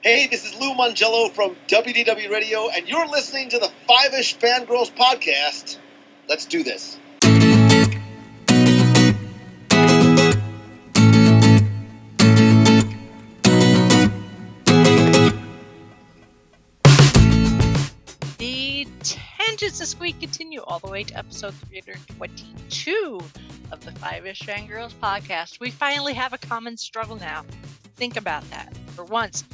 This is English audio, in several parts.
Hey, this is Lou Mangello from WDW Radio, and you're listening to the Five-ish Fangirls podcast. Let's do this. The tangents this week continue all the way to episode 322 of the Five-ish Fangirls podcast. We finally have a common struggle now. Think about that. For once,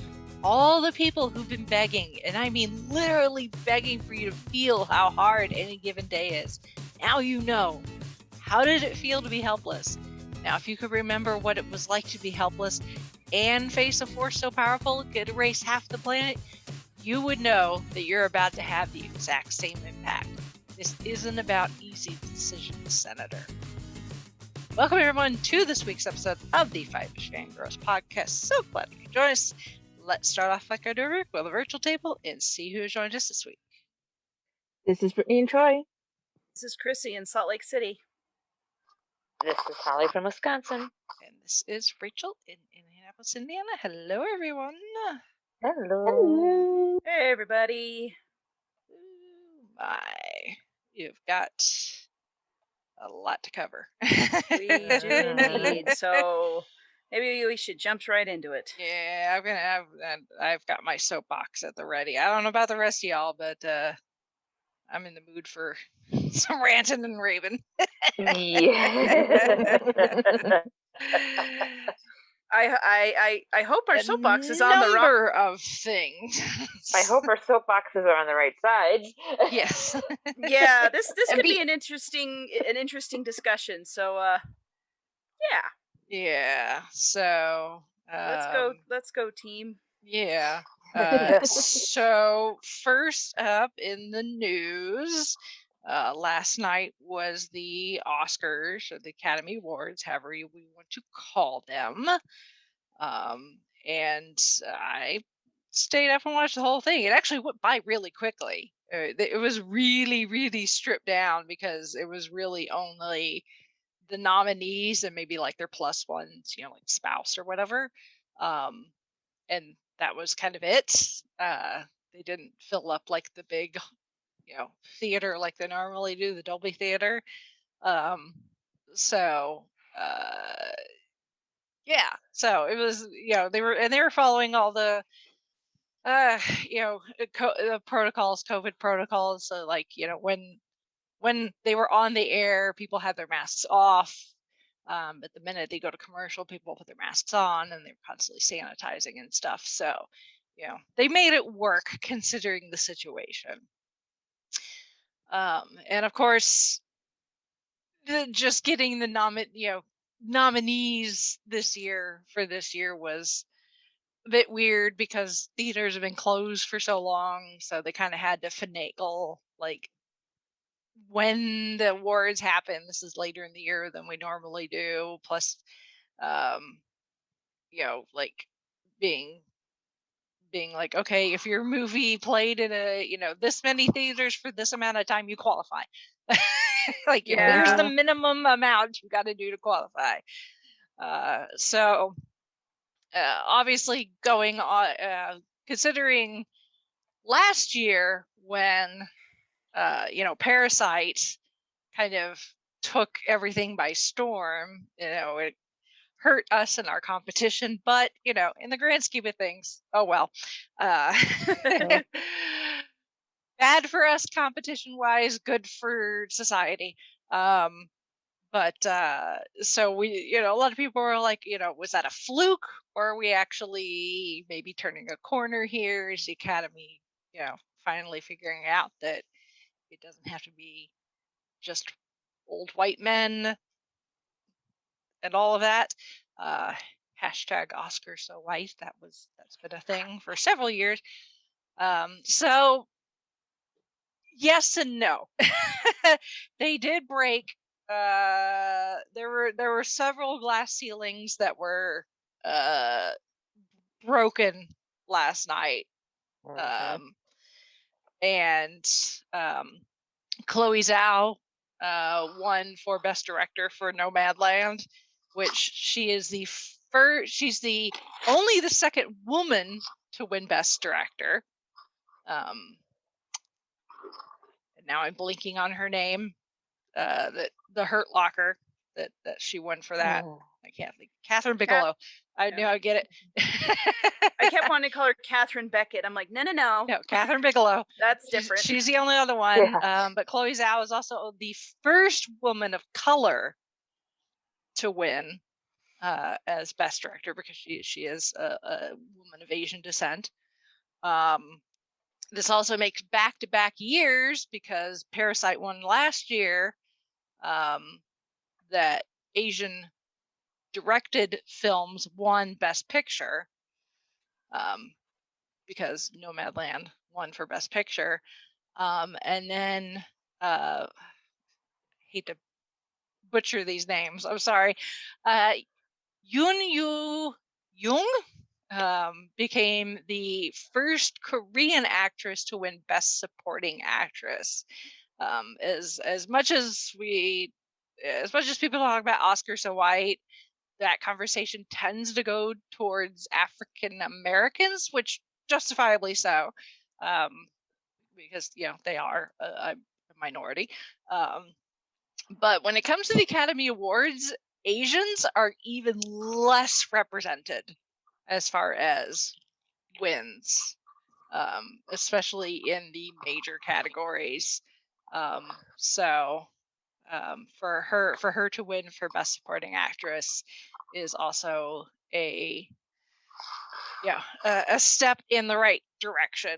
all the people who've been begging, and I mean literally begging for you to feel how hard any given day is, now you know. How did it feel to be helpless? Now, if you could remember what it was like to be helpless and face a force so powerful it could erase half the planet, you would know that you're about to have the exact same impact. This isn't about easy decisions, Senator. Welcome, everyone, to this week's episode of the Five-ish Fangirls podcast. So glad you could join us. Let's start off like I do with a virtual table and see who joined us this week. This is Brittany and Troy. This is Chrissy in Salt Lake City. This is Holly from Wisconsin. And this is Rachel in Indianapolis, Indiana. Hello, everyone. Hello. Hey, everybody. Ooh, my. You've got a lot to cover. We do indeed. So maybe we should jump right into it. Yeah, I've got my soapbox at the ready. I don't know about the rest of y'all, but I'm in the mood for some ranting and raving. Yeah. I hope our soapbox is on the number of things. I hope our soapboxes are on the right side. Yes. Yeah, this could be an interesting discussion. So yeah. Yeah. So let's go team. Yeah. So first up in the news, last night was the Oscars, or the Academy Awards, however we want to call them. And I stayed up and watched the whole thing. It actually went by really quickly. It was really, really stripped down because it was really only the nominees and maybe like their plus ones, like spouse or whatever. And that was kind of it. They didn't fill up like the big, theater like they normally do, the Dolby Theater. So it was, they were following all the, protocols, COVID protocols. So like, when they were on the air, people had their masks off. But the minute they go to commercial, people put their masks on and they're constantly sanitizing and stuff. So, they made it work considering the situation. And of course, just getting the nominees this year was a bit weird because theaters have been closed for so long. So they kind of had to finagle like when the awards happen. This is later in the year than we normally do. Plus, like being like, okay, if your movie played in a, this many theaters for this amount of time, you qualify. Like, here's the minimum amount you got to do to qualify. So obviously going on, considering last year when, Parasite kind of took everything by storm, it hurt us in our competition, but in the grand scheme of things, oh well. Bad for us competition wise, good for society. But so we, a lot of people were like, was that a fluke, or are we actually maybe turning a corner here? Is the Academy, finally figuring out that it doesn't have to be just old white men and all of that. Hashtag Oscar so white. That's been a thing for several years. So yes and no. They did break. There were several glass ceilings that were broken last night. Okay. And Chloe Zhao won for Best Director for Nomadland, which she is she's the second woman to win Best Director. Now I'm blinking on her name. The Hurt Locker that she won for that. I can't think. Catherine Bigelow. I know, I get it. I kept wanting to call her Catherine Beckett. I'm like, no. No, Catherine Bigelow. That's different. She's the only other one. Yeah. But Chloe Zhao is also the first woman of color to win as Best Director, because she is a woman of Asian descent. This also makes back-to-back years, because Parasite won last year, that Asian directed films won Best Picture, because Nomadland won for Best Picture. And then hate to butcher these names, I'm sorry. Yoon Yoo Jung became the first Korean actress to win Best Supporting Actress. As much as people talk about Oscars so white, that conversation tends to go towards African Americans, which justifiably so, because they are a minority. But when it comes to the Academy Awards, Asians are even less represented as far as wins, especially in the major categories. So for her to win for Best Supporting Actress is also a step in the right direction.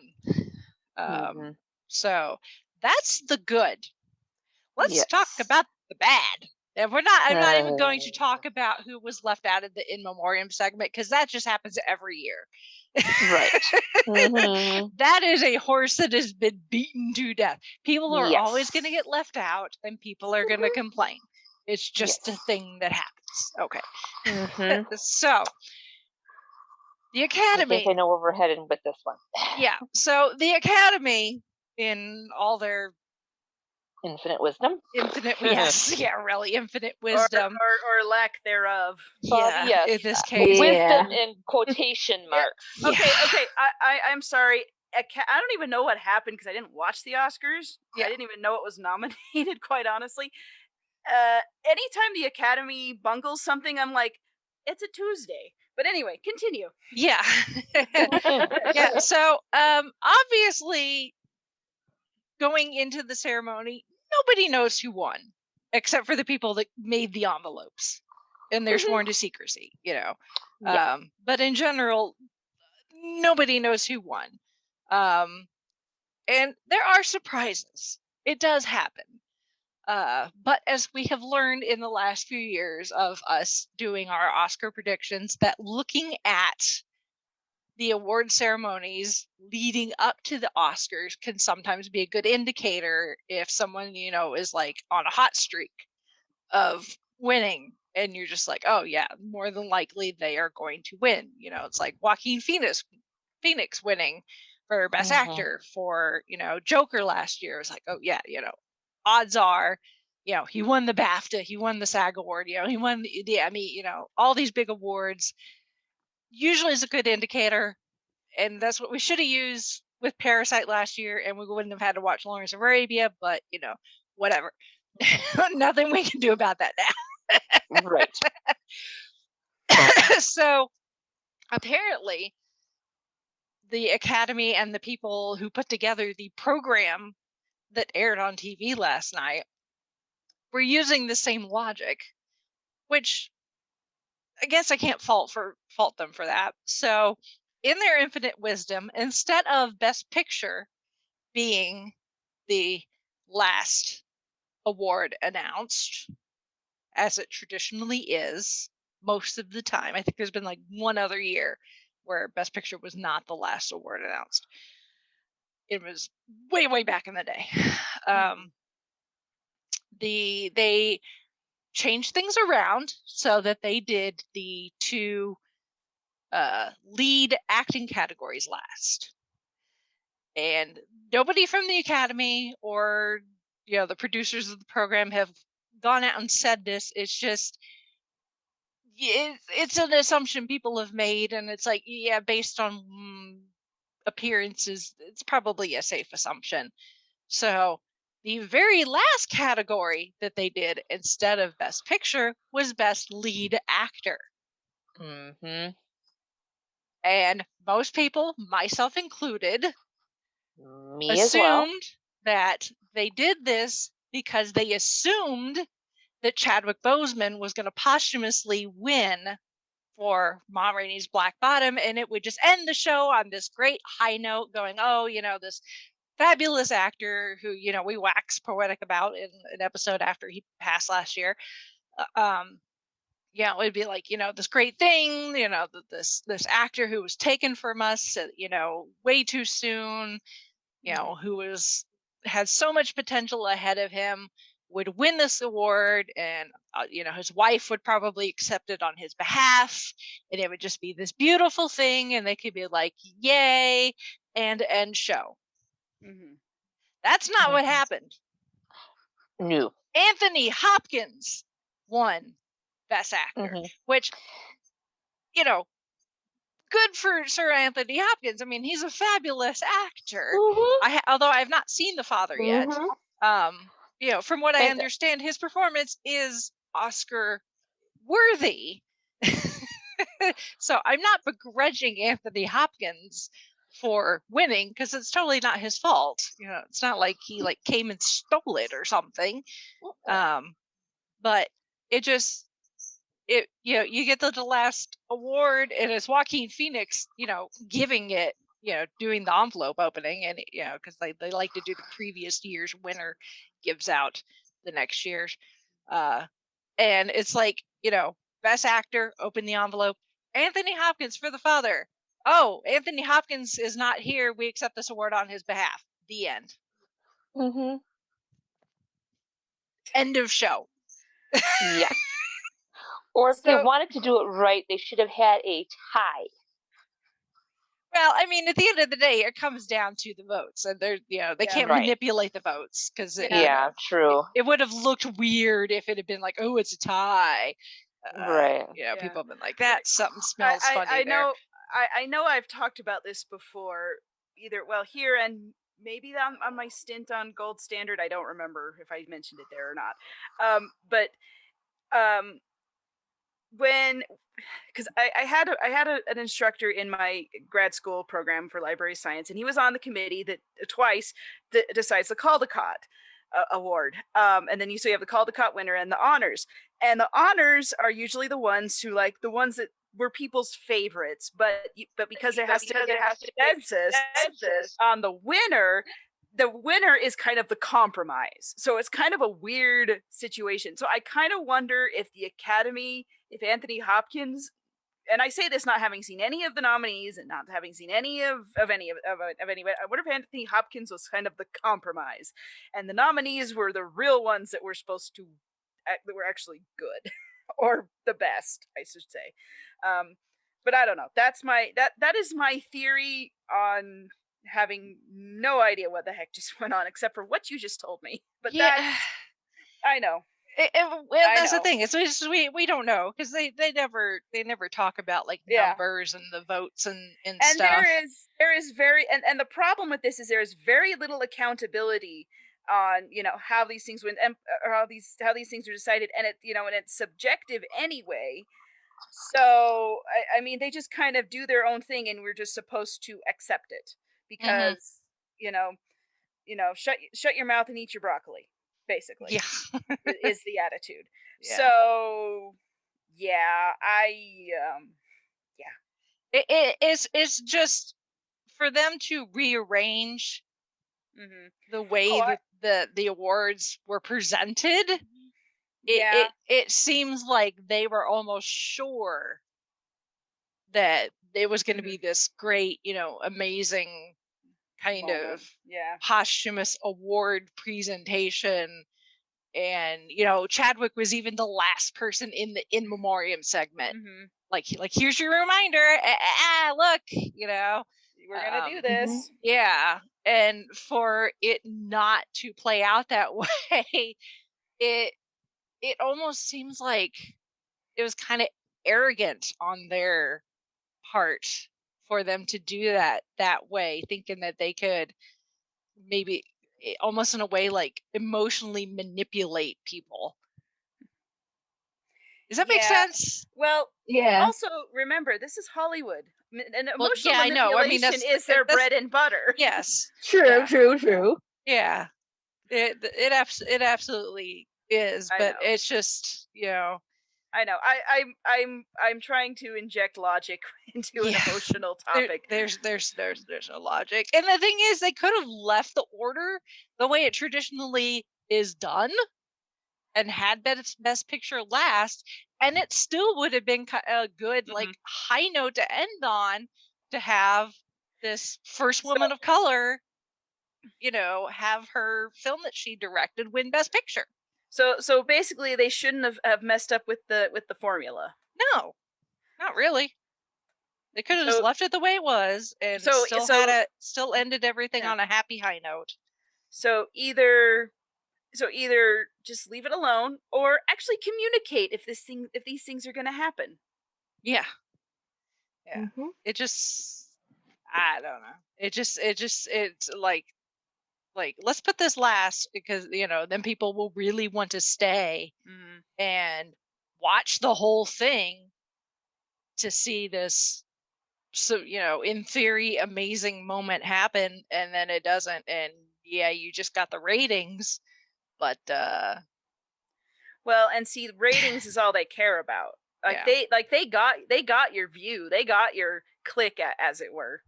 So that's the good. Let's talk about the bad. And I'm not even going to talk about who was left out of the In Memoriam segment, because that just happens every year. Right. That is a horse that has been beaten to death. People are always going to get left out, and people are going to complain. It's just a thing that happens. Okay. So the Academy. I think I know where we're headed with this one. Yeah. So the Academy, in all their infinite wisdom. Yes, really, infinite wisdom, or lack thereof. Yeah, yes. In this case, wisdom in quotation marks. Yeah. Okay. I'm sorry. I don't even know what happened because I didn't watch the Oscars. I didn't even know it was nominated, quite honestly. Anytime the Academy bungles something, I'm like, it's a Tuesday. But anyway, continue. Yeah. Yeah. So, obviously, going into the ceremony, nobody knows who won, except for the people that made the envelopes, and they're sworn to secrecy, But in general, nobody knows who won. And there are surprises. It does happen. But as we have learned in the last few years of us doing our Oscar predictions, that looking at the award ceremonies leading up to the Oscars can sometimes be a good indicator if someone, is like on a hot streak of winning, and you're just like, oh yeah, more than likely they are going to win. It's like Joaquin Phoenix winning for Best Actor for, Joker last year. It's like, oh yeah, odds are, he won the BAFTA, he won the SAG award, he won the Emmy, all these big awards usually is a good indicator. And that's what we should have used with Parasite last year, and we wouldn't have had to watch Lawrence of Arabia, but whatever. Nothing we can do about that now. Right. So apparently the Academy and the people who put together the program that aired on TV last night were using the same logic, which I guess I can't fault them for that. So in their infinite wisdom, instead of Best Picture being the last award announced, as it traditionally is most of the time, I think there's been like one other year where Best Picture was not the last award announced. It was way, way back in the day. They changed things around so that they did the two lead acting categories last. And nobody from the Academy or the producers of the program have gone out and said this. It's just it's an assumption people have made, and it's like, based on appearances, it's probably a safe assumption. So the very last category that they did instead of Best Picture was Best Lead Actor. Mm-hmm. And most people, myself included, Me as well. assumed that they did this because they assumed that Chadwick Boseman was going to posthumously win for Ma Rainey's Black Bottom, and it would just end the show on this great high note going, oh, this fabulous actor who, we waxed poetic about in an episode after he passed last year. It'd be like, this great thing, this actor who was taken from us, way too soon, who had so much potential ahead of him, would win this award, and his wife would probably accept it on his behalf, and it would just be this beautiful thing, and they could be like, yay, and end show. Mm-hmm. That's not what happened. No. Anthony Hopkins won Best Actor, which, good for Sir Anthony Hopkins. I mean, he's a fabulous actor. Although I have not seen The Father yet. From what I understand, his performance is Oscar worthy. So I'm not begrudging Anthony Hopkins for winning, because it's totally not his fault. It's not like he came and stole it or something. But it just, you get the last award, and it's Joaquin Phoenix, giving it, doing the envelope opening, and because they like to do the previous year's winner gives out the next year's, and it's like, Best Actor, open the envelope, Anthony Hopkins for The Father. Oh, Anthony Hopkins is not here. We accept this award on his behalf. The end. End of show. Yeah. Or if they wanted to do it right, they should have had a tie. Well, I mean, at the end of the day, it comes down to the votes, and they can't manipulate the votes, because true. It would have looked weird if it had been like, oh, it's a tie. Right. People have been like, that something smells funny there. I know I've talked about this before, either here and maybe on my stint on Gold Standard. I don't remember if I mentioned it there or not. Because I had an instructor in my grad school program for library science, and he was on the committee that twice decides the Caldecott award, and then you have the Caldecott winner and the honors, and the honors are usually the ones who the ones that were people's favorites, but because there has to be consensus on the winner. The winner is kind of the compromise. So it's kind of a weird situation. So I kind of wonder if the Academy, if Anthony Hopkins, and I say this not having seen any of the nominees and not having seen any of any, I wonder if Anthony Hopkins was kind of the compromise, and the nominees were the real ones that were supposed to, that were actually good or the best, I should say. But I don't know. That is my theory on having no idea what the heck just went on, except for what you just told me. But I know. That's the thing. It's just, we don't know, because they never talk about numbers and the votes and stuff. There is very and the problem with this is there is very little accountability on how these things went, and or how these things are decided, and and it's subjective anyway. So I mean, they just kind of do their own thing, and we're just supposed to accept it. Because shut your mouth and eat your broccoli, basically. Is the attitude. So it's just for them to rearrange the way that the awards were presented. It seems like they were almost sure that it was going to be this great, amazing kind of posthumous award presentation, and Chadwick was even the last person in the in memoriam segment. Like here's your reminder. Look, we're gonna do this. And for it not to play out that way, it almost seems like it was kind of arrogant on their part for them to do that way, thinking that they could maybe almost in a way like emotionally manipulate people. Does that make sense? Well, Yeah. also remember, this is Hollywood. And Well, emotional yeah, I know. I mean, manipulation is their bread and butter. Yes. True, true. Yeah. It absolutely is, but know. it's just, I know. I'm trying to inject logic into an emotional topic. There's no logic. And the thing is, they could have left the order the way it traditionally is done and had best picture last, and it still would have been a good like high note to end on, to have this first woman of color, have her film that she directed win best picture. So basically they shouldn't have messed up with the formula. No, not really. They could have just left it the way it was and still ended everything on a happy high note. So either just leave it alone, or actually communicate if these things are going to happen. Yeah. It just, I don't know. It's like let's put this last, because then people will really want to stay and watch the whole thing to see this, so in theory amazing moment happen, and then it doesn't, and you just got the ratings, but well, and see, ratings is all they care about. They got your view, they got your click, as it were.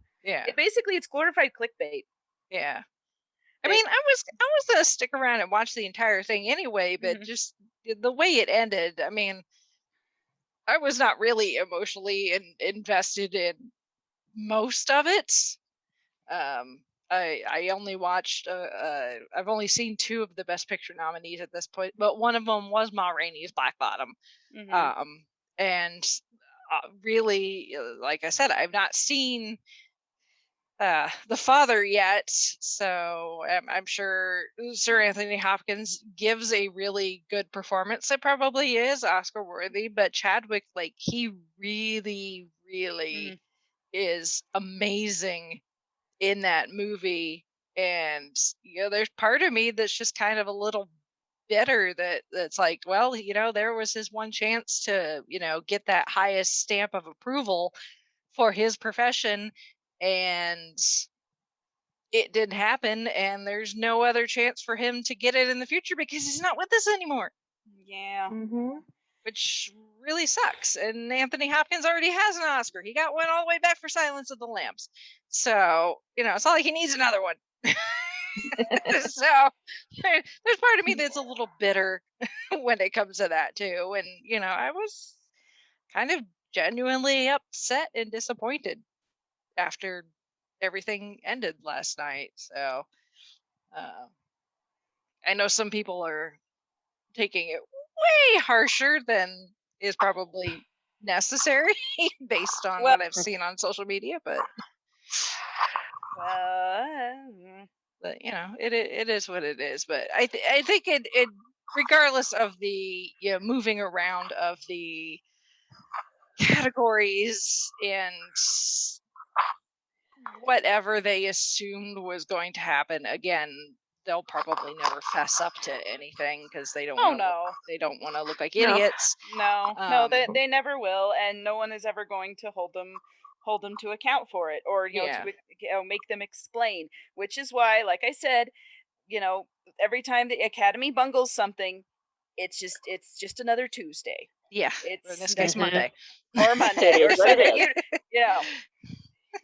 Basically it's glorified clickbait. I mean, I was gonna stick around and watch the entire thing anyway, but just the way it ended, I mean, I was not really emotionally invested in most of it. I only watched I've only seen 2 of the best picture nominees at this point, but one of them was Ma Rainey's Black Bottom. And really, like I said, I've not seen The Father yet, so I'm sure Sir Anthony Hopkins gives a really good performance. It probably is Oscar worthy, but Chadwick, like, he really is amazing in that movie. And there's part of me that's just kind of a little bitter that's like, well, there was his one chance to get that highest stamp of approval for his profession, and it didn't happen, and there's no other chance for him to get it in the future because he's not with us anymore. Which really sucks. And Anthony Hopkins already has an Oscar. He got one all the way back for Silence of the Lambs. So, it's not like he needs another one. So there's part of me that's a little bitter when it comes to that too. And, I was kind of genuinely upset and disappointed after everything ended last night. So I know some people are taking it way harsher than is probably necessary based on what I've seen on social media, but it is what it is. But I think it regardless of the moving around of the categories and whatever they assumed was going to happen, again, they'll probably never fess up to anything because they don't they don't want to look like idiots. No, they never will, and no one is ever going to hold them to account for it, or to make them explain, which is why, like I said, every time the Academy bungles something, it's just another Tuesday. It's in this case Monday or Monday or Sunday.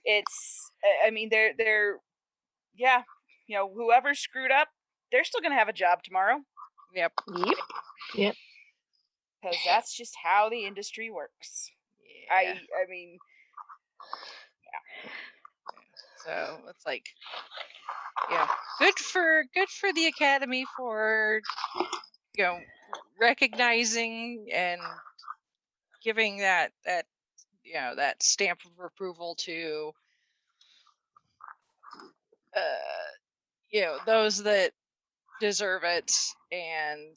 It's, I mean, they're whoever screwed up, they're still gonna have a job tomorrow. Yep. Because that's just how the industry works. I mean, so it's like, good for the Academy for recognizing and giving that stamp of approval to those that deserve it. And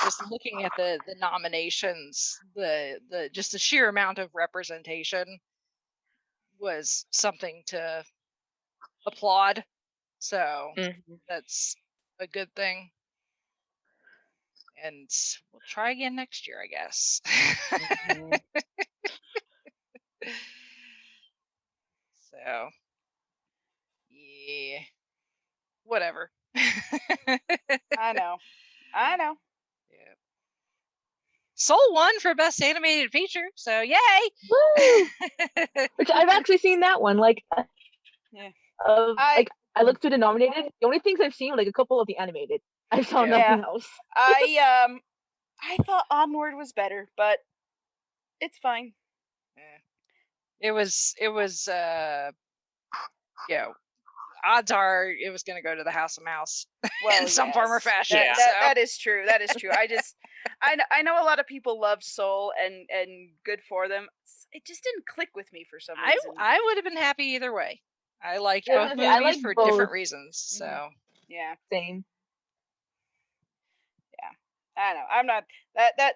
just looking at the nominations, the just the sheer amount of representation was something to applaud. So that's a good thing. And we'll try again next year, I guess. So, yeah, whatever. I know. Yeah. Soul won for best animated feature, so yay! Woo! Which I've actually seen that one. Like, I looked through the nominated. The only things I've seen, like a couple of the animated. I saw nothing else. I thought Onward was better, but it's fine. It was odds are it was going to go to the House of Mouse in some form or fashion. That is true. That is true. I know a lot of people love Soul and good for them. It just didn't click with me for some reason. I would have been happy either way. I liked both movies for different reasons. So yeah, same. Yeah, I know. I'm not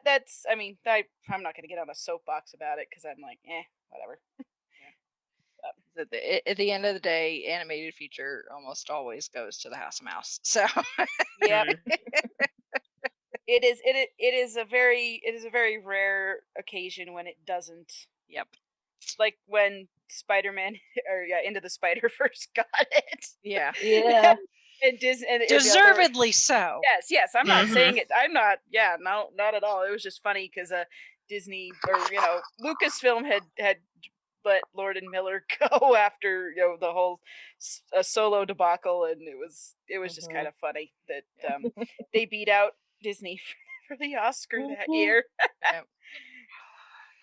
that's. I mean, I'm not going to get on a soapbox about it because I'm like, whatever. At the end of the day, animated feature almost always goes to the House of Mouse. So yeah, it is a very rare occasion when it doesn't. Yep. Like when Spider-Man or Into the Spider-Verse got it. Yeah. Yeah. And Disney, deservedly so. Yes. I'm not saying it. I'm not. Yeah, no, not at all. It was just funny because Disney or Lucasfilm had let Lord and Miller go after the whole Solo debacle, and it was just kind of funny that they beat out Disney for the Oscar that year.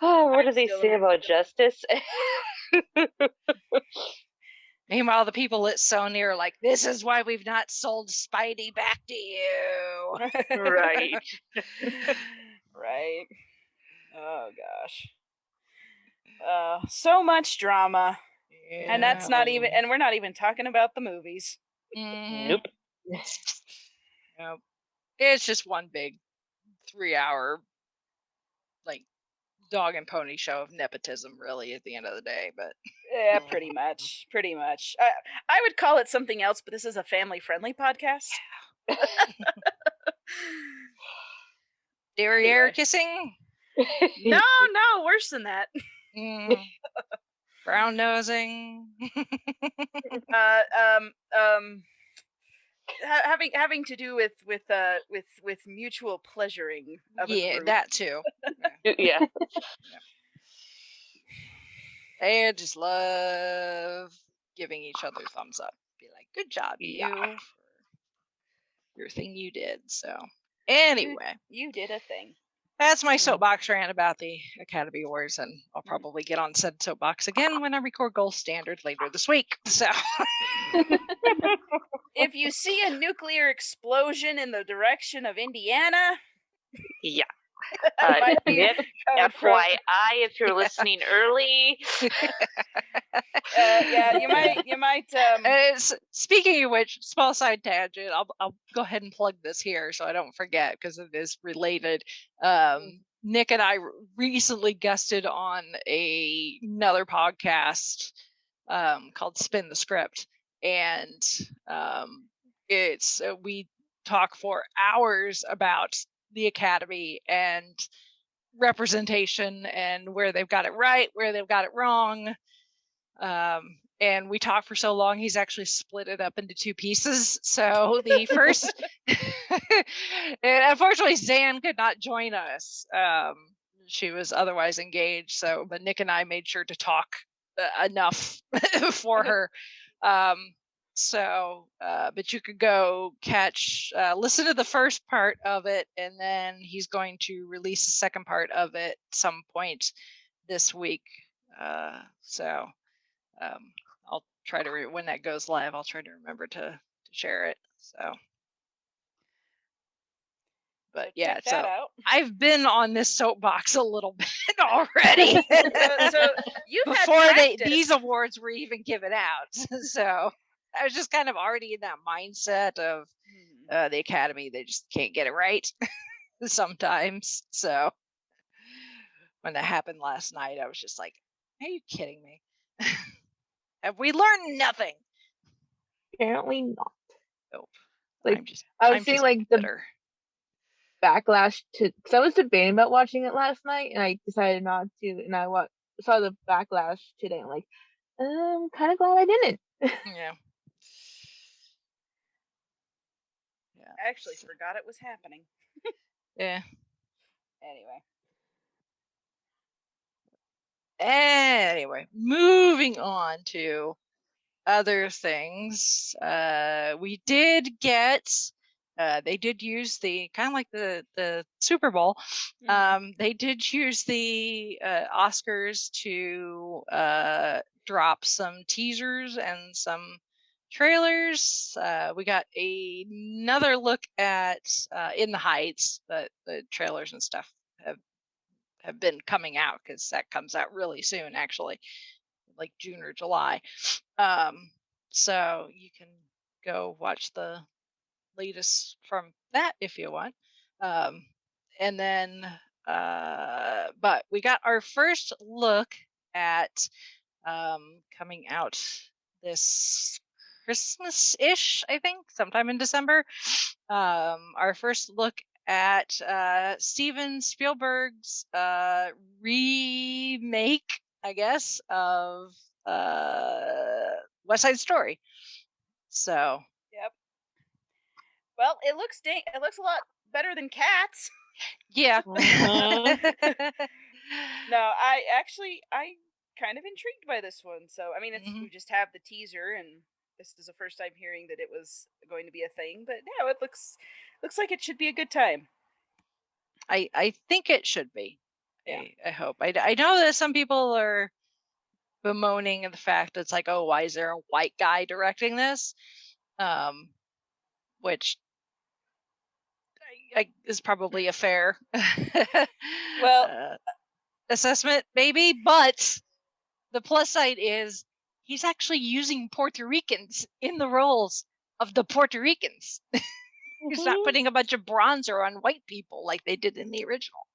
Oh, what do they say about justice? Meanwhile, the people at Sony are like, "This is why we've not sold Spidey back to you." Right. Right. Oh gosh. So much drama. Yeah. And that's not even, and we're not even talking about the movies. Nope. Nope. It's just one big 3-hour like dog and pony show of nepotism, really, at the end of the day. But yeah, pretty much. I would call it something else, but this is a family-friendly podcast. Derriere kissing? No, worse than that. Brown nosing. Having to do with mutual pleasuring of a group. That too. Yeah. They just love giving each other thumbs up. Be like, "Good job, you, for your thing you did." So anyway, you did a thing. That's my soapbox rant about the Academy Awards, and I'll probably get on said soapbox again when I record Gold Standard later this week. So, if you see a nuclear explosion in the direction of Indiana, yeah. FYI, if you're listening early, you might. Speaking of which, small side tangent. I'll go ahead and plug this here so I don't forget because it is related. Nick and I recently guested on another podcast called Spin the Script, and we talk for hours about the Academy and representation and where they've got it right, where they've got it wrong. And we talked for so long, he's actually split it up into 2 pieces. So the first, and unfortunately, Zan could not join us. She was otherwise engaged. But Nick and I made sure to talk enough for her. But you could go listen to the first part of it, and then he's going to release the second part of it some point this week. I'll try to, when that goes live, I'll try to remember to share it. So, but yeah, so I've been on this soapbox a little bit already. so before these awards were even given out. So I was just kind of already in that mindset of the Academy. They just can't get it right sometimes. So when that happened last night, I was just like, "Are you kidding me?" Have we learned nothing? Apparently not. Nope. Like, I'm I was seeing just like the bitter. backlash to, because I was debating about watching it last night, and I decided not to, and I saw the backlash today. I'm like, I'm kind of glad I didn't. Yeah. I actually forgot it was happening. Yeah. Anyway, Moving on to other things. We did get. They did use the kind of like the Super Bowl. They did use the Oscars to drop some teasers and some trailers. We got another look at In the Heights. The trailers and stuff have been coming out because that comes out really soon, actually, like June or July. So you can go watch the latest from that if you want. And then, but we got our first look at coming out this Christmas-ish, I think, sometime in December. Our first look at Steven Spielberg's remake, I guess, of West Side Story. So. Yep. Well, it looks a lot better than Cats. Yeah. No, I kind of intrigued by this one. So, I mean, we just have the teaser, and this is the first time hearing that it was going to be a thing. But no, it looks like it should be a good time. I think it should be. Yeah. I hope. I know that some people are bemoaning the fact that it's like, oh, why is there a white guy directing this? Which is probably a fair assessment, maybe. But the plus side is he's actually using Puerto Ricans in the roles of the Puerto Ricans. He's not putting a bunch of bronzer on white people like they did in the original.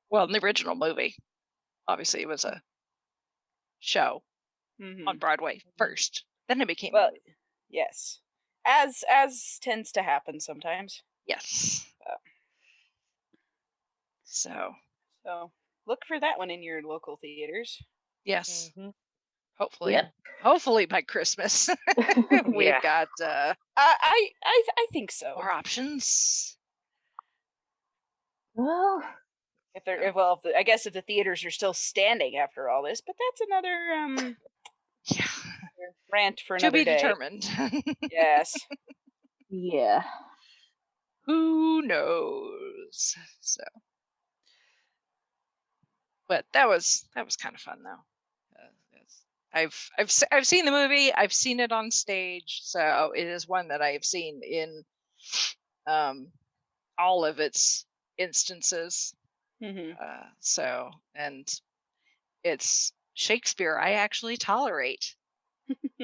Well, in the original movie. Obviously, it was a show on Broadway first. Then it became a movie. Yes. As tends to happen sometimes. Yes. So look for that one in your local theaters. Yes. Hopefully by Christmas we've got I think so. more options. Well, I guess if the theaters are still standing after all this, but that's another rant for another day. To be determined. Yes. Yeah. Who knows? So, but that was kind of fun though. I've seen the movie. I've seen it on stage, so it is one that I've seen in all of its instances. So, and it's Shakespeare I actually tolerate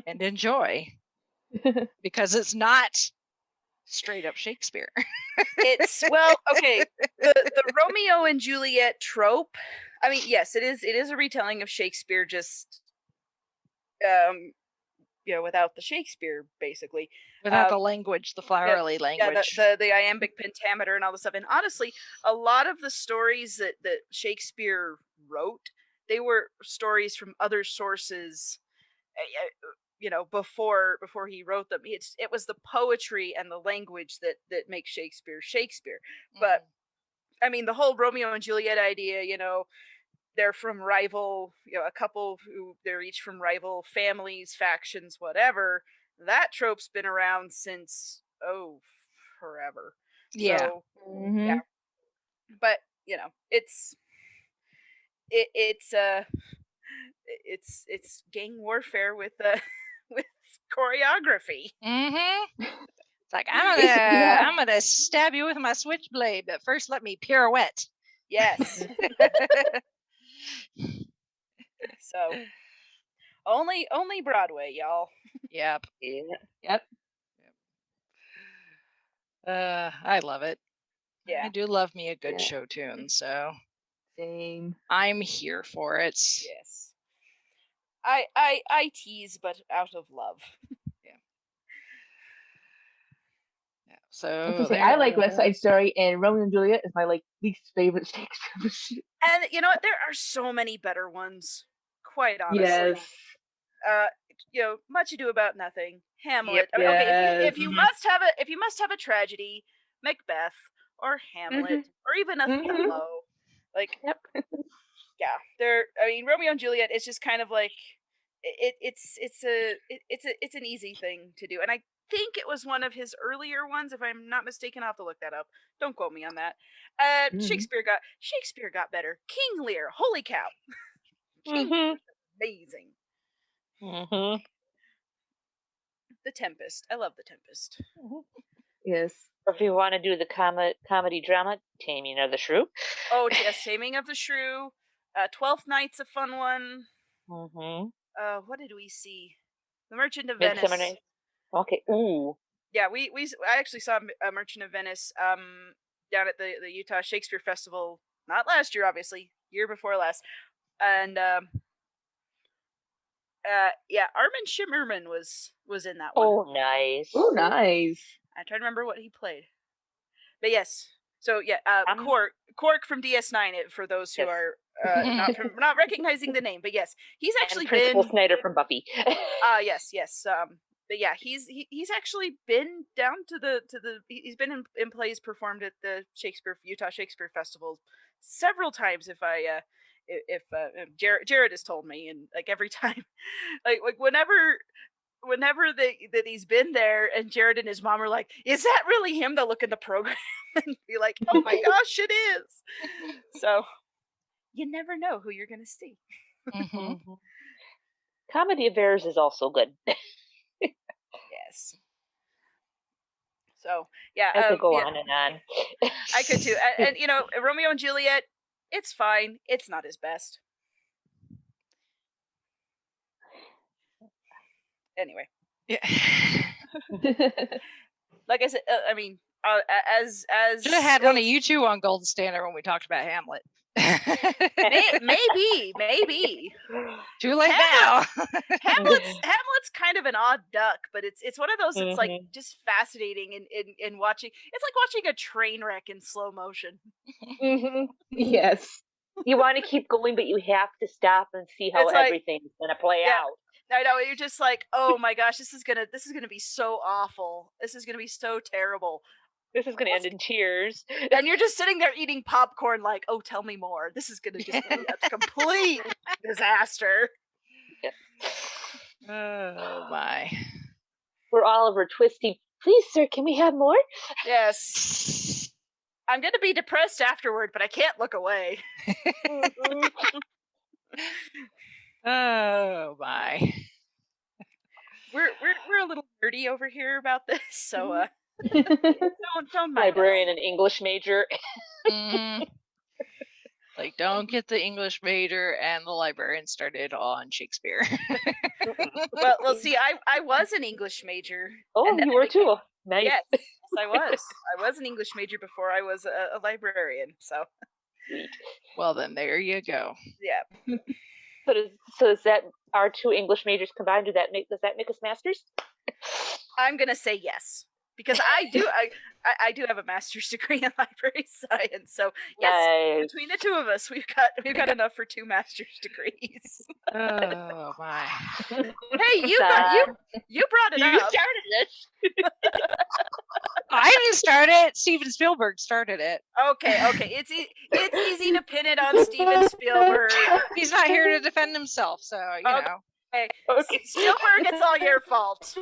and enjoy because it's not straight up Shakespeare. It's okay. The Romeo and Juliet trope. I mean, yes, it is a retelling of Shakespeare, just without the Shakespeare, basically. Without the language, the flowery language. Yeah, the iambic pentameter and all this stuff. And honestly, a lot of the stories that Shakespeare wrote, they were stories from other sources, before he wrote them. It was the poetry and the language that makes Shakespeare Shakespeare. But I mean, the whole Romeo and Juliet idea, they're from rival, a couple who they're each from rival families, factions, whatever. That trope's been around since forever. Yeah. So, yeah. But it's gang warfare with choreography. It's like I'm gonna stab you with my switchblade, but first let me pirouette. Yes. So only Broadway, y'all. Yep. Yep. I love it. Yeah. I do love me a good show tune, so same. I'm here for it. Yes. I tease, but out of love. So I like West Side Story, and Romeo and Juliet is my least favorite Shakespeare movie. And you know what? There are so many better ones. Quite honestly. Yes. Much Ado About Nothing, Hamlet. Yep, Okay, yes. if you must have a tragedy, Macbeth or Hamlet or even Othello. Like, yeah, Romeo and Juliet is just kind of like it's an easy thing to do, and I think it was one of his earlier ones. If I'm not mistaken, I'll have to look that up. Don't quote me on that. Shakespeare got better. King Lear, holy cow! King Lear was amazing. The Tempest, I love The Tempest. Yes. Or if you want to do the comedy drama, Taming of the Shrew. Oh yes, Taming of the Shrew. 12th Night's a fun one. What did we see? The Merchant of Venice. Night's. Okay. Ooh. Yeah, I actually saw a Merchant of Venice down at the Utah Shakespeare Festival, not last year, obviously, year before last, and Armin Shimmerman was in that one. Oh, nice. Oh, nice. I'm trying to remember what he played, but yes. So yeah, Cork from DS9. For those who are not recognizing the name, but yes, he's actually and Principal Snyder from Buffy. Yes. But yeah, he's actually been down to he's been in plays performed at the Utah Shakespeare Festival several times. If Jared has told me, and like every time, like whenever that he's been there, and Jared and his mom are like, "Is that really him?" They'll look in the program and be like, "Oh my gosh, it is!" So you never know who you're gonna see. Comedy of Errors is also good. Yes. So yeah, I could go on and on. I could too, and Romeo and Juliet, it's fine. It's not his best. Anyway. Yeah. Like I said, as should have had one of you two on Golden Standard when we talked about Hamlet. maybe. Too late now. Hamlet's kind of an odd duck, but it's one of those that's like just fascinating in watching. It's like watching a train wreck in slow motion. Yes. You want to keep going, but you have to stop and see how everything's gonna play out. I know, you're just like, oh my gosh, this is gonna be so awful. This is gonna be so terrible. This is gonna end in tears. And you're just sitting there eating popcorn like, oh, tell me more. This is gonna just be a complete disaster. Yep. Oh my. We're Oliver Twisty. Please, sir, can we have more? Yes. I'm gonna be depressed afterward, but I can't look away. Oh my. We're a little nerdy over here about this, so don't mind. Librarian and English major. Like, don't get the English major and the librarian started on Shakespeare. well, see, I was an English major. Oh, you were too. Nice. Yes, I was. I was an English major before I was a librarian. So. Sweet. Well, then there you go. Yeah. So is that our two English majors combined? Does that make us masters? I'm gonna say yes, because I do have a master's degree in library science. So yes, nice. Between the two of us, we've got enough for 2 master's degrees. Oh my! Hey, you brought it up. You started this. I didn't start it. Steven Spielberg started it. Okay. It's easy to pin it on Steven Spielberg. He's not here to defend himself, so you know. Okay. Spielberg, it's all your fault.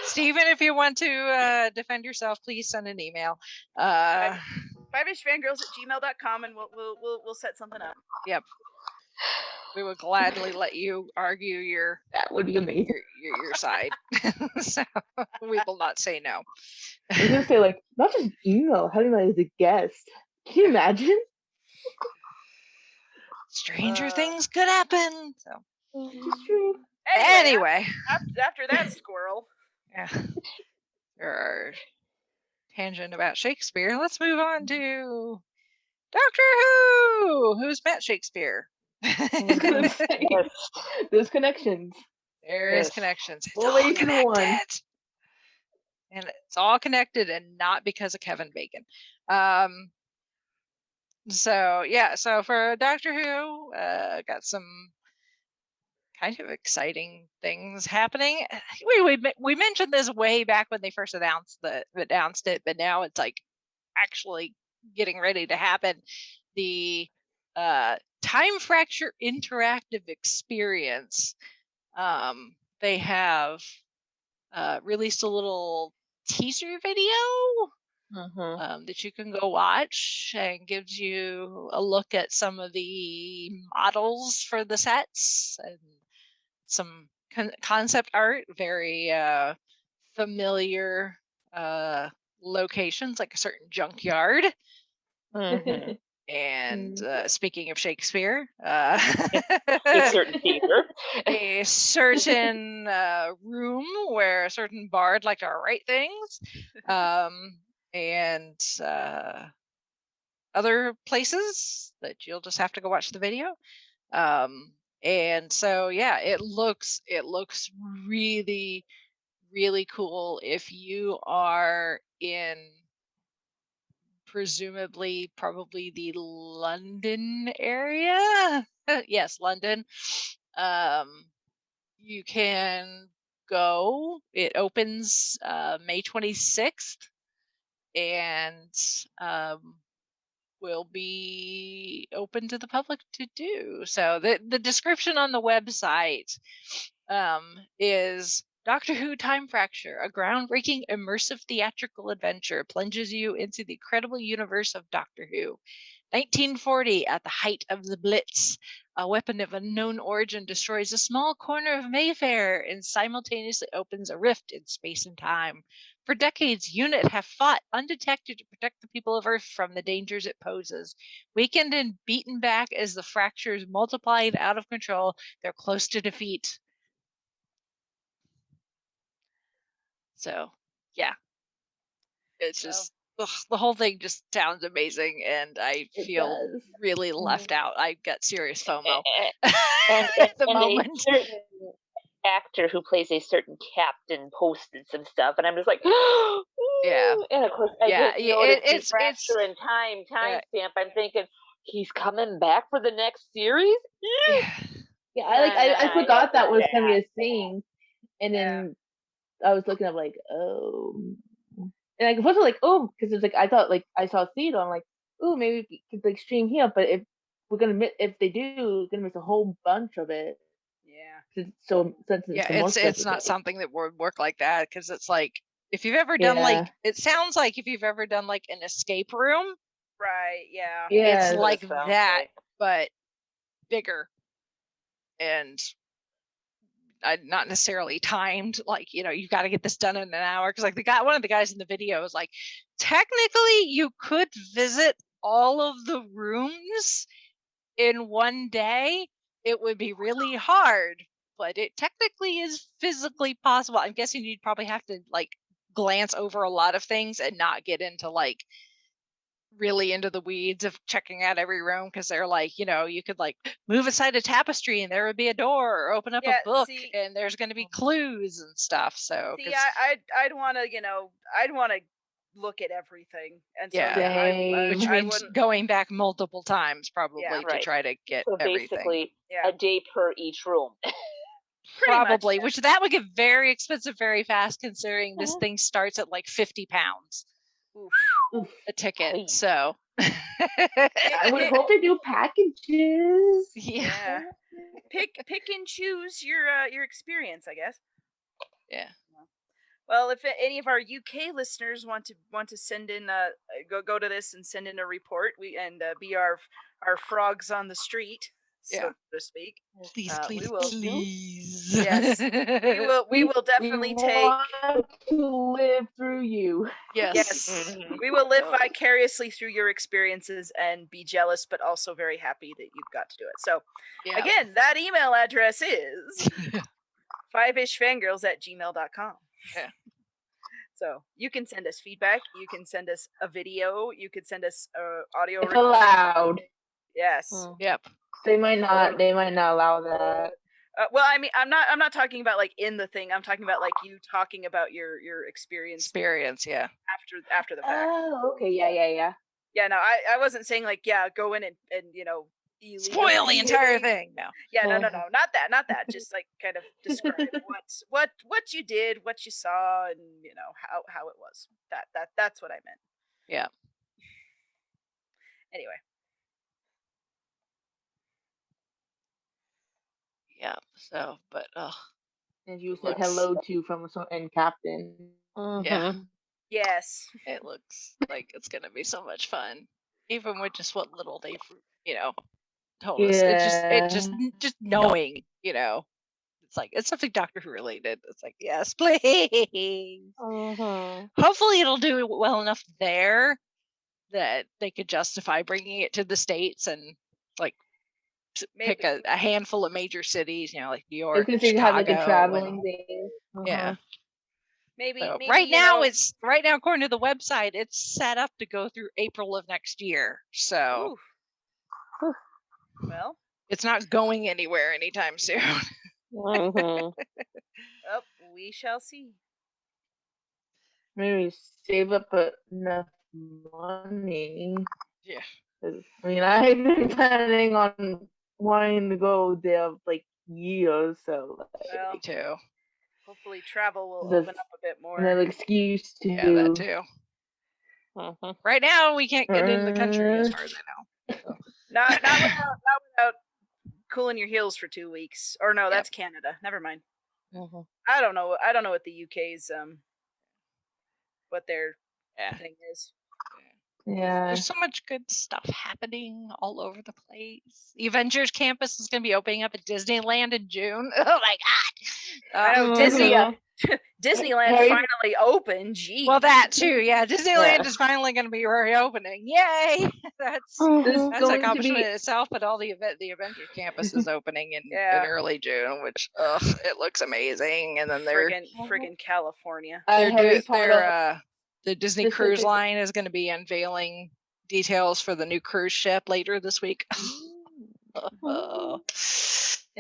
Steven, if you want to defend yourself, please send an email. 5ishfangirls@gmail.com, and we'll set something up. Yep. We would gladly let you argue your side. So we will not say no. I was gonna say, like, not just email, having like as a guest. Can you imagine? Stranger things could happen. So it's true. Anyway. After that squirrel. Yeah. Our tangent about Shakespeare. Let's move on to Doctor Who. Who's met Shakespeare? I was gonna say, there's connections. There is Yes. connections. It's All all ways in one. connected. And it's all connected and not because of Kevin Bacon. So for Doctor Who, got some kind of exciting things happening. We mentioned this way back when they first announced it, but now it's like actually getting ready to happen. The Time Fracture interactive experience. They have released a little teaser video that you can go watch, and gives you a look at some of the models for the sets and some concept art, very familiar locations, like a certain junkyard. Mhm. And speaking of Shakespeare, A certain theater. a certain room where a certain bard liked to write things, and other places that you'll just have to go watch the video. And so yeah, it looks really, really cool. If you are in presumably probably the London area, yes, London, you can go. It opens May 26th, and will be open to the public to do. So the description on the website is Doctor Who Time Fracture, a groundbreaking immersive theatrical adventure, plunges you into the incredible universe of Doctor Who. 1940, at the height of the Blitz, a weapon of unknown origin destroys a small corner of Mayfair and simultaneously opens a rift in space and time. For decades, UNIT have fought undetected to protect the people of Earth from the dangers it poses. Weakened and beaten back as the fractures multiplied out of control, they're close to defeat. So, yeah. It's just, the whole thing just sounds amazing, and I feel really left out. I got serious FOMO at the moment. A certain actor who plays a certain captain posted some stuff, and I'm just like, yeah. And of course, it's fracture and time stamp. I'm thinking he's coming back for the next series. Yeah, I forgot that was gonna be a thing, and then I was looking up like, oh, and I was like, oh, because it's like I thought like I saw Theodore, I'm like, oh, maybe we could like stream here, but if they do, we're gonna miss a whole bunch of it. Yeah. So since it's not something that would work like that, because it's like if you've ever done like, it sounds like if you've ever done like an escape room, right? Yeah. It's like that, but bigger and not necessarily timed. Like, you got to get this done in an hour, because like one of the guys in the video was like, technically you could visit all of the rooms in one day. It would be really hard, but it technically is physically possible. I'm guessing you'd probably have to like glance over a lot of things and not get into like really into the weeds of checking out every room, because they're like, you could like move aside a tapestry and there would be a door, or open up a book and there's going to be clues and stuff. So I'd want to look at everything, and so which means going back multiple times probably to try to get everything. Basically a day per each room. Probably, which that would get very expensive very fast, considering this thing starts at like £50 a ticket. So I would hope they do packages. Yeah. Pick and choose your experience, I guess. Yeah. Well, if any of our UK listeners want to send in go to this and send in a report, be our frogs on the street, so to speak. Please. Yes, we will definitely want to live through you. Yes. We will live vicariously through your experiences and be jealous, but also very happy that you've got to do it. So, again, that email address is 5ishfangirls@gmail.com. Yeah. So you can send us feedback. You can send us a video. You could send us audio. If allowed. Yes. Yep. They might not allow that. Well, I mean, I'm not talking about like in the thing. I'm talking about like you talking about your experience. Experience, yeah. After the fact. Oh, okay, yeah. Yeah, no, I wasn't saying like go in and spoil the entire thing. No. Yeah, no, not that. Just like kind of describe what you did, what you saw, and how it was. That's what I meant. Yeah. Anyway. Yeah. So, but and you said hello to from and Captain. Yeah. Yes. It looks like it's gonna be so much fun, even with just what little they've told us. It just knowing, it's like it's something Doctor Who related. It's like, yes, please. Hopefully, it'll do well enough there that they could justify bringing it to the States and like pick a handful of major cities, like New York, Chicago. Have like a traveling thing. Yeah. Maybe right now according to the website, it's set up to go through April of next year. So well, it's not going anywhere anytime soon. Oh, we shall see. Maybe save up enough money. Yeah. I mean, I've been planning on wanting to go there like years, so me too. Hopefully travel will open up a bit more. Another excuse to do that too. Right now we can't get into the country as far as I know. So. Not without cooling your heels for 2 weeks. Or no, that's Canada. Never mind. I don't know what the UK's what their thing is. Yeah. There's so much good stuff happening all over the place. The Avengers campus is going to be opening up at Disneyland in June. Oh my god! I know Disneyland finally opened. Gee. Well, that too. Yeah, Disneyland is finally going to be reopening. Yay! That's an accomplishment in itself. But all the Avengers campus is opening in early June, which it looks amazing. And then they're friggin' California. The Disney Cruise Line is going to be unveiling details for the new cruise ship later this week. And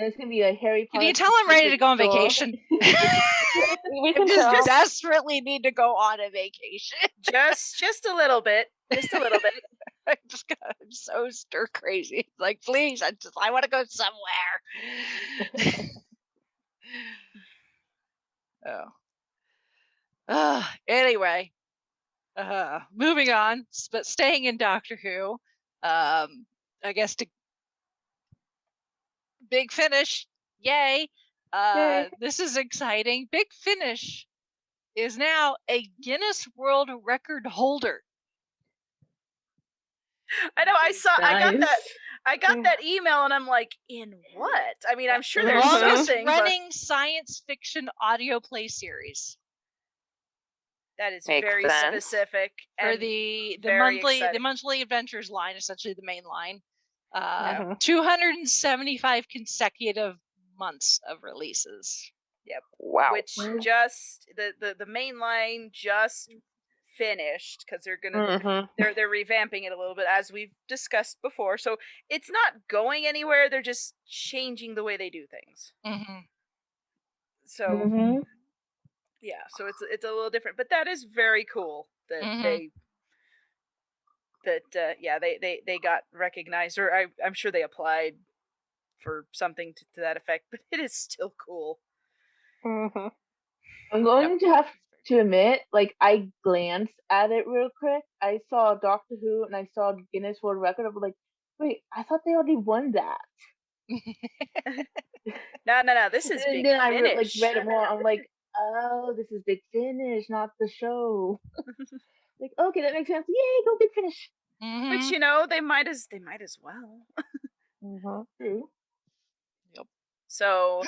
it's going to be a Harry Potter. Can you tell I'm ready to go on vacation? I just desperately need to go on a vacation. Just a little bit. Just a little bit. I'm so stir crazy. Like, please, I want to go somewhere. Anyway. Moving on, but staying in Doctor Who, I guess Big Finish, yay! This is exciting. Big Finish is now a Guinness World Record holder. I know. I got that email, and I'm like, in what? I mean, I'm sure there's something. Running science fiction audio play series. That is very specific. For the monthly adventures line, essentially the main line. 275 consecutive months of releases. Yep. Wow. Which just the main line just finished because they're gonna they're revamping it a little bit, as we've discussed before. So it's not going anywhere. They're just changing the way they do things. So. Yeah, so it's a little different, but that is very cool that they got recognized, or I'm sure they applied for something to that effect, but it is still cool. I'm going to have to admit, like, I glanced at it real quick. I saw Doctor Who and I saw Guinness World Record. I was like, wait, I thought they already won that. No, this is Big Finish. I read it more. I'm like, oh, this is Big Finish, not the show. Like, okay, that makes sense. Yay, go Big Finish. But they might as well. True. Yep. So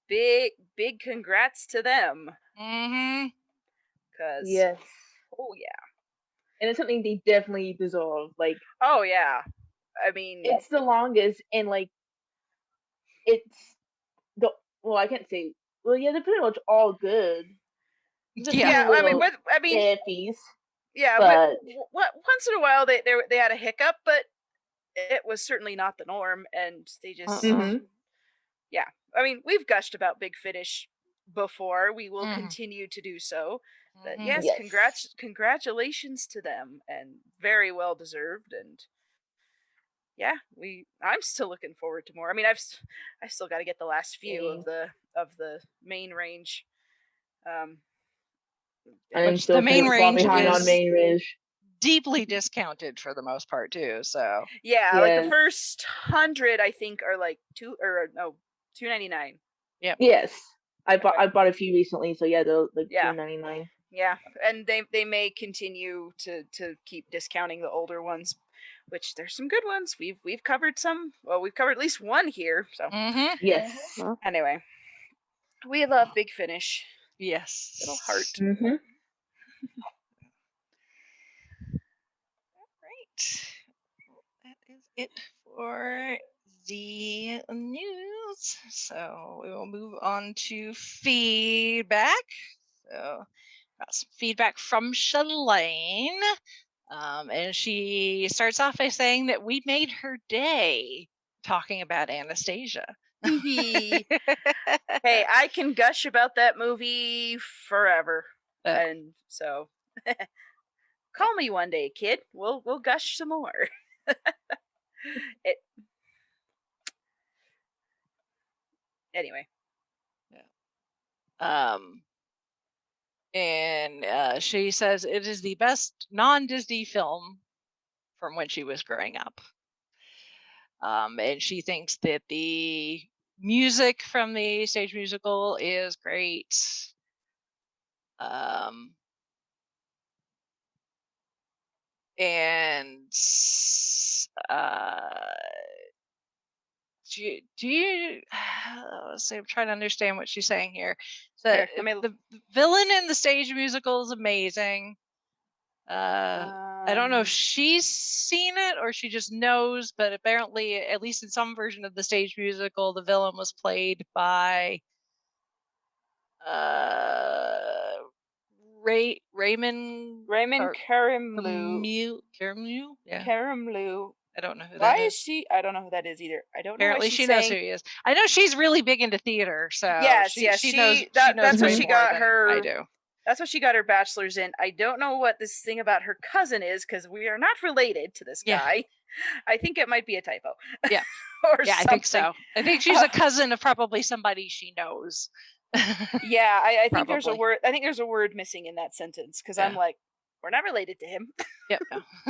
big congrats to them. Cause yes. Oh yeah. And it's something they definitely deserve. Like, oh yeah. I mean, it's the longest, and like, it's I can't say. Well, yeah, they're pretty much all good. Yeah, I mean, iffies, yeah, but once in a while they had a hiccup, but it was certainly not the norm, and they just Mhm. yeah. I mean, we've gushed about Big Finish before. We will Mhm. continue to do so. But Mhm. yes, Yes. congratulations to them, and very well deserved. And yeah, I'm still looking forward to more. I mean, I still got to get the last few Same. of the main range. I'm Which still the main pretty far range behind on is main range. deeply discounted for the most part too. So Yeah, like the Yes. first 100, I think, are like $2.99. yep. Yes. I Okay. bought a few recently, so yeah, they're like Yeah. $2.99. Yeah, and they may continue to keep discounting the older ones, which there's some good ones. We've covered some. Well, we've covered at least one here. So Mhm. Yes. anyway, we love Big Finish. Yes. Little heart. Mhm. Right. That is it for the news. So we will move on to feedback. So got some feedback from Shalane. And she starts off by saying that we made her day talking about Anastasia. Hey, I can gush about that movie forever, and so call me one day, kid. We'll gush some more. Anyway. And she says it is the best non-Disney film from when she was growing up. And she thinks that the music from the stage musical is great. And do you so I'm trying to understand what she's saying here. So the villain in the stage musical is amazing. I don't know if she's seen it or she just knows, but apparently, at least in some version of the stage musical, the villain was played by Raymond Karimloo. Yeah. Karimloo. I don't know who Why that is. is she? I don't know who that is either. I don't Apparently know why she's she saying... knows who he is. I know she's really big into theater, so she knows. That's what way she more got than her. I do. That's what she got her bachelor's in. I don't know what this thing about her cousin is because we are not related to this guy. I think it might be a typo. Yeah. Yeah, I think so. I think she's a cousin of probably somebody she knows. Yeah, I think there's a word. I think there's a word missing in that sentence because I'm like, we're not related to him. Yep.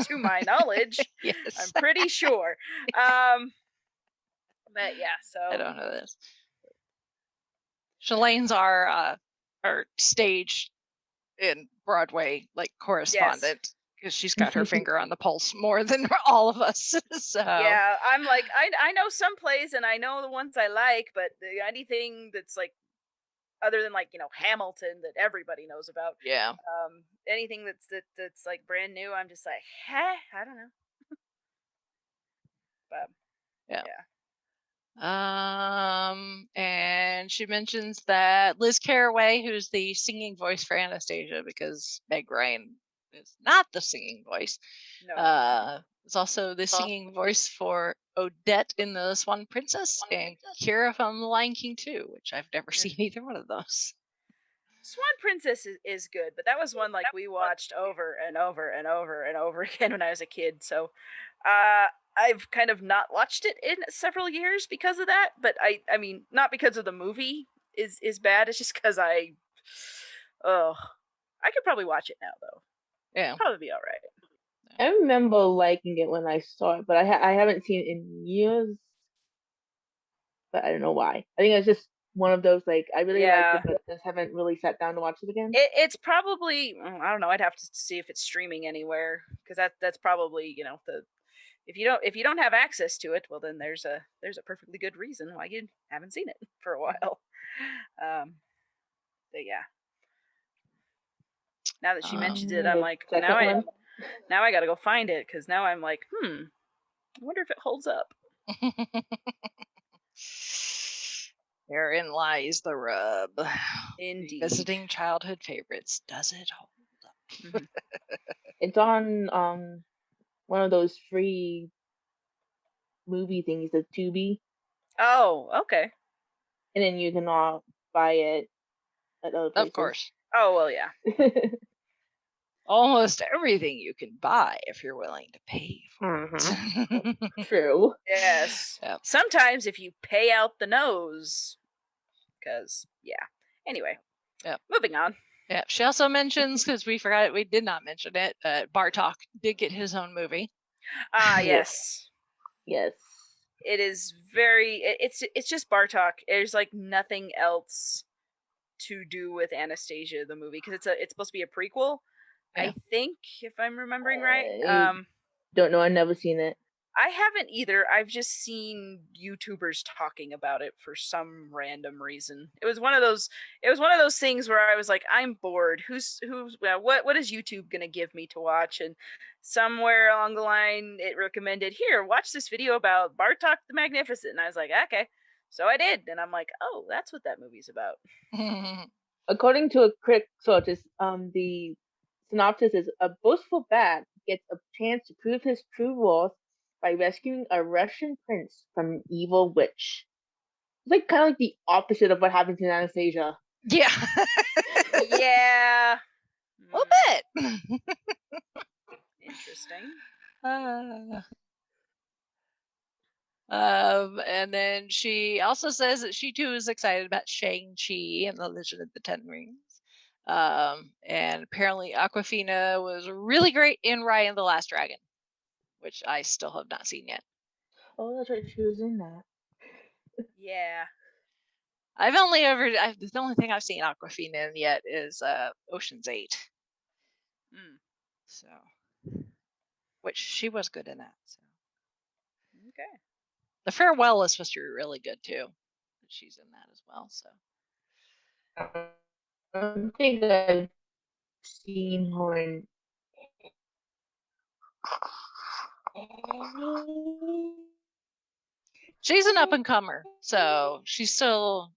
To my knowledge. Yes. I'm pretty sure. But yeah, so I don't know this. Shalane's our stage in Broadway correspondent because she's got her finger on the pulse more than all of us. So yeah, I'm like I know some plays and I know the ones I like, but anything that's like other than Hamilton that everybody knows about. Yeah. Anything that's like brand new, I'm just like, I don't know. But yeah. And she mentions that Liz Carraway, who's the singing voice for Anastasia, because Meg Ryan is not the singing voice, is also the singing voice for Odette in The Swan Princess and Kira from The Lion King 2, which I've never seen either one of those. Swan Princess is good, but that was one we watched over and over and over and over again when I was a kid. So I've kind of not watched it in several years because of that. But I mean, not because of the movie is bad. It's just because I could probably watch it now though. Yeah, probably be all right. I remember liking it when I saw it, but I haven't seen it in years. But I don't know why. I think it's just one of those I really liked it, but just haven't really sat down to watch it again. It's probably, I don't know. I'd have to see if it's streaming anywhere because that's probably the if you don't have access to it, well then there's a perfectly good reason why you haven't seen it for a while. But yeah. Now that she mentioned it, I'm like, now I got to go find it because now I'm like, I wonder if it holds up. Therein lies the rub. Indeed. Visiting childhood favorites. Does it hold up? It's on one of those free movie thingies, the Tubi. Oh, okay. And then you can all buy it at other places. Of course. Oh, well, yeah. Almost everything you can buy if you're willing to pay for it. True. Yes. Yep. Sometimes if you pay out the nose, because, yeah. Anyway, moving on. Yeah, she also mentions, because we did not mention it, Bartok did get his own movie. Yes. Yes. It is it's just Bartok. There's like nothing else to do with Anastasia, the movie, because it's supposed to be a prequel. Yeah. I think, if I'm remembering right. Don't know. I've never seen it. I haven't either. I've just seen YouTubers talking about it for some random reason. It was one of those things where I was like, I'm bored. What is YouTube gonna give me to watch? And somewhere along the line, it recommended, here, watch this video about Bartok the Magnificent. And I was like, okay. So I did, and I'm like, oh, that's what that movie's about. According to a critic source, the synopsis is: a boastful bat gets a chance to prove his true worth by rescuing a Russian prince from an evil witch. It's like kind of like the opposite of what happens in Anastasia. Yeah. Yeah. A little bit. Interesting. And then she also says that she too is excited about Shang-Chi and the Legend of the Ten Rings. And apparently Awkwafina was really great in Raya and the Last Dragon, which I still have not seen yet. Oh, that's right, she was in that. Yeah. The only thing I've seen Awkwafina in yet is Ocean's 8. So, which she was good in that. So. Okay. The Farewell is supposed to be really good too. She's in that as well. So. I think I've seen her in. She's an up and comer, so she's still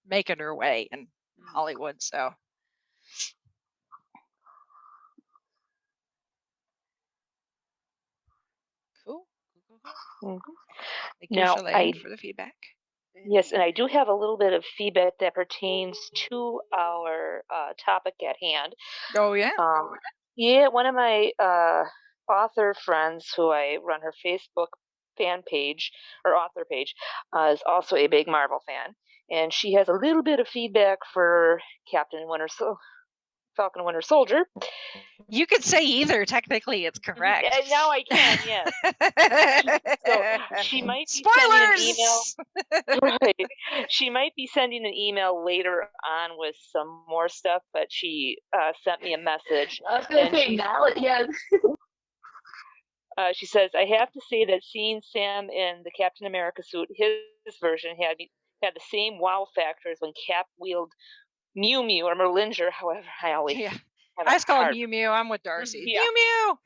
making her way in Hollywood. So cool. Mm-hmm. Thank you, Shalane, for the feedback. Yes, and I do have a little bit of feedback that pertains to our topic at hand. Oh yeah. Yeah, one of my author friends, who I run her Facebook fan page or author page, is also a big Marvel fan, and she has a little bit of feedback for Falcon and Winter Soldier. You could say either. Technically, it's correct. Yeah, now I can. Yes. So she might be sending an email. Right. She might be sending an email later on with some more stuff, but she sent me a message. I was going to say now. Yes. She says, I have to say that seeing Sam in the Captain America suit, his version had the same wow factor as when Cap wielded Mew Mew or Merlinger, however I always I just call him Mew Mew. I'm with Darcy. Yeah. Mew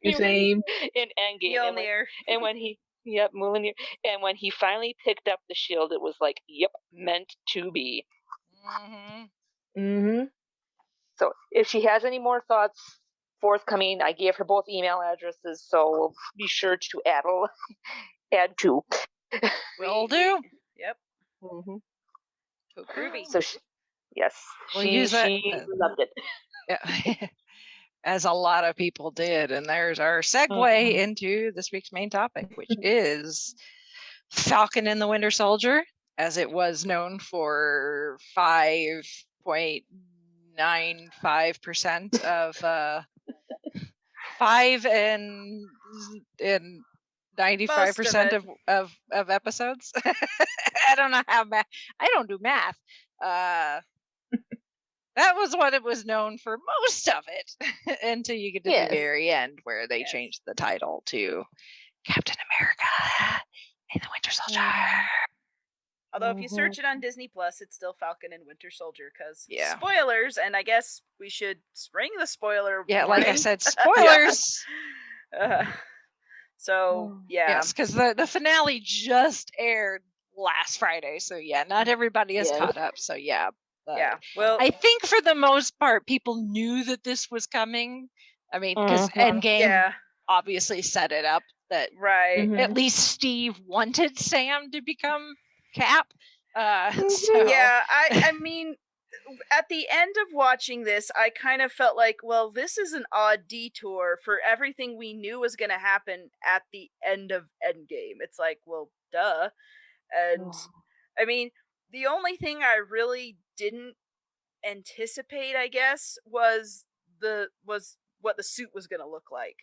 Mew. Same. In Endgame. And when he Mjolnir. And when he finally picked up the shield, it was like, yep, meant to be. So if she has any more thoughts forthcoming, I gave her both email addresses, so we'll be sure to add two. Will do. Yep. So groovy. So yes, she loved it. Yeah. As a lot of people did, and there's our segue into this week's main topic, which is Falcon and the Winter Soldier, as it was known for 5.95% of 5 and 95% of episodes. I don't know how math. I don't do math. That was what it was known for most of it, until you get to the very end, where they changed the title to Captain America and the Winter Soldier. Although if you search it on Disney Plus, it's still Falcon and Winter Soldier, because spoilers, and I guess we should spring the spoiler. Yeah, warning. Like I said, spoilers. Yes, because the finale just aired last Friday, so not everybody is caught up. So well, I think for the most part, people knew that this was coming. I mean, because Endgame obviously set it up that Right. at least Steve wanted Sam to become Cap. So yeah, I mean, at the end of watching this, I kind of felt like, well, this is an odd detour for everything we knew was going to happen at the end of Endgame. It's like, well, duh. And I mean, the only thing I really didn't anticipate, I guess, was what the suit was going to look like.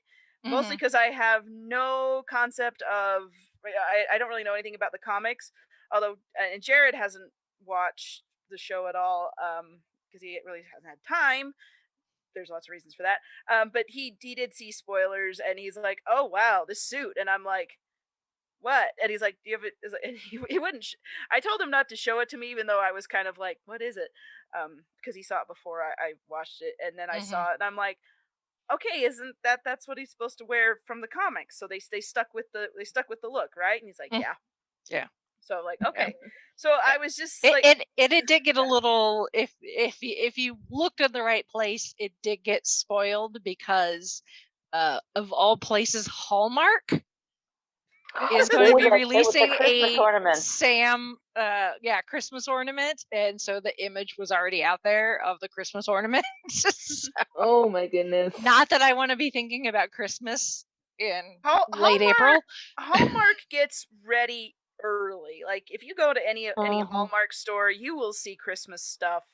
Mostly because I have no concept of, I don't really know anything about the comics, although, and Jared hasn't watched the show at all, because he really hasn't had time. There's lots of reasons for that. But he did see spoilers, and he's like, "Oh wow, this suit," and I'm like, "What?" And he's like, "Do you have it?" And he wouldn't. I told him not to show it to me, even though I was kind of like, "What is it?" Because he saw it before I watched it, and then I saw it, and I'm like, okay, isn't that's what he's supposed to wear from the comics? So they stuck with the look, right? And he's like, yeah. So like, okay. So I was just like, it did get a little, if you looked in the right place, it did get spoiled because of all places, Hallmark is going to be releasing a Sam Christmas ornament, and so the image was already out there of the Christmas ornament. So, oh my goodness. Not that I want to be thinking about Christmas in late April. Hallmark gets ready early. Like if you go to any Hallmark store, you will see Christmas stuff.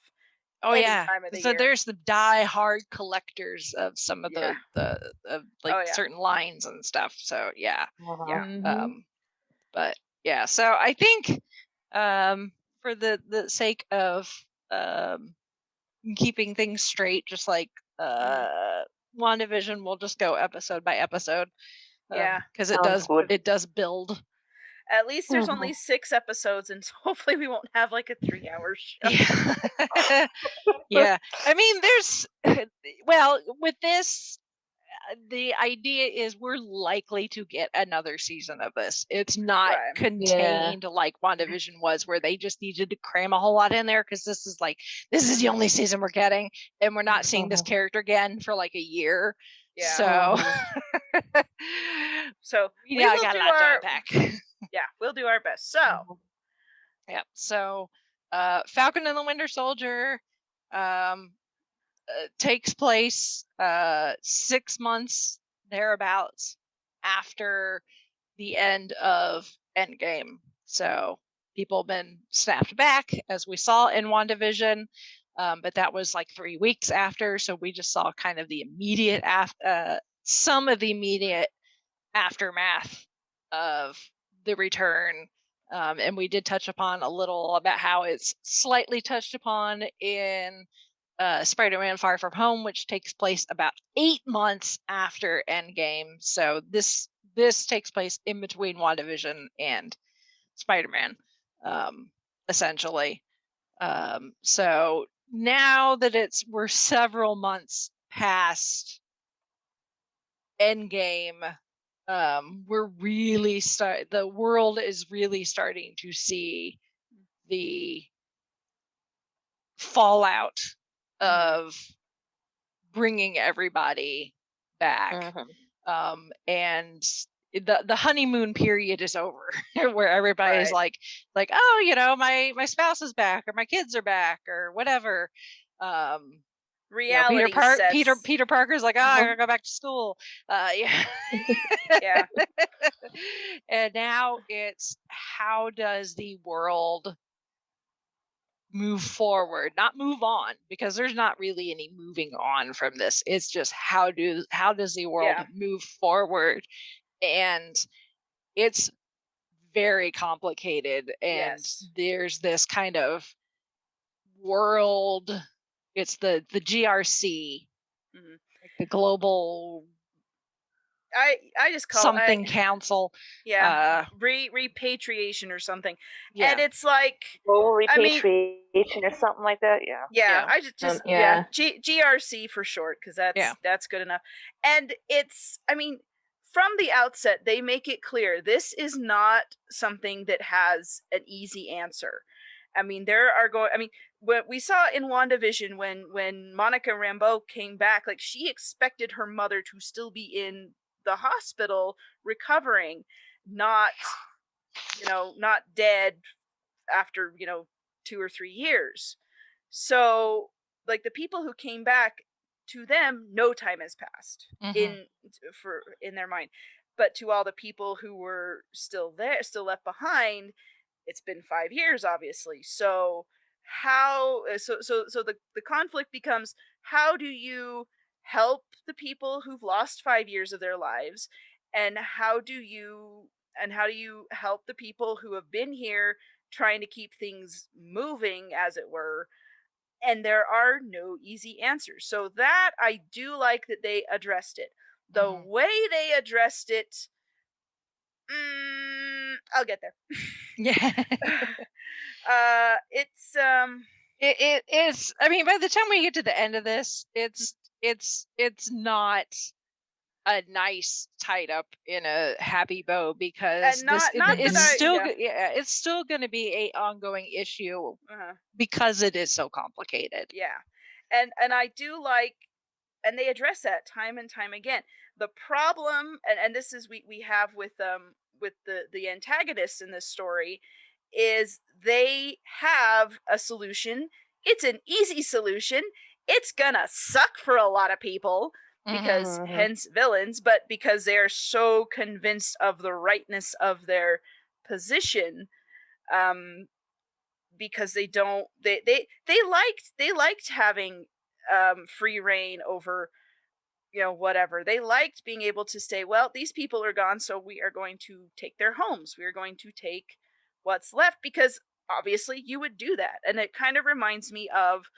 Oh yeah, so year. There's the die-hard collectors of some of the certain lines and stuff. So yeah. But yeah, so I think for the sake of keeping things straight, just like WandaVision, we'll just go episode by episode. Because it does build. At least there's only 6 episodes, and so hopefully we won't have like a 3-hour show. Yeah. Yeah. I mean, with this, the idea is we're likely to get another season of this. It's not contained like WandaVision was, where they just needed to cram a whole lot in there, because this is the only season we're getting, and we're not seeing this character again for like a year. Yeah. So we got a lot to unpack. Yeah, we'll do our best. So so Falcon and the Winter Soldier takes place 6 months thereabouts after the end of Endgame. So people have been snapped back, as we saw in WandaVision, but that was like 3 weeks after. So we just saw kind of the immediate some of the immediate aftermath of the return. And we did touch upon a little about how it's slightly touched upon in Spider-Man Far From Home, which takes place about 8 months after Endgame. So this takes place in between WandaVision and Spider-Man, essentially. So now that we're several months past Endgame, we're really the world is really starting to see the fallout of bringing everybody back. And the honeymoon period is over, where everybody's like, oh, my spouse is back, or my kids are back, or whatever. Reality Peter Parker's like, I gotta go back to school. Yeah. And now it's, how does the world move forward, not move on, because there's not really any moving on from this. It's just how does the world move forward? And it's very complicated, and there's this kind of world, it's the GRC, like the global I just call something council. Repatriation or something. And it's like repatriation or something like that. I just GRC for short, because that's good enough. And it's, I mean, from the outset they make it clear this is not something that has an easy answer. I mean, what we saw in WandaVision, when Monica Rambeau came back, like, she expected her mother to still be in the hospital recovering, not not dead after 2 or 3 years. So like the people who came back, to them no time has passed in their mind, but to all the people who were still left behind, it's been 5 years obviously. So the conflict becomes, how do you help the people who've lost 5 years of their lives, and how do you help the people who have been here trying to keep things moving, as it were? And there are no easy answers. So that I do like that they addressed it. The way they addressed it, I'll get there. Yeah. It is. I mean, by the time we get to the end of this, it's not a nice tied up in a happy bow, because it's still going to be a ongoing issue because it is so complicated. Yeah, and I do like, and they address that time and time again. The problem, and this is we have with the antagonists in this story, is they have a solution. It's an easy solution. It's gonna suck for a lot of people, because hence villains, but because they're so convinced of the rightness of their position, because they liked having free reign over whatever. They liked being able to say, well, these people are gone, so we are going to take their homes, we are going to take what's left, because obviously you would do that. And it kind of reminds me of,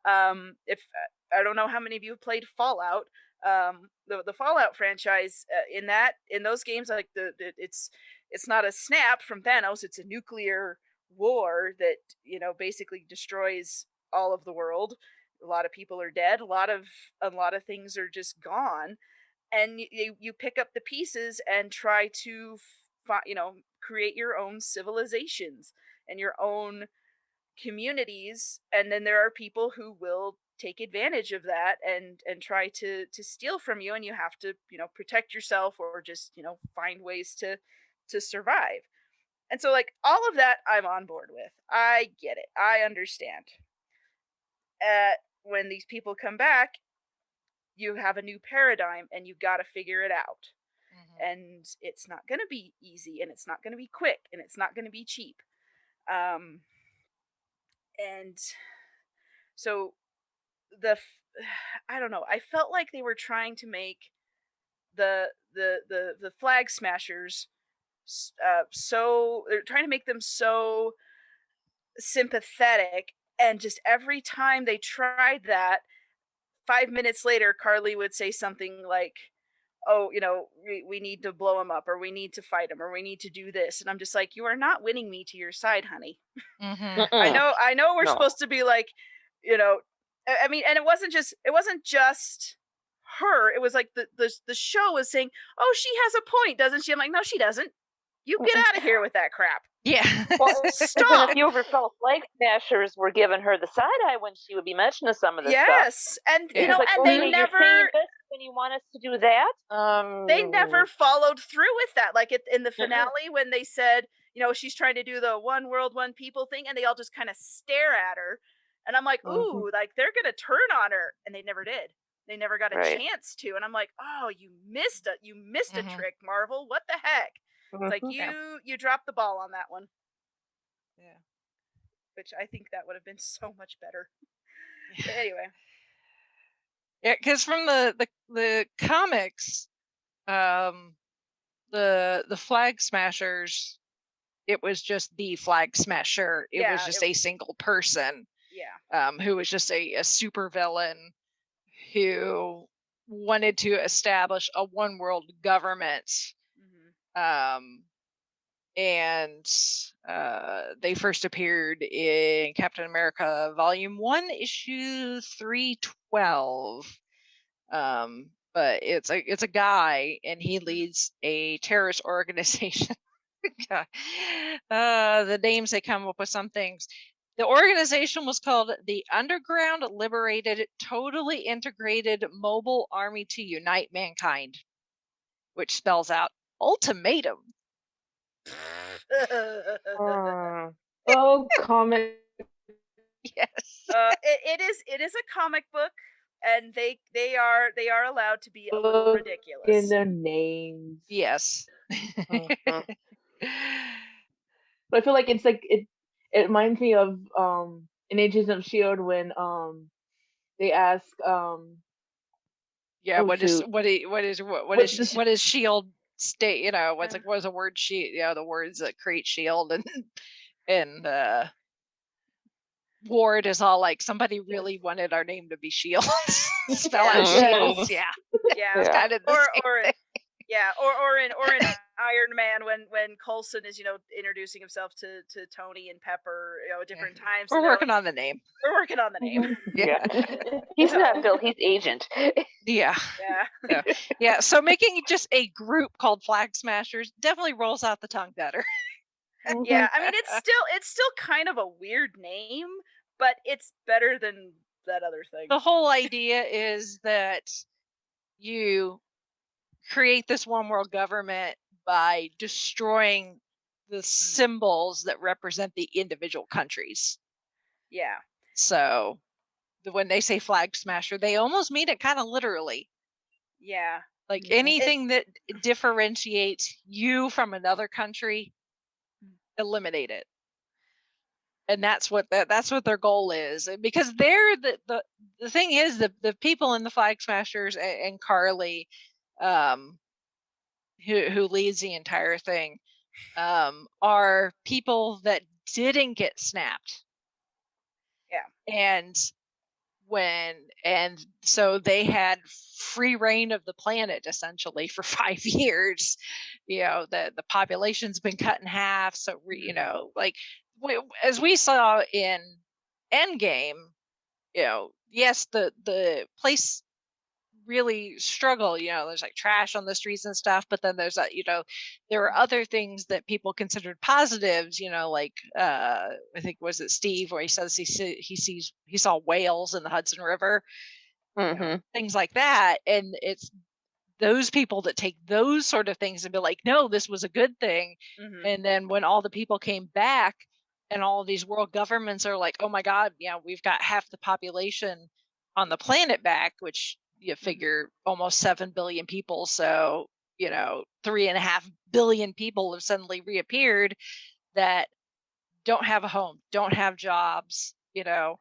if I don't know how many of you have played Fallout, the Fallout franchise, in those games, like it's not a snap from Thanos, it's a nuclear war that basically destroys all of the world. A lot of people are dead, a lot of things are just gone, and you pick up the pieces and try to create your own civilizations and your own communities, and then there are people who will take advantage of that and try to steal from you, and you have to protect yourself, or just find ways to survive. And so like all of that I'm on board with. I get it, I understand. When these people come back, you have a new paradigm and you got to figure it out. And it's not going to be easy, and it's not going to be quick, and it's not going to be cheap. And so I don't know, I felt like they were trying to make the flag smashers so they're trying to make them so sympathetic, and just every time they tried that, 5 minutes later Carly would say something like, oh, we need to blow him up, or we need to fight him, or we need to do this. And I'm just like, you are not winning me to your side, honey. I know we're supposed to be like, I mean, and it wasn't just her. It was like the show was saying, oh, she has a point, doesn't she? I'm like, no, she doesn't. You get out of here with that crap. Yeah. Well, stop. A few of her fellow flag smashers were giving her the side eye when she would be mentioning some of this stuff. Yes, and like, and they never. You're saying this when you want us to do that. They never followed through with that. Like in the finale, when they said, she's trying to do the one world, one people thing, and they all just kind of stare at her, and I'm like, ooh, like they're gonna turn on her, and they never did. They never got a chance to, and I'm like, oh, you missed a trick, Marvel. What the heck? It's like you dropped the ball on that one. Yeah. Which I think that would have been so much better. But anyway. Yeah, because from the comics, the flag smashers, it was just the flag smasher. It was just a single person. Yeah. Who was just a super villain who wanted to establish a one world government. And they first appeared in Captain America Volume 1, Issue 312. But it's a guy, and he leads a terrorist organization. The names, they come up with some things. The organization was called the Underground Liberated Totally Integrated Mobile Army to Unite Mankind. which spells out ultimatum. Oh, comic. Yes. It is a comic book, and they are allowed to be a little ridiculous in their names. Yes. But I feel like it's like it reminds me of in Agents of S.H.I.E.L.D. when they ask yeah, oh, what is S.H.I.E.L.D. state, you know, what is a word sheet, you know, the words that create S.H.I.E.L.D. and Ward is all like, somebody really wanted our name to be S.H.I.E.L.D. Spell out S.H.I.E.L.D. Yeah. Yeah. Kind of or in Iron Man when Coulson is, you know, introducing himself to Tony and Pepper, you know, at different times. We're working on the name. We're working on the name. Yeah. He's not Bill, he's Agent. Yeah. Yeah. So making just a group called Flag Smashers definitely rolls out the tongue better. Yeah, I mean it's still kind of a weird name, but it's better than that other thing. The whole idea is that you create this one world government by destroying the symbols that represent the individual countries. Yeah. So when they say Flag Smasher, they almost mean it kind of literally. Yeah. Like anything that differentiates you from another country, eliminate it. And that's what their goal is, because they're the thing is the people in the Flag Smashers and Carly, who leads the entire thing, are people that didn't get snapped. Yeah. And so they had free reign of the planet essentially for 5 years. You know, the population's been cut in half. So you know, like as we saw in Endgame, you know, yes, the place really struggle, you know, there's like trash on the streets and stuff, but then there's you know, there are other things that people considered positives, you know, like I think, was it Steve, where he says he saw whales in the Hudson River, you know, things like that. And it's those people that take those sort of things and be like, no, this was a good thing. And then when all the people came back and all of these world governments are like, oh my God, yeah, we've got half the population on the planet back, which you figure almost 7 billion people. So, you know, 3.5 billion people have suddenly reappeared that don't have a home, don't have jobs. You know,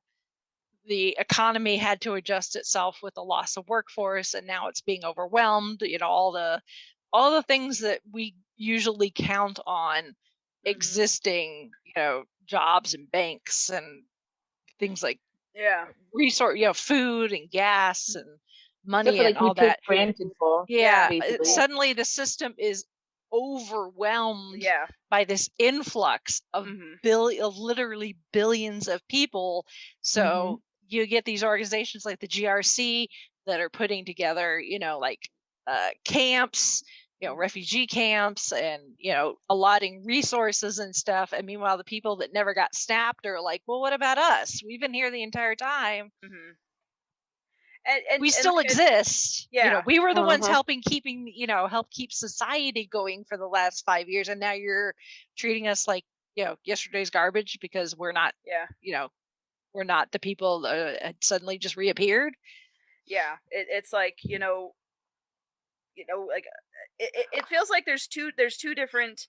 the economy had to adjust itself with the loss of workforce, and now it's being overwhelmed. You know, all the things that we usually count on existing, you know, jobs and banks and things like resource, you know, food and gas and money and all that. Granted for. Yeah, suddenly the system is overwhelmed by this influx of literally billions of people. So you get these organizations like the GRC that are putting together, you know, like camps, you know, refugee camps, and, you know, allotting resources and stuff. And meanwhile, the people that never got snapped are like, well, what about us? We've been here the entire time. And we still exist. You know, we were the ones help keep society going for the last 5 years, and now you're treating us like, you know, yesterday's garbage because we're not, you know, we're not the people that suddenly just reappeared. Yeah, it's like, you know, like it feels like there's two different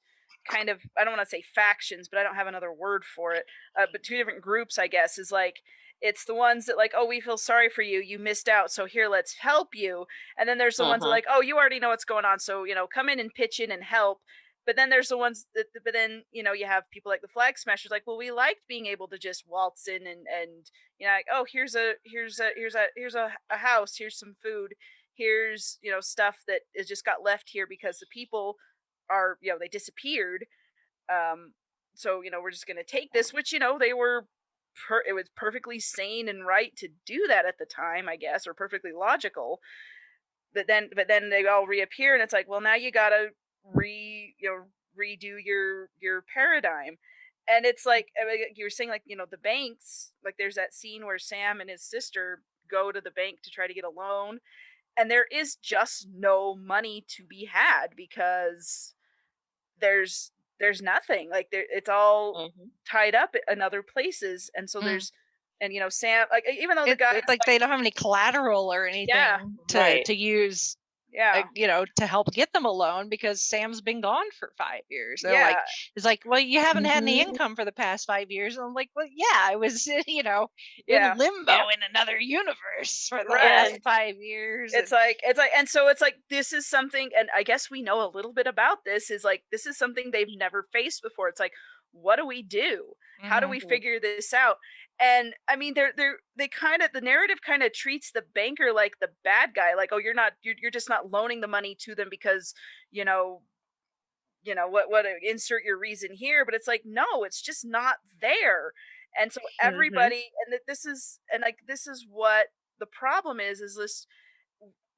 kind of, I don't want to say factions, but I don't have another word for it, but two different groups, I guess, is like, it's the ones that like, oh, we feel sorry for you, you missed out, so here, let's help you. And then there's the ones that like, oh, you already know what's going on, so, you know, come in and pitch in and help. But then there's the ones that, but then, you know, you have people like the Flag Smashers, like, well, we liked being able to just waltz in and you know, like, oh, here's a house, here's some food, here's, you know, stuff that is just got left here because the people are, you know, they disappeared. So, you know, we're just going to take this, which, you know, they were, it was perfectly sane and right to do that at the time, I guess, or perfectly logical. But then they all reappear, and it's like, well, now you got to redo your paradigm. And it's like, you were saying, like, you know, the banks, like there's that scene where Sam and his sister go to the bank to try to get a loan, and there is just no money to be had because there's nothing. Like it's all tied up in other places, and so there's, and Sam, like even though the guy, it's like they don't have any collateral or anything to use. To help get them a loan because Sam's been gone for 5 years. They're like, it's like, well, you haven't had any income for the past 5 years. And I'm like, well, yeah, I was, in limbo in another universe for the last 5 years. It's like, and so it's like, this is something, and I guess we know a little bit about this, is like, this is something they've never faced before. It's like, what do we do? How do we figure this out? And I mean, they kind of, the narrative kind of treats the banker like the bad guy, like, oh, you're just not loaning the money to them because, what insert your reason here. But it's like, no, it's just not there. And so everybody, and this is what the problem is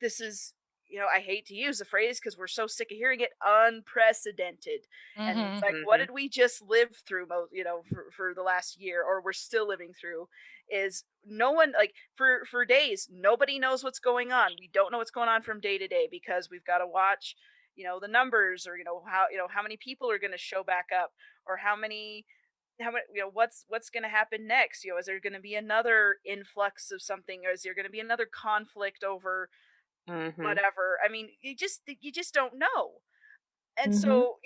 this is, I hate to use the phrase because we're so sick of hearing it, unprecedented. And it's like, what did we just live through, for the last year, or we're still living through, is no one, like, for days, nobody knows what's going on. We don't know what's going on from day to day because we've got to watch, the numbers, or, how many people are going to show back up, or how many, what's going to happen next? Is there going to be another influx of something, or is there going to be another conflict over whatever? I mean, you just don't know. And so,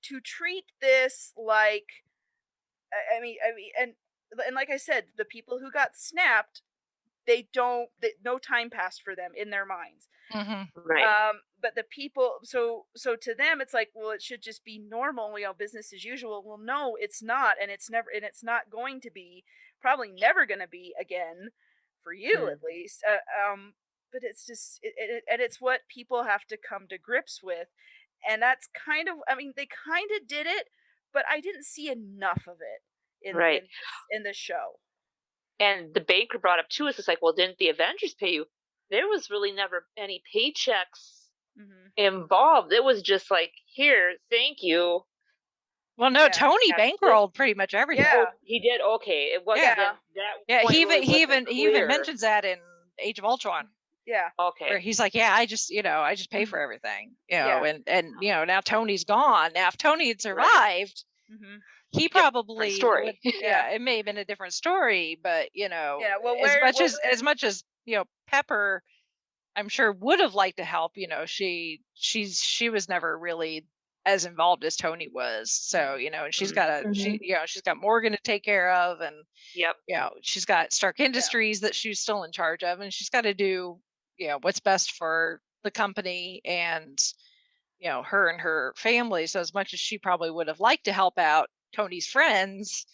to treat this like, I mean, and like I said, the people who got snapped, no time passed for them in their minds. Right. But the people, so to them, it's like, well, it should just be normal, business as usual. Well, no, it's not. And it's not going to be, probably never going to be again, for you at least. But it's just, and it's what people have to come to grips with. And that's kind of, I mean, they kind of did it, but I didn't see enough of it in the show. And the banker brought up too, it's like, well, didn't the Avengers pay you? There was really never any paychecks involved. It was just like, here, thank you. Well, no, Tony bankrolled pretty much everything. Yeah, he did. Okay, it wasn't that. Yeah, he even mentions that in Age of Ultron. Yeah. Okay. Where he's like, yeah, I just pay for everything, and now Tony's gone. Now, if Tony had survived, he probably would, it may have been a different story, but as much as Pepper, I'm sure, would have liked to help. She was never really as involved as Tony was. So, and she's got she's got Morgan to take care of, and she's got Stark Industries that she's still in charge of, and she's got to do what's best for the company and her and her family. So as much as she probably would have liked to help out Tony's friends,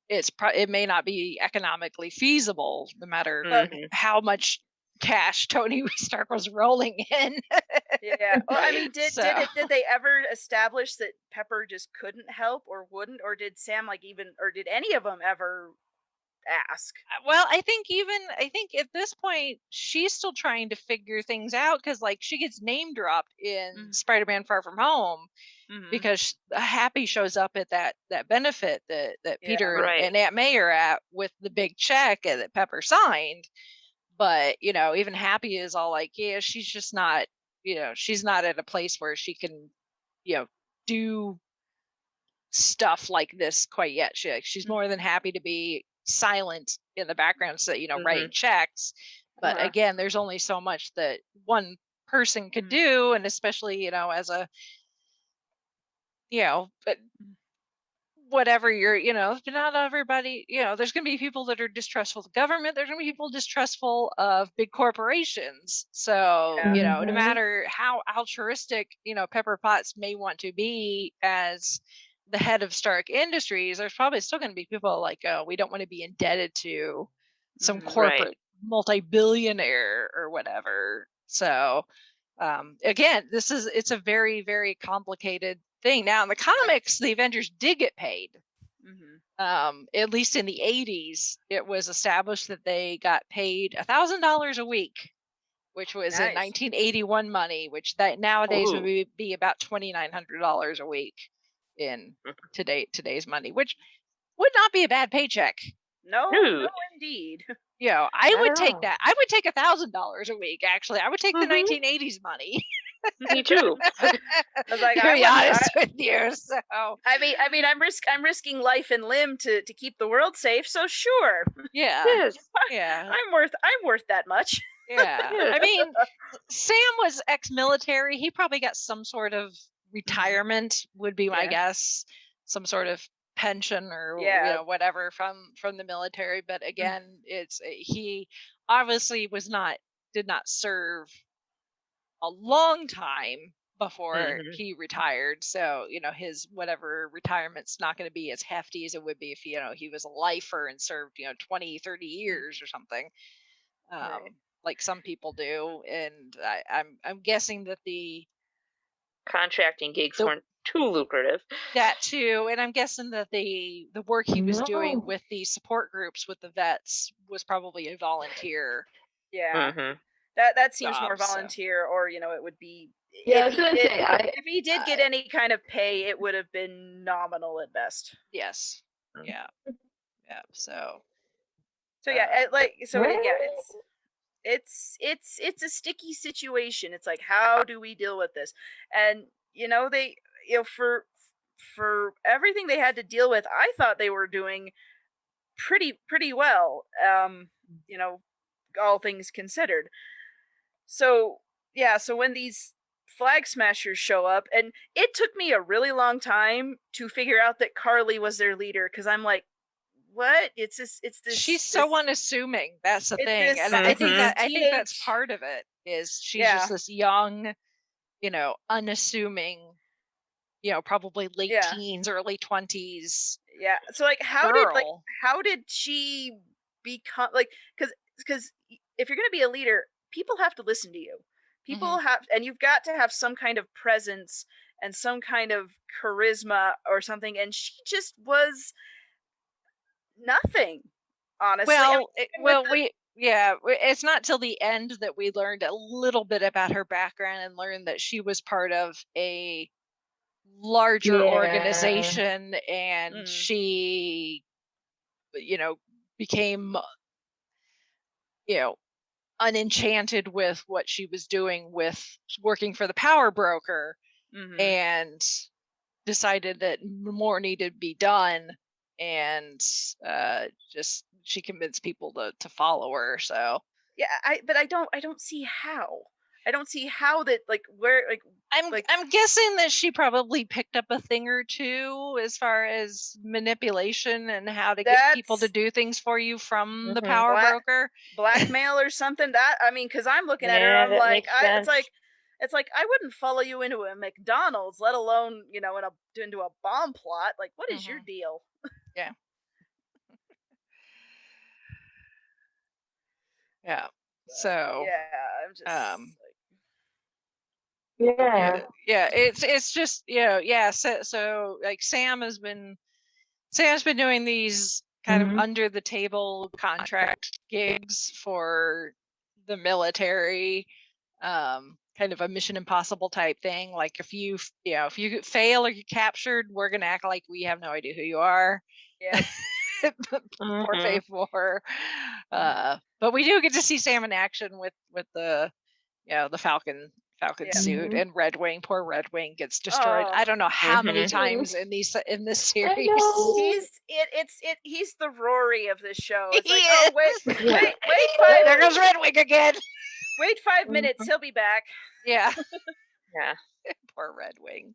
it may not be economically feasible, no matter how much cash Tony Stark was rolling in. Well, I mean, did they ever establish that Pepper just couldn't help or wouldn't, or did Sam or did any of them ever ask? Well, I think at this point she's still trying to figure things out, because she gets name dropped in Spider-Man Far From Home, because Happy shows up at that benefit that Peter and Aunt May are at with the big check that Pepper signed. But even Happy is all like, yeah, she's just not, she's not at a place where she can do stuff like this quite yet. She's more than happy to be silent in the background, so writing checks. But again, there's only so much that one person could do, and especially as a but whatever you're not everybody, there's going to be people that are distrustful of the government, there's going to be people distrustful of big corporations. So no matter how altruistic Pepper Potts may want to be as the head of Stark Industries, there's probably still going to be people like, oh, we don't want to be indebted to some corporate multi-billionaire or whatever. So again, it's a very, very complicated thing. Now in the comics, the Avengers did get paid. At least in the 80s, it was established that they got paid $1,000 a week, which was in 1981 money, which that nowadays would be about $2,900 a week in today's money, which would not be a bad paycheck. No, No. indeed. You know, I would take Wow. that. I would take $1,000 a week. Actually, I would take the Mhm. 1980s money. Me too. I was like, To be honest with you, so I mean, I'm risking life and limb to keep the world safe. So sure, yeah, Yes. yeah, I'm worth that much. yeah. Yeah. I mean, Sam was ex-military. He probably got some sort of retirement, would be my Yeah. guess, some sort of pension or Yeah. whatever from the military. But again, it's he obviously did not serve a long time before Mhm. he retired. So, his whatever retirement's not going to be as hefty as it would be if, he was a lifer and served, 20, 30 years or something. Right. Like some people do. And I'm guessing that Contracting gigs The- weren't too lucrative. that too. And I'm guessing that the work he was doing No. with the support groups with the vets was probably a volunteer. Yeah. Mhm. That seems more job, so. volunteer, or it would be. Yeah, I if was he gonna did, say, if he did get any kind of pay, it would have been nominal at best. Yes. Mm. Yeah. Yeah. So Yeah, Right. yeah, it's a sticky situation. It's like, how do we deal with this? And they for everything they had to deal with, I thought they were doing pretty well. All things considered. So yeah, so when these flag smashers show up, and it took me a really long time to figure out that Carly was their leader, because I'm like, what? It's this. she's so unassuming. That's the it's thing, this- and I it's think this that I think that's teenage- part of it. Is she's Yeah. just this young, unassuming, probably late Yeah. teens, early 20s. Yeah. So like, how did she become because if you're going to be a leader, people have to listen to you. People have, and you've got to have some kind of presence and some kind of charisma or something. And she just was nothing, honestly. It's not till the end that we learned a little bit about her background and learned that she was part of a larger organization, and she became unenchanted with what she was doing with working for the power broker, and decided that more needed to be done, and just she convinced people to follow her. So yeah, but I don't see how. I don't see how that, like, where, like, I'm guessing that she probably picked up a thing or two as far as manipulation and how to get people to do things for you from the power broker, blackmail or something. That, I mean, because I'm looking at her, I'm like, it's like I wouldn't follow you into a McDonald's, let alone into a bomb plot. Like, what is your deal? Yeah. Yeah. So yeah, I'm just yeah, it's just so like Sam's been doing these kind of under the table contract gigs for the military, kind of a Mission Impossible type thing. Like if you fail or get captured, we're gonna act like we have no idea who you are. Yeah. Por favor. But we do get to see Sam in action with the the Falcon suit, and Red Wing. Poor Red Wing gets destroyed. I don't know how many times in this series. He's the Rory of this show. It's like, He wait, there goes Red Wing again. Wait 5 minutes, he'll be back. Yeah. Yeah. Poor Red Wing.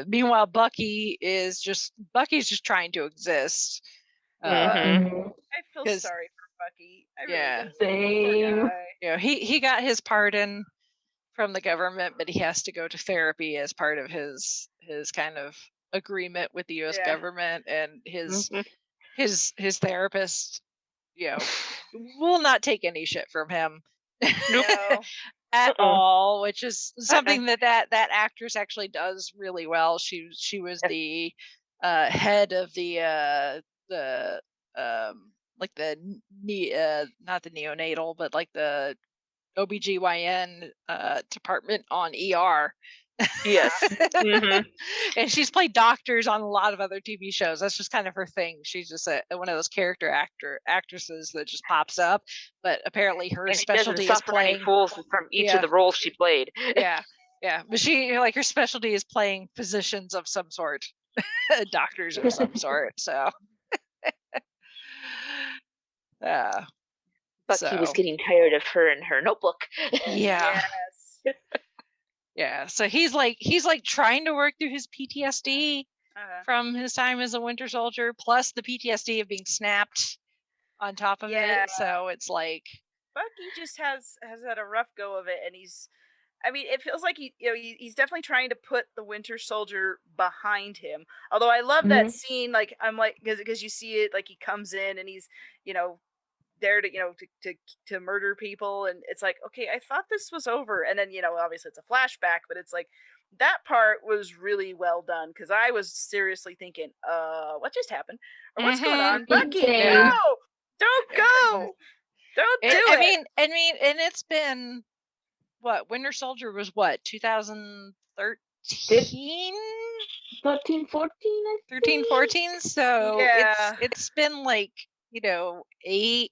Meanwhile, Bucky's just trying to exist. I feel sorry for Bucky. I really do. Same. He got his pardon from the government, but he has to go to therapy as part of his kind of agreement with the U.S. government, and his therapist, will not take any shit from him. No. At all, which is something that actress actually does really well. She was the head of the like the not the neonatal, but like the OBGYN department on ER. Yes. Mm-hmm. And she's played doctors on a lot of other TV shows. That's just kind of her thing. She's just one of those character actresses that just pops up. But apparently her specialty is playing any fools from each of the roles she played. Yeah. But she her specialty is playing physicians of some sort, doctors of some sort. So Bucky was getting tired of her and her notebook. Yeah. Yes. Yeah. So he's trying to work through his PTSD from his time as a Winter Soldier, plus the PTSD of being snapped on top of it. So it's like Bucky just has had a rough go of it, and it feels like he's definitely trying to put the Winter Soldier behind him. Although I love that scene, because you see it, he comes in and he's there to murder people, and it's like, okay, I thought this was over, and then obviously it's a flashback, but it's like that part was really well done, because I was seriously thinking, what just happened, or what's going on? Bucky, no, don't go, don't do it. I mean, and it's been what, Winter Soldier was what, 2013? 13, 14, 13, 14. So it's been 8-ish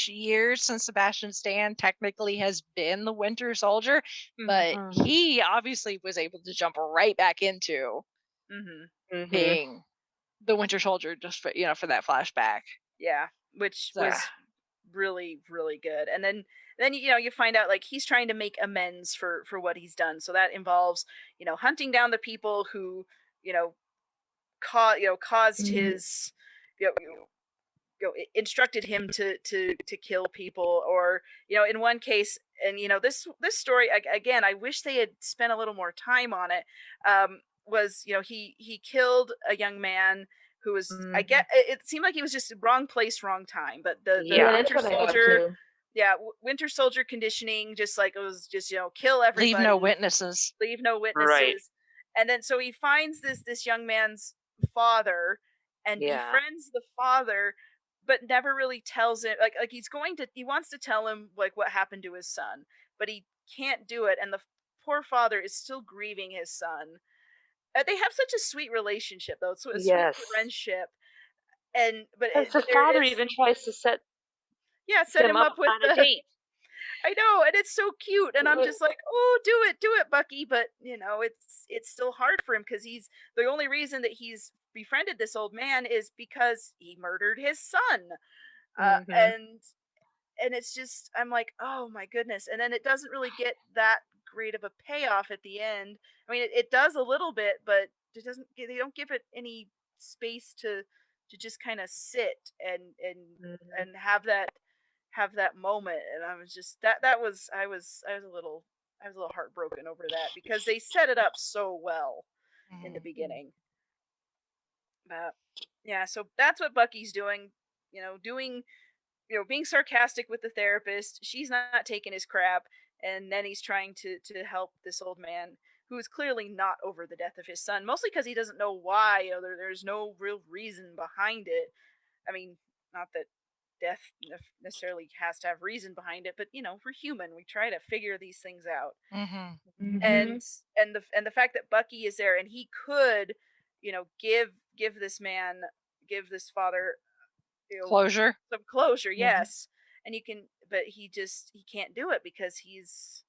years since Sebastian Stan technically has been the Winter Soldier, but he obviously was able to jump right back into being the Winter Soldier just for for that flashback. Yeah, which was really, really good. And then you find out he's trying to make amends for what he's done. So that involves hunting down the people who caused his instructed him to kill people, or in one case, and this story again, I wish they had spent a little more time on it, was he killed a young man who was it seemed like he was just wrong place, wrong time, but the Winter Soldier, Winter Soldier conditioning, just it was just kill everybody, leave no witnesses, right. And then so he finds this young man's father and befriends the father, but never really tells him, he wants to tell him what happened to his son, but he can't do it, and the poor father is still grieving his son. They have such a sweet relationship, though. It's a sweet friendship, but the father even tries to set him up with on a date. I know, and it's so cute, and I'm just like, oh, do it, Bucky. But it's still hard for him, because he's the only reason that he's befriended this old man is because he murdered his son, and it's just, I'm like, oh my goodness. And then it doesn't really get that great of a payoff at the end. I mean, it does a little bit, but it doesn't. They don't give it any space to just kind of sit and have that moment. And I was just I was a little heartbroken over that, because they set it up so well in the beginning. But so that's what Bucky's doing. Being sarcastic with the therapist. She's not taking his crap, and then he's trying to help this old man who is clearly not over the death of his son, mostly because he doesn't know why. There's no real reason behind it. I mean, not that death necessarily has to have reason behind it, but we're human. We try to figure these things out. And the fact that Bucky is there, and he could give this father closure, some closure, yes. And but he can't do it, because he's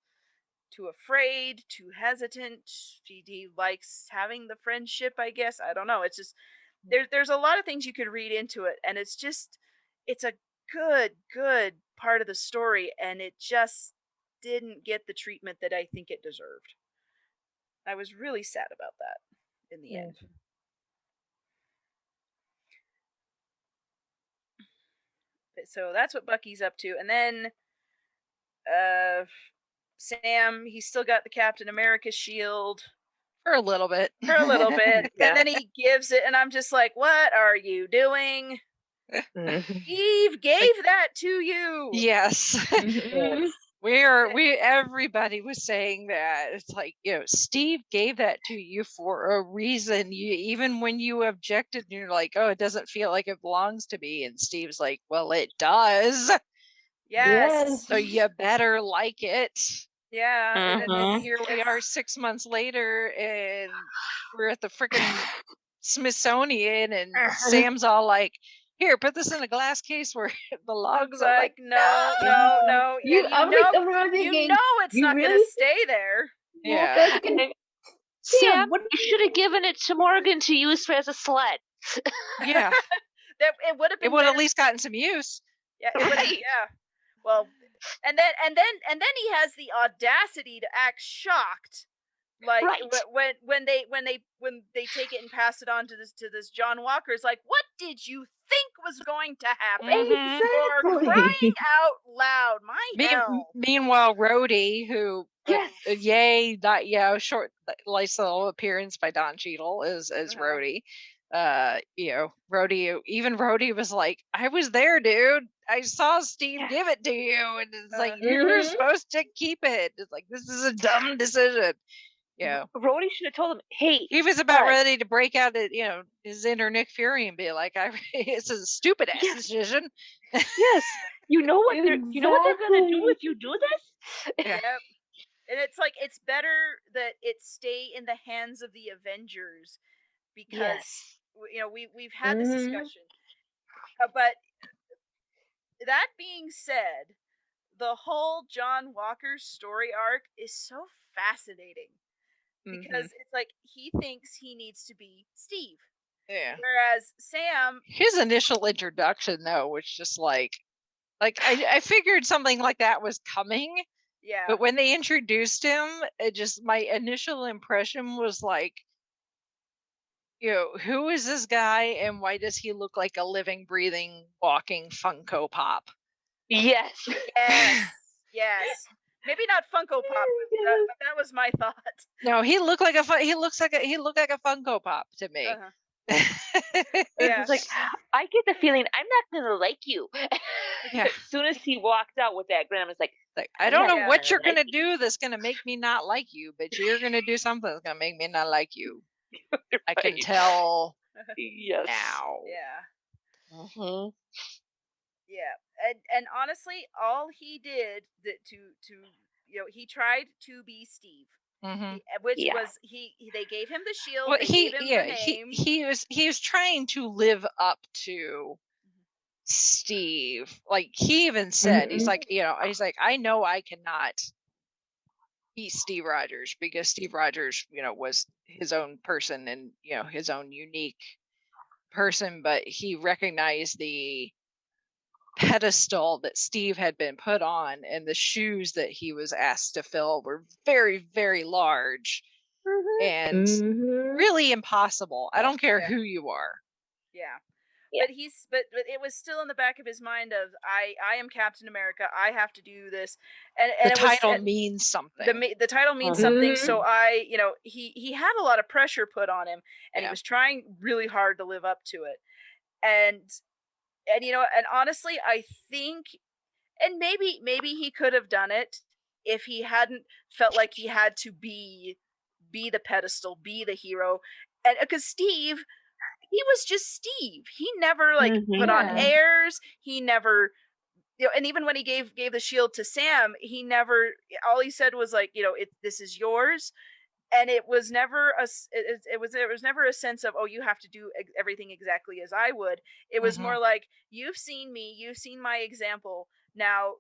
too afraid, too hesitant. He likes having the friendship, I guess. I don't know. It's just there's a lot of things you could read into it, and it's a good part of the story, and it just didn't get the treatment that I think it deserved. I was really sad about that in the end. So that's what Bucky's up to. And then Sam, he's still got the Captain America shield. For a little bit. And then he gives it, and I'm just like, what are you doing? Steve gave that to you. Yes. Everybody was saying that. It's like, Steve gave that to you for a reason. Even when you objected, you're like, oh, it doesn't feel like it belongs to me. And Steve's like, well, it does. Yes. So you better like it. Yeah, and then here we are 6 months later, and we're at the freaking Smithsonian, and Sam's all like, "Here, put this in a glass case where the logs are like, no. You, And I'm thinking, it's not really? going to stay there. Yeah. Sam, what you should have given it to Morgan to use as a sled. Yeah. It would have been. It would at least gotten some use. Yeah, it would. Yeah. Well, and then he has the audacity to act shocked, like when they take it and pass it on to this John Walker. It's like, what did you think was going to happen? For crying out loud, Meanwhile, Rhodey, who short nice little appearance by Don Cheadle as Rhodey. Rhodey was like, I was there, dude. I saw Steve give it to you, and it's like, you're supposed to keep it. It's like, this is a dumb decision. Yeah. Rhodey should have told him, hey. He was about ready to break out his inner Nick Fury and be like, it's a stupid ass decision. Yes. You know what they're gonna do if you do this? Yeah. Yep. And it's like, it's better that it stay in the hands of the Avengers, because we've had this discussion. But that being said, the whole John Walker story arc is so fascinating, because it's like, he thinks he needs to be Steve. Yeah. Whereas Sam, his initial introduction though was just like I figured something like that was coming. Yeah. But when they introduced him, my initial impression was like, who is this guy, and why does he look like a living, breathing, walking Funko Pop? Yes. Yes. Maybe not Funko Pop, but that was my thought. No, he looked like a Funko Pop to me. It's like, I get the feeling I'm not gonna like you. Yeah. As soon as he walked out with that grin, I was like I don't know what you're gonna do that's gonna make me not like you, but you're gonna do something that's gonna make me not like you. Right. I can tell yes. now. Yeah. Mm-hmm. Yeah, and honestly, all he did he tried to be Steve, which was they gave him the shield. Well, they gave him the name. He was trying to live up to Steve. Like, he even said, he's like, I know I cannot be Steve Rogers, because Steve Rogers, was his own person and his own unique person, but he recognized the pedestal that Steve had been put on, and the shoes that he was asked to fill were very, very large and really impossible. I don't care who you are. Yeah. But it was still in the back of his mind of, I am Captain America. I have to do this, and the title means something. The title means something. So he had a lot of pressure put on him, and he was trying really hard to live up to it, and honestly, I think, and maybe he could have done it if he hadn't felt like he had to be the pedestal, be the hero, and because Steve. He was just Steve. He never put on airs. He never, and even when he gave the shield to Sam, he never. All he said was like, this is yours, and it was never it was never a sense of, oh, you have to do everything exactly as I would. It was more like, you've seen me, you've seen my example. Now,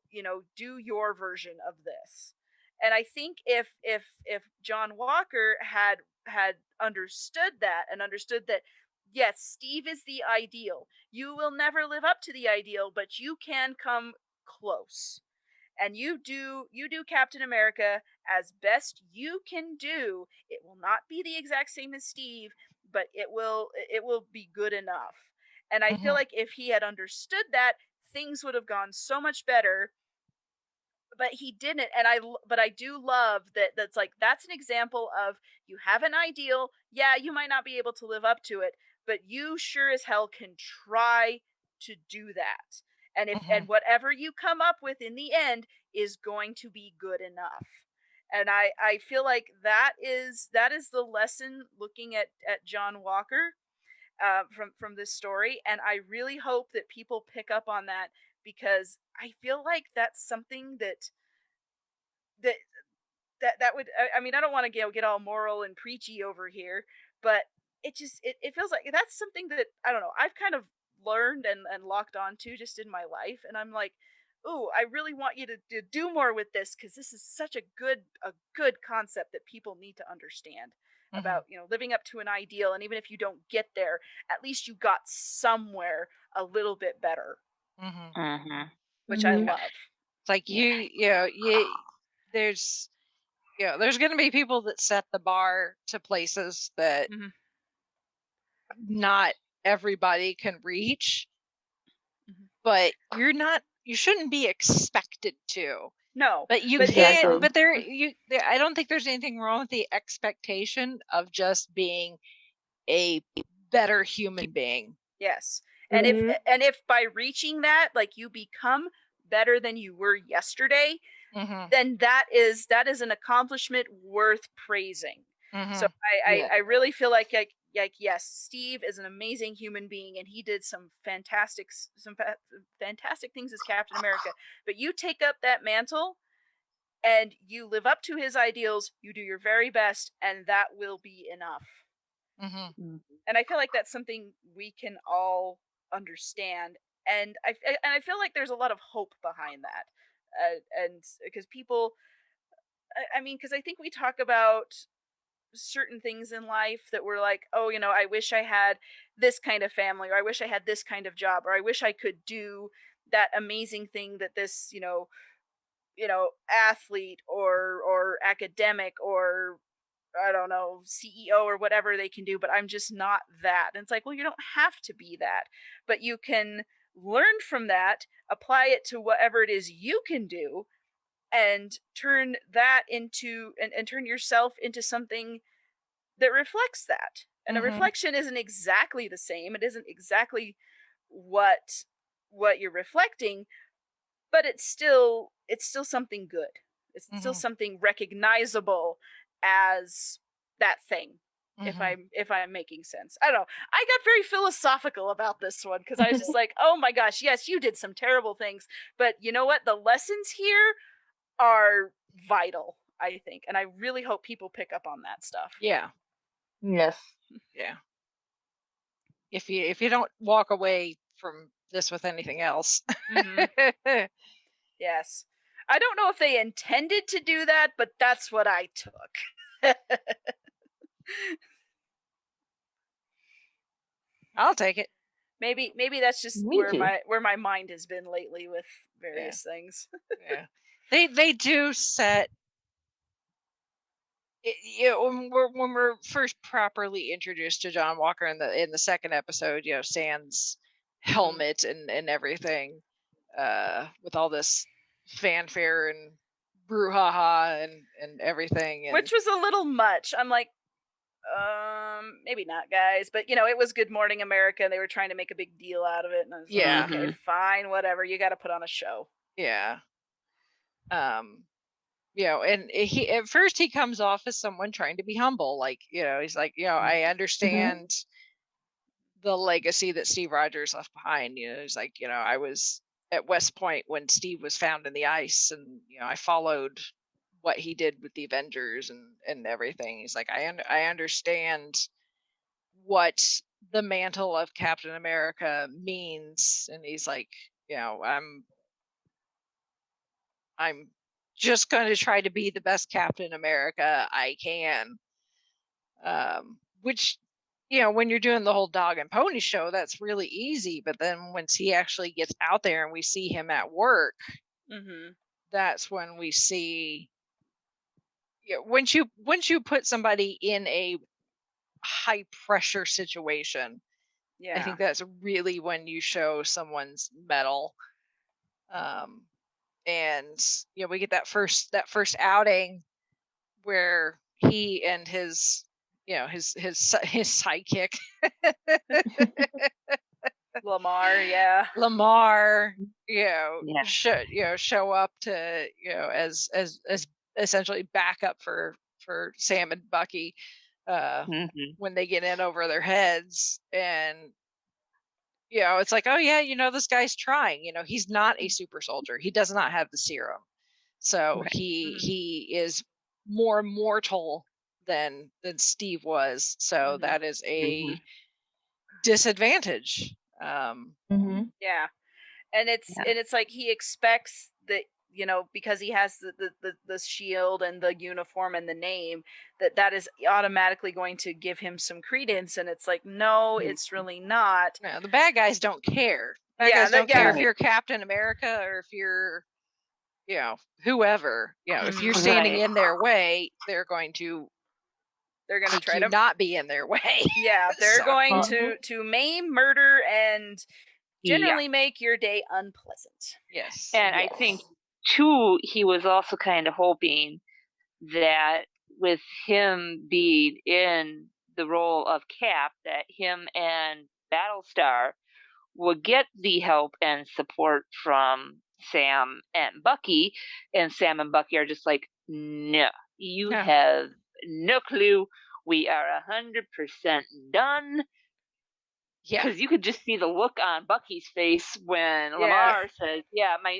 do your version of this. And I think if John Walker had understood that, and understood that. Yes, Steve is the ideal. You will never live up to the ideal, but you can come close. And you do Captain America as best you can do. It will not be the exact same as Steve, but it will be good enough. And I feel like if he had understood that, things would have gone so much better. But he didn't, and I do love that. That's an example of, you have an ideal. Yeah, you might not be able to live up to it, but you sure as hell can try to do that. And and whatever you come up with in the end is going to be good enough. And I feel like that is the lesson looking at John Walker from this story. And I really hope that people pick up on that, because I feel like that's something that that would, I mean, I don't want to get all moral and preachy over here, but it just it feels like that's something that, I don't know, I've kind of learned and locked onto just in my life, and I'm like, ooh, I really want you to do more with this, because this is such a good concept that people need to understand about, living up to an ideal, and even if you don't get there, at least you got somewhere a little bit better, which I love. It's like there's going to be people that set the bar to places that not everybody can reach, but you shouldn't be expected to. No, but you can't. But I don't think there's anything wrong with the expectation of just being a better human being. Yes, and if by reaching that, like, you become better than you were yesterday, then that is an accomplishment worth praising. So I really feel like yes, Steve is an amazing human being, and he did some fantastic things as Captain America. But you take up that mantle, and you live up to his ideals. You do your very best, and that will be enough. And I feel like that's something we can all understand, and I feel like there's a lot of hope behind that, and because people, I mean, because I think we talk about certain things in life that we're like, oh, I wish I had this kind of family, or I wish I had this kind of job, or I wish I could do that amazing thing that this athlete or academic or, I don't know, CEO or whatever they can do, but I'm just not that. And it's like, well, you don't have to be that, but you can learn from that, apply it to whatever it is you can do, and turn that into and turn yourself into something that reflects that. And a reflection isn't exactly the same. It isn't exactly what you're reflecting, but it's still something good. It's still something recognizable as that thing. If I'm making sense. I don't know. I got very philosophical about this one, because I was just like, oh my gosh, yes, you did some terrible things, but you know what? The lessons here are vital, I think, and I really hope people pick up on that stuff. Yeah. Yes. Yeah. If you don't walk away from this with anything else. Yes. I don't know if they intended to do that, but that's what I took. I'll take it. Maybe that's just where my mind has been lately with various things. Yeah. They do set when we're first properly introduced to John Walker in the second episode, sans helmet and everything, with all this fanfare and brouhaha and everything, which was a little much. I'm like, maybe not, guys, but it was Good Morning America, and they were trying to make a big deal out of it, and I was like, okay, fine, whatever, you got to put on a show. And he at first he comes off as someone trying to be humble, like, he's like, I understand the legacy that Steve Rogers left behind. He's like, I was at West Point when Steve was found in the ice, and I followed what he did with the Avengers and everything. He's like, I understand what the mantle of Captain America means, and he's like, I'm just going to try to be the best Captain America I can. Which, when you're doing the whole dog and pony show, that's really easy. But then once he actually gets out there and we see him at work, that's when we see, once you put somebody in a high pressure situation, I think that's really when you show someone's mettle. And we get that first outing where he and his sidekick Lamar show up to as essentially backup for Sam and Bucky when they get in over their heads. And it's like, oh yeah, this guy's trying. He's not a super soldier. He does not have the serum, so he is more mortal than Steve was. So that is a disadvantage. Yeah, and it's like he expects that, you know, because he has the shield and the uniform and the name, that is automatically going to give him some credence, and it's like, no, it's really not. No, the bad guys don't care. Bad guys don't care if you're Captain America or if you're, you know, whoever. You know, if you're standing in their way, they're going to try to not be in their way. Yeah, they're going to maim, murder, and generally make your day unpleasant. Yes. And I think too, he was also kind of hoping that with him being in the role of Cap, that him and Battlestar would get the help and support from Sam and Bucky, and Sam and Bucky are just like, no, you have no clue. We are 100% done. Yeah, because you could just see the look on Bucky's face when Lamar says, my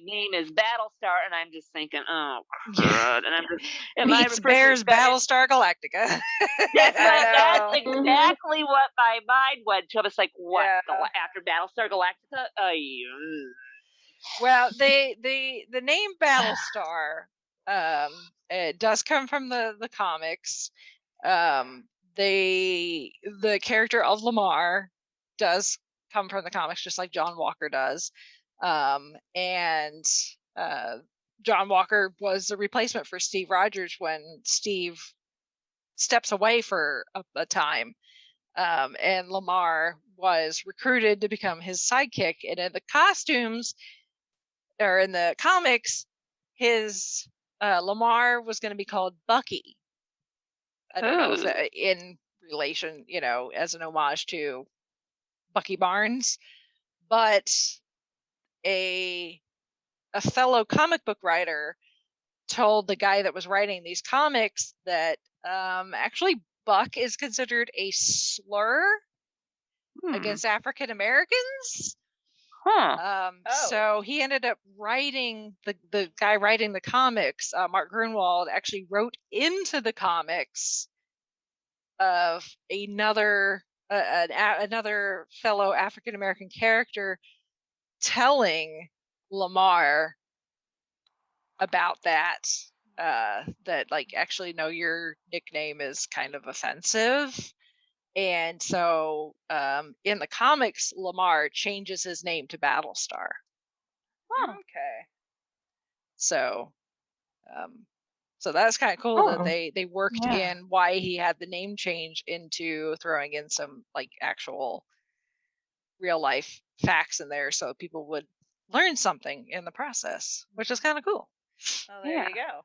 name is Battlestar, and I'm just thinking, oh, crud. And I'm just, Meets Bears Battlestar Galactica. That's exactly what my mind went to. I was like, what, after Battlestar Galactica? Well, the name Battlestar it does come from the comics. The character of Lamar does come from the comics, just like John Walker does. And John Walker was the replacement for Steve Rogers when Steve steps away for a time. And Lamar was recruited to become his sidekick. And in the costumes, or in the comics, his Lamar was going to be called Bucky. I don't know if that in relation, you know, as an homage to Bucky Barnes, but a fellow comic book writer told the guy that was writing these comics that actually Buck is considered a slur against African Americans. So he ended up writing, the guy writing the comics, Mark Grunwald, actually wrote into the comics of another fellow African American character telling Lamar about that, that like, actually, no, your nickname is kind of offensive. And so in the comics, Lamar changes his name to Battlestar. Okay. So that's kind of cool that they worked in why he had the name change into throwing in some like actual real life facts in there so people would learn something in the process, which is kind of cool. Oh, there you go.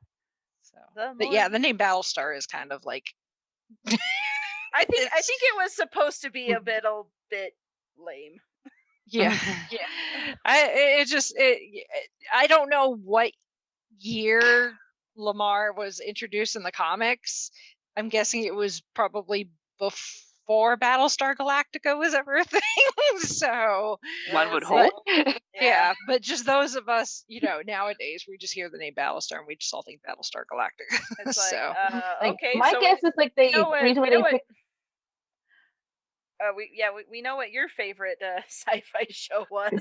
So, the name Battlestar is kind of like I think it was supposed to be a bit lame. Yeah. I don't know what year Lamar was introduced in the comics. I'm guessing it was probably before Battlestar Galactica was ever a thing. So one would hope. Yeah, but just those of us, you know, nowadays we just hear the name Battlestar and we just all think Battlestar Galactica. It's like, so okay. My guess is like the reason why they picked. We know what your favorite sci-fi show was.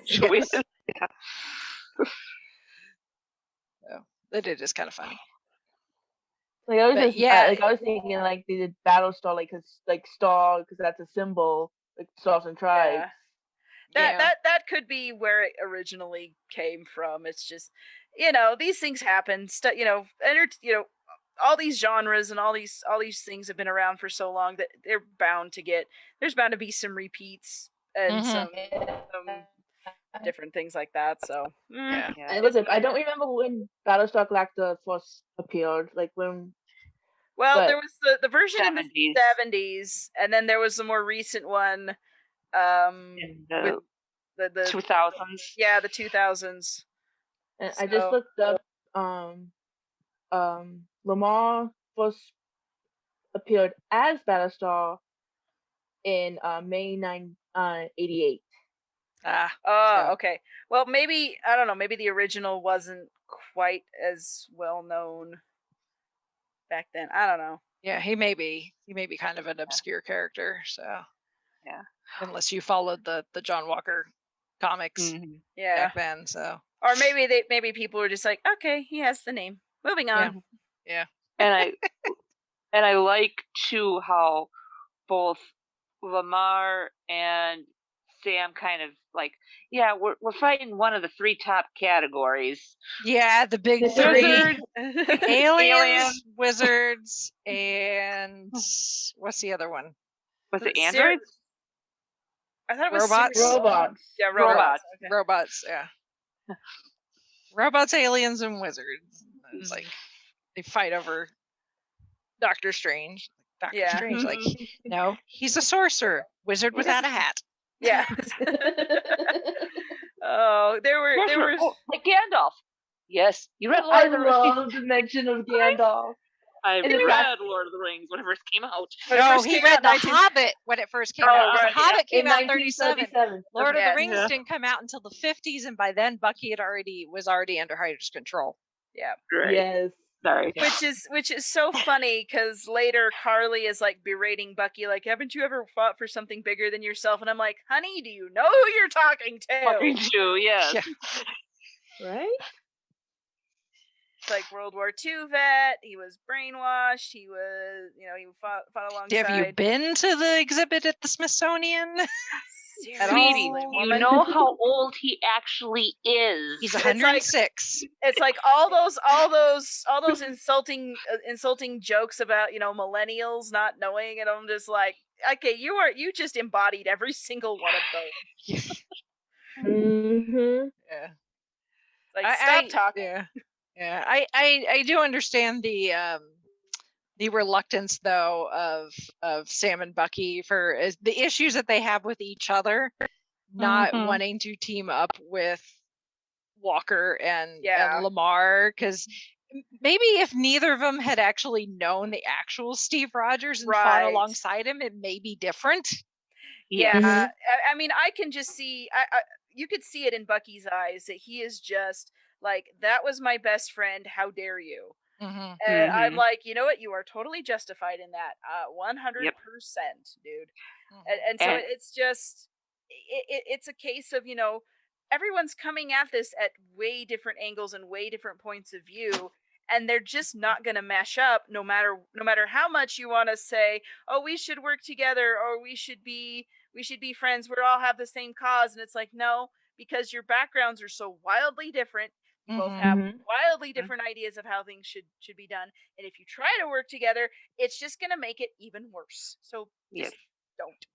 It is kind of funny. Like I was I was thinking like they did Battlestar, like star, because that's a symbol, like stars and tribes. That could be where it originally came from. It's just, you know, these things happen. All these genres and all these things have been around for so long that there's bound to be some repeats and some different things like that. So And listen, I don't remember when Battlestar Galactica first appeared, like when. Well, there was the version 70s. In the 70s, and then there was the more recent one. In the 2000s. Yeah, the 2000s. And I just looked up. Lamar first appeared as Battlestar in May 9, 88. Okay. Well, maybe, I don't know, maybe the original wasn't quite as well known. back then. I don't know. Yeah, he may be kind of an obscure character. So yeah, unless you followed the John Walker comics back then. So or maybe people were just like, okay, he has the name. Moving on. Yeah. And I like too how both Lamar and Sam kind of like, we're fighting one of the 3 top categories. Yeah, the big 3: aliens, wizards, and what's the other one? Was it androids? I thought it was robots. Yeah, robots. Okay. Robots. Yeah. Robots, aliens, and wizards. It's like they fight over Doctor Strange. Doctor Strange, like, no, he's a sorcerer, wizard without a hat. Yeah. Oh, there were like Gandalf. Yes, you read I love the mention of Gandalf. I read Lord of the Rings when it first came out. No, he read The Hobbit when it first came out. The Hobbit came out in 1937. Lord of the Rings didn't come out until the 50s, and by then Bucky was already under Hyder's control. Yeah. Right. Yes. Sorry. Which is so funny because later Carly is like berating Bucky, like, haven't you ever fought for something bigger than yourself? And I'm like, honey, do you know who you're talking to? Talking to, yes. Yeah. Right? It's like World War II vet. He was brainwashed. He was, he fought alongside. Have you been to the exhibit at the Smithsonian? Sweetie, you know how old he actually is. He's 106. It's like all those insulting jokes about millennials not knowing, and I'm just like, okay, you just embodied every single one of those. Yeah. Like, stop talking. Yeah. I do understand the reluctance, though, of Sam and Bucky for the issues that they have with each other, not wanting to team up with Walker and Lamar, because maybe if neither of them had actually known the actual Steve Rogers and fought alongside him, it may be different. Yeah. I mean, I can just see, you could see it in Bucky's eyes that he is just like, that was my best friend, how dare you? And I'm like, you know what? You are totally justified in that. 100%, dude. And so it's just, it's a case of, everyone's coming at this at way different angles and way different points of view, and they're just not going to mesh up no matter how much you want to say, oh, we should work together, or we should be friends. We all have the same cause. And it's like, no, because your backgrounds are so wildly different. You both have wildly different ideas of how things should be done. And if you try to work together, it's just going to make it even worse. So just don't.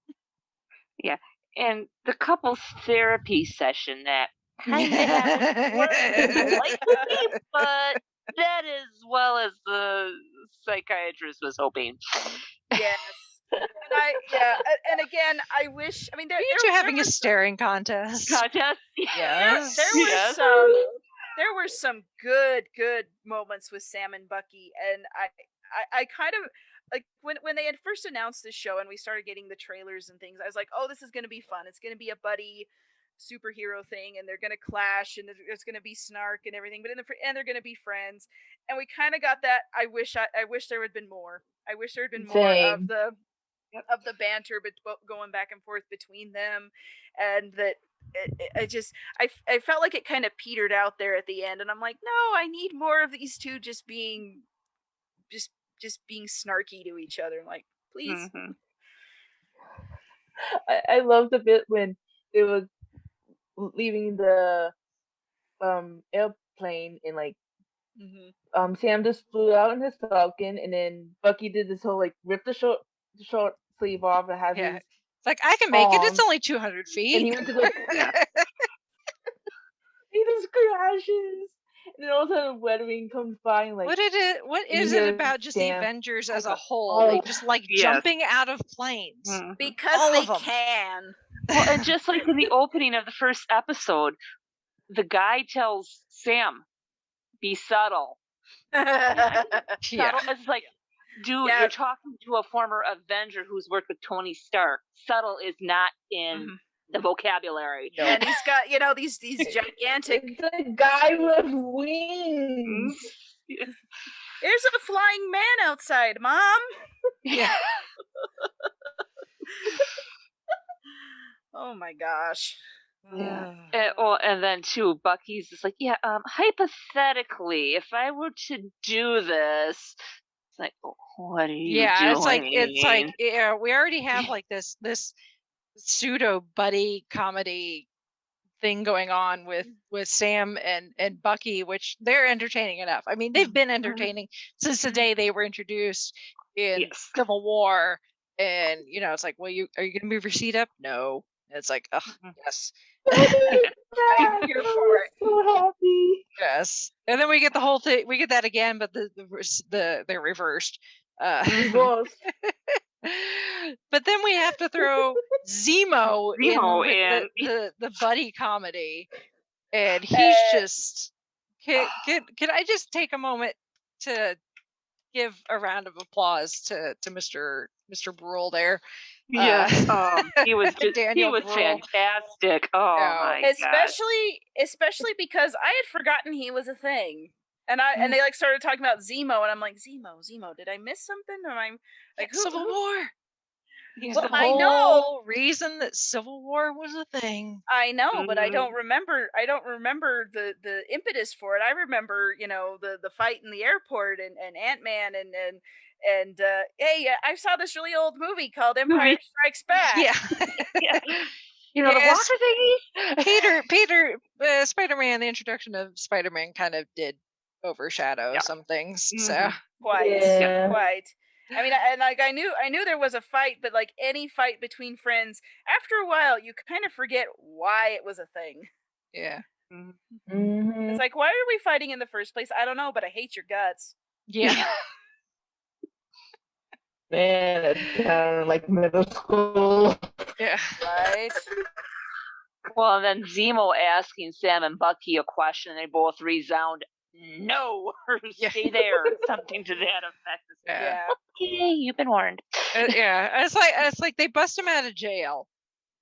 Yeah. And the couples therapy session that kind of likely, but that as well as the psychiatrist was hoping. Yes. And again, I wish. I mean, they're having a staring contest. Yes. There were some good moments with Sam and Bucky, and I kind of like when they had first announced this show and we started getting the trailers and things. I was like, oh, this is going to be fun. It's going to be a buddy superhero thing, and they're going to clash, and there's going to be snark and everything. But they're going to be friends, and we kind of got that. I wish there had been more. I wish there had been more of the banter going back and forth between them, and that. I felt like it kind of petered out there at the end, and I'm like, no, I need more of these two just being snarky to each other. I'm like, please. I love the bit when they were leaving the airplane, and like Sam just flew out in his Falcon, and then Bucky did this whole like rip the short sleeve off and have his. It's like, I can make it. It's only 200 feet. And he went to go. He just crashes. And then all of a sudden, Wedwing comes by and like. What is it about just the Avengers as a whole? They just like jumping out of planes because they can. Well, and just like in the opening of the first episode, the guy tells Sam, "Be subtle." It's like. Dude, you're talking to a former Avenger who's worked with Tony Stark. Subtle is not in the vocabulary. No. And he's got, these gigantic... It's a guy with wings. There's a flying man outside, Mom. Yeah. Oh my gosh. Yeah. And then too, Bucky's just like, yeah, hypothetically, if I were to do this, it's like, what are you doing? Yeah, it's like yeah, we already have like this pseudo buddy comedy thing going on with Sam and Bucky, which they're entertaining enough. I mean, they've been entertaining since the day they were introduced in Civil War, and it's like, well, are you gonna move your seat up? No. And it's like, oh yes. I'm here for it. So happy. Yes, and then we get the whole thing. We get that again, but they're reversed. But then we have to throw Zemo in the buddy comedy, and he's just. Can I just take a moment to give a round of applause to Mr. Brule there? Yes, he was fantastic. Oh my god! Especially because I had forgotten he was a thing, and they like started talking about Zemo, and I'm like, Zemo, did I miss something? Or I'm like, Civil War. He's well, the whole reason that Civil War was a thing. I know, but I don't remember. I don't remember the impetus for it. I remember, the fight in the airport and Ant-Man and hey, I saw this really old movie called Empire Strikes Back. Yeah. The walker thingy. Peter, Spider-Man. The introduction of Spider-Man kind of did overshadow some things. So quite. I mean, and like I knew there was a fight, but like any fight between friends, after a while you kind of forget why it was a thing. Yeah. Mm-hmm. It's like, why are we fighting in the first place? I don't know, but I hate your guts. Yeah. Man, it's kind of like middle school. Yeah. Right. Well, and then Zemo asking Sam and Bucky a question, they both resound, no, or stay there, something to that effect. Yeah. Okay, you've been warned. It's like they bust him out of jail,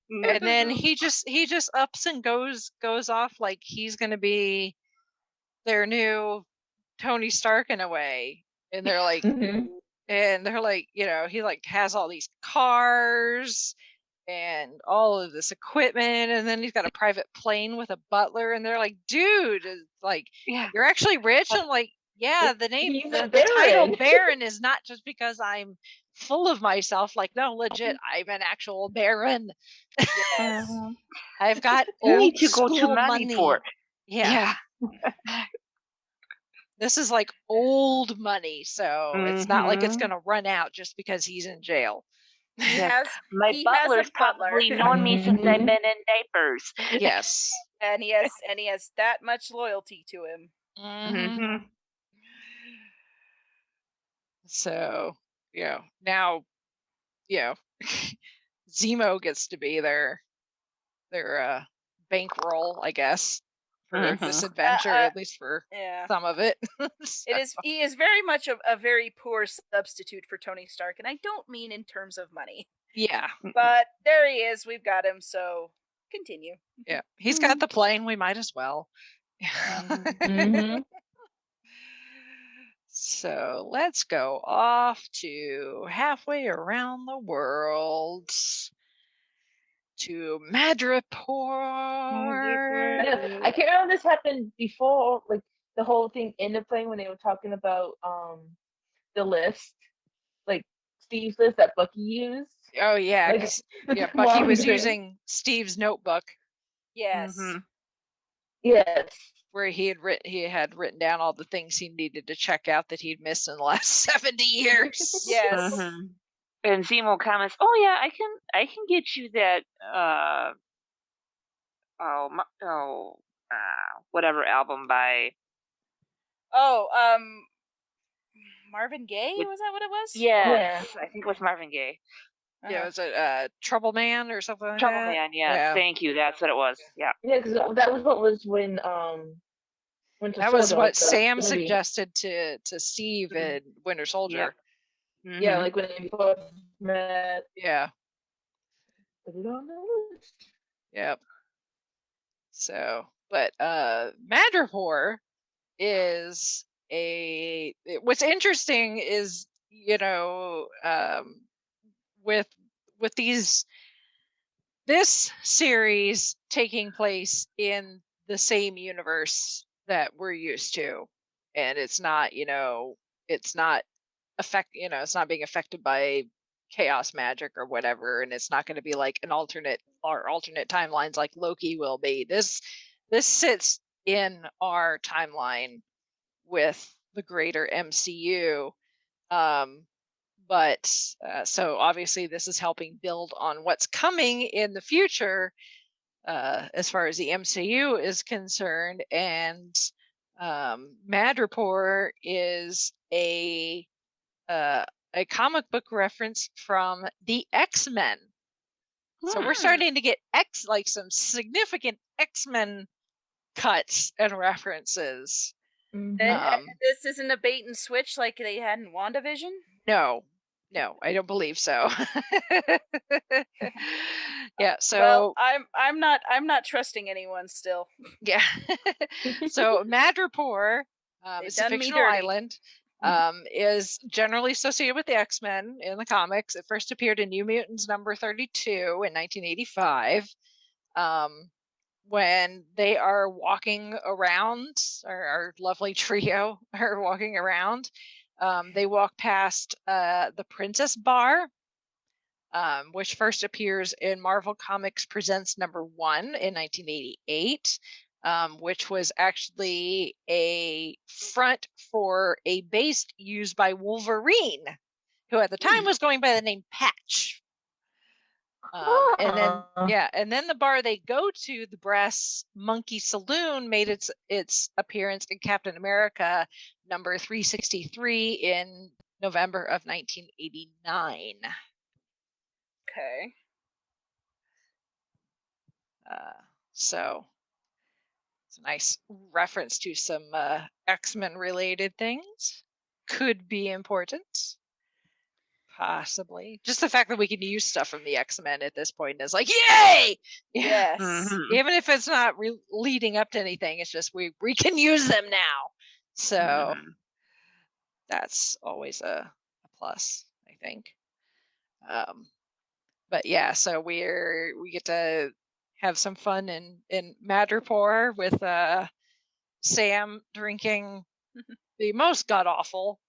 and then he just ups and goes off like he's gonna be their new Tony Stark in a way, and they're like, he like has all these cars and all of this equipment, and then he's got a private plane with a butler, and they're like, dude, like, you're actually rich. I'm like, yeah, the name, the title Baron is not just because I'm full of myself. Like, no, legit, I'm an actual Baron. Yes. I've got old to go to money for. Yeah. This is like old money, so it's not like it's gonna run out just because he's in jail. My butler's probably known me since I've been in diapers. Yes. And he has that much loyalty to him. Mm-hmm. So, now, Zemo gets to be their bankroll, I guess, for this adventure, at least for some of it. So. He is very much a very poor substitute for Tony Stark, and I don't mean in terms of money. Yeah. But there he is. We've got him, so continue. Yeah. He's got the plane. We might as well. Mm-hmm. So let's go off to halfway around the world to Madripoor. I can't remember if this happened before, like the whole thing in the plane when they were talking about the list, like Steve's list that Bucky used. Oh yeah, Bucky was using Steve's notebook. Yes. Mm-hmm. Yes. Where he had written down all the things he needed to check out that he'd missed in the last 70 years. Yes. Mm-hmm. And Zemo comments, "Oh yeah, I can get you that whatever album by Marvin Gaye, was that what it was? Yes. I think it was Marvin Gaye. Yeah, was it Trouble Man or something like Trouble that? Man, yeah. Thank you. That's what it was. Yeah. Yeah, because that was what was when that was what Sam suggested to Steve in Winter Soldier. Yeah, mm-hmm. Like when they both met. Yeah. Put it on the list. Yep. So, but Madripoor is what's interesting is, with this series taking place in the same universe that we're used to, and it's not it's not it's not being affected by chaos magic or whatever, and it's not going to be like an alternate timelines like Loki will be. This sits in our timeline with the greater MCU. But so obviously this is helping build on what's coming in the future as far as the MCU is concerned. And Madripoor is a comic book reference from the X-Men. So we're starting to get some significant X-Men cuts and references. And this isn't a bait and switch like they had in WandaVision? No, I don't believe so. Yeah, so well, I'm not trusting anyone still. Yeah. So Madripoor, it's a fictional island. Is generally associated with the X-Men in the comics. It first appeared in New Mutants number 32 in 1985. When they are walking around, our lovely trio are walking around, they walk past the Princess Bar, which first appears in Marvel Comics Presents number 1 in 1988, which was actually a front for a base used by Wolverine, who at the time was going by the name Patch. And then the bar they go to, the Brass Monkey Saloon, made its appearance in Captain America number 363 in November of 1989. Okay. So it's a nice reference to some X-Men related things. Could be important. Possibly. Just the fact that we can use stuff from the X-Men at this point is like, yay! Yes. Even if it's not leading up to anything, it's just we can use them now. So that's always a plus, I think. But yeah, so we get to have some fun in Madripoor with Sam drinking the most god awful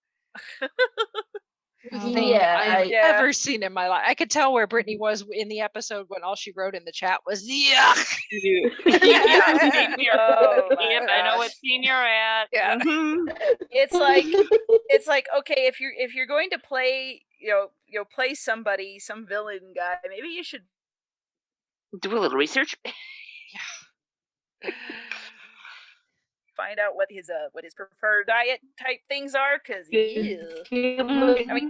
thing I've ever seen in my life. I could tell where Brittany was in the episode when all she wrote in the chat was yuck. I know what scene you're at. Yeah. It's like okay, if you're going to play play somebody, some villain guy, maybe you should do a little research. Yeah. Find out what his preferred diet type things are, because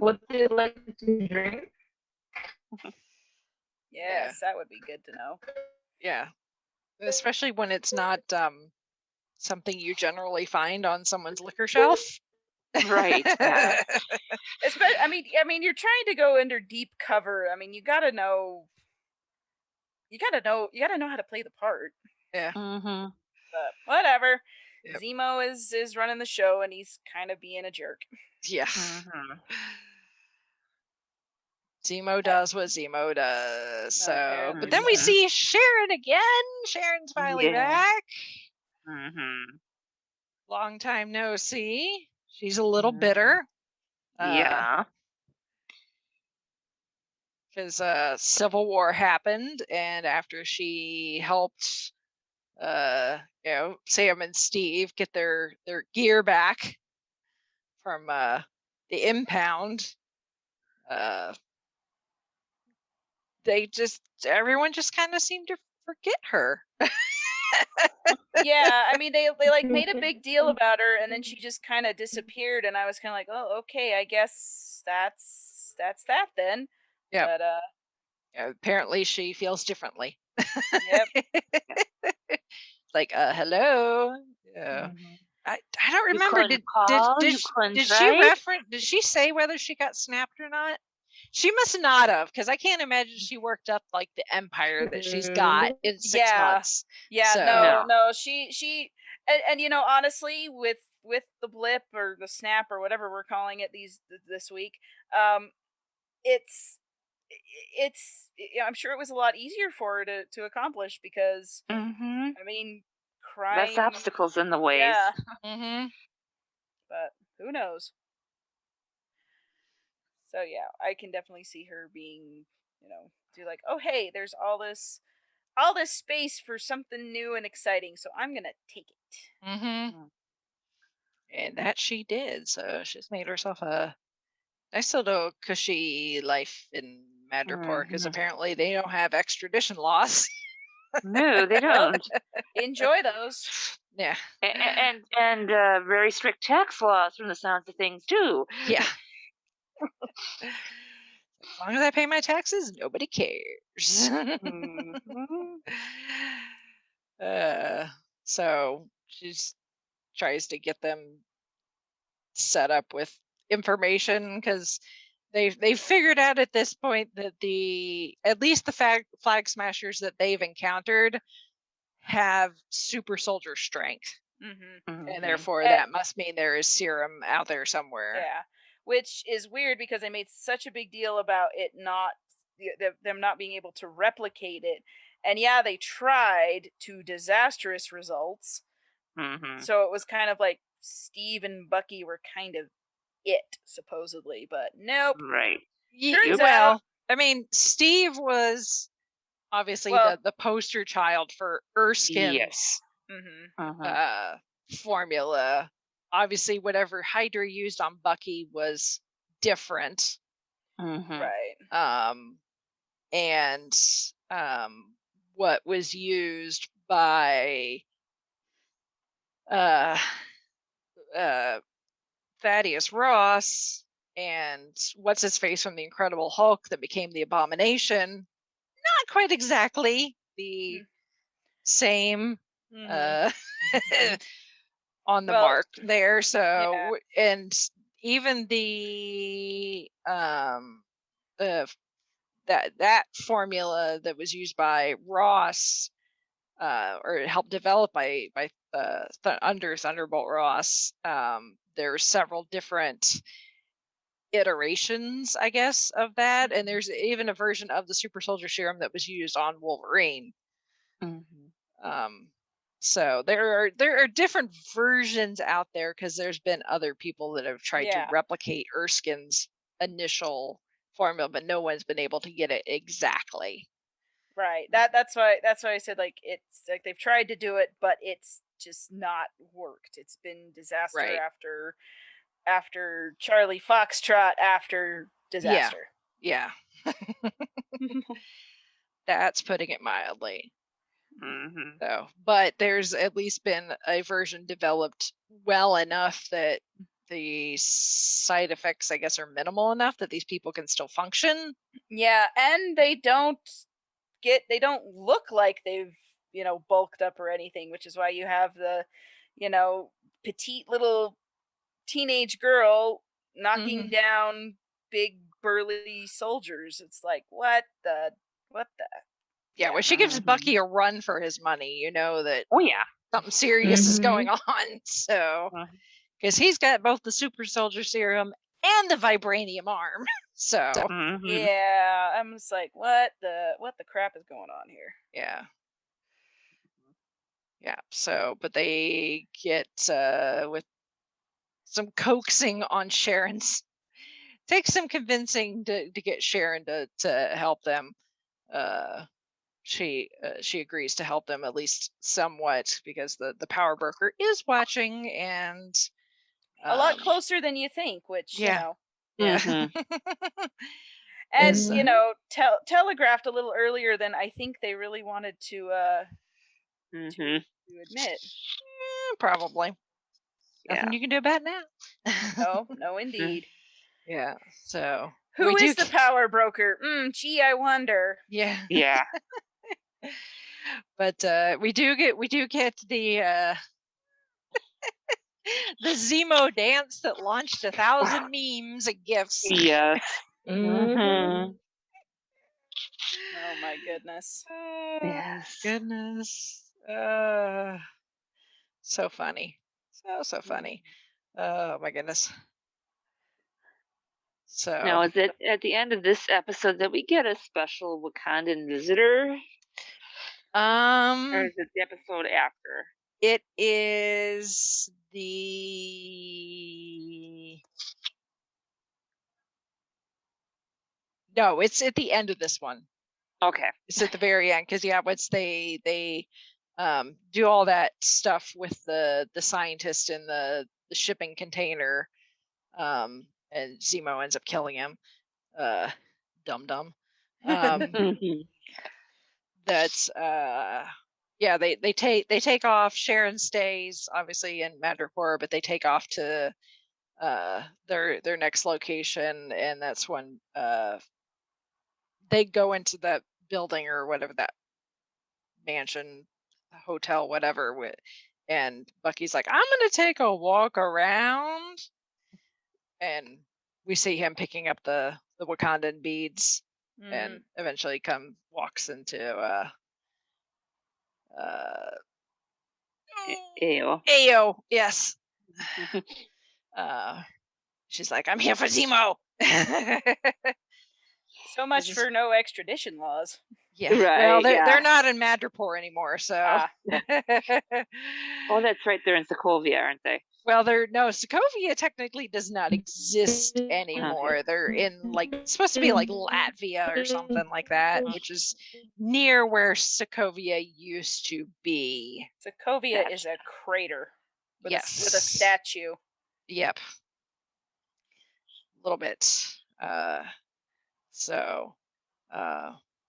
what they like to drink. Yes, that would be good to know. Yeah, especially when it's not something you generally find on someone's liquor shelf. Right. Yeah. I mean, you're trying to go under deep cover. I mean, you gotta know how to play the part. Yeah. But whatever. Yep. Zemo is running the show, and he's kind of being a jerk. Yeah. Zemo does what Zemo does. So, but then we see Sharon again. Sharon's finally back. Long time no see. She's a little bitter. Because Civil War happened, and after she helped Sam and Steve get their gear back from the impound, everyone just kind of seemed to forget her. Yeah, I mean they like made a big deal about her, and then she just kind of disappeared, and I was kind of like, oh, okay, I guess that's that then. Yeah. But apparently she feels differently. Yep. Like hello. Yeah. I don't remember. Did she say whether she got snapped or not? She must not have, because I can't imagine she worked up like the empire that she's got in 6 months. Yeah, so. No. She and honestly, with the blip or the snap or whatever we're calling it this week, it's I'm sure it was a lot easier for her to accomplish because Mm-hmm. I mean, crime, less obstacles in the ways. yeah. Mm-hmm. But who knows? So yeah, I can definitely see her being, do like, oh hey, there's all this space for something new and exciting, so I'm gonna take it. Mm-hmm. And that she did. So she's made herself a nice little cushy life in Madripoor because apparently they don't have extradition laws. No, they don't. Enjoy those. Yeah. And very strict tax laws from the sounds of things too. Yeah. As long as I pay my taxes, nobody cares. So she tries to get them set up with information because they figured out at this point that at least the flag smashers that they've encountered have super soldier strength, and therefore that must mean there is serum out there somewhere. Yeah, which is weird because they made such a big deal about it them not being able to replicate it, and yeah, they tried to disastrous results. So it was kind of like Steve and Bucky were kind of it, supposedly, but nope. Right. Turns out, I mean, Steve was obviously the poster child for Erskine's formula. Obviously, whatever Hydra used on Bucky was different. Right. And what was used by Thaddeus Ross and what's his face from the Incredible Hulk that became the Abomination, not quite exactly the same on the mark there. So and even the that formula that was used by Ross or helped develop by under Thunderbolt Ross, there are several different iterations, I guess, of that, and there's even a version of the super soldier serum that was used on Wolverine. So there are different versions out there because there's been other people that have tried to replicate Erskine's initial formula, but no one's been able to get it exactly right. That's why I said, like, it's like they've tried to do it, but it's just not worked. It's been disaster after Charlie Foxtrot after disaster. Yeah. That's putting it mildly. So, but there's at least been a version developed well enough that the side effects, I guess, are minimal enough that these people can still function. Yeah, and they don't look like they've, bulked up or anything, which is why you have the, petite little teenage girl knocking down big burly soldiers. It's like, what the yeah, well, she gives Bucky a run for his money, that oh yeah, something serious is going on. So because he's got both the super soldier serum and the vibranium arm. So yeah, I'm just like, what the crap is going on here? Yeah, so but they get with some coaxing on Sharon's, takes some convincing to get Sharon to help them. She agrees to help them at least somewhat because the power broker is watching and a lot closer than you think, which and telegraphed a little earlier than I think they really wanted to admit. Probably. Nothing you can do about it now. No, indeed. Yeah. So who is the power broker? Gee, I wonder. Yeah. Yeah. But we do get the the Zemo dance that launched 1,000 memes and gifs. Yes. Oh my goodness. Yes. Goodness. So funny. So funny. Oh my goodness. So now, is it at the end of this episode that we get a special Wakandan visitor? Or is it the episode after? It is the... No, it's at the end of this one. Okay. It's at the very end because once they do all that stuff with the scientist in the shipping container, and Zemo ends up killing him. Dumb. That's they take off. Sharon stays obviously in Madripoor, but they take off to their next location, and that's when they go into that building or whatever, that mansion, hotel, whatever, and Bucky's like, I'm gonna take a walk around, and we see him picking up the Wakandan beads, and eventually walks into Ayo, yes. She's like, I'm here for Zemo. So much for no extradition laws. Yeah, right, well, they're not in Madripoor anymore, so. Oh, that's right. They're in Sokovia, aren't they? Well, Sokovia technically does not exist anymore. Okay. They're in it's supposed to be like Latvia or something like that, which is near where Sokovia used to be. Sokovia is a crater with a statue. Yep. A little bit.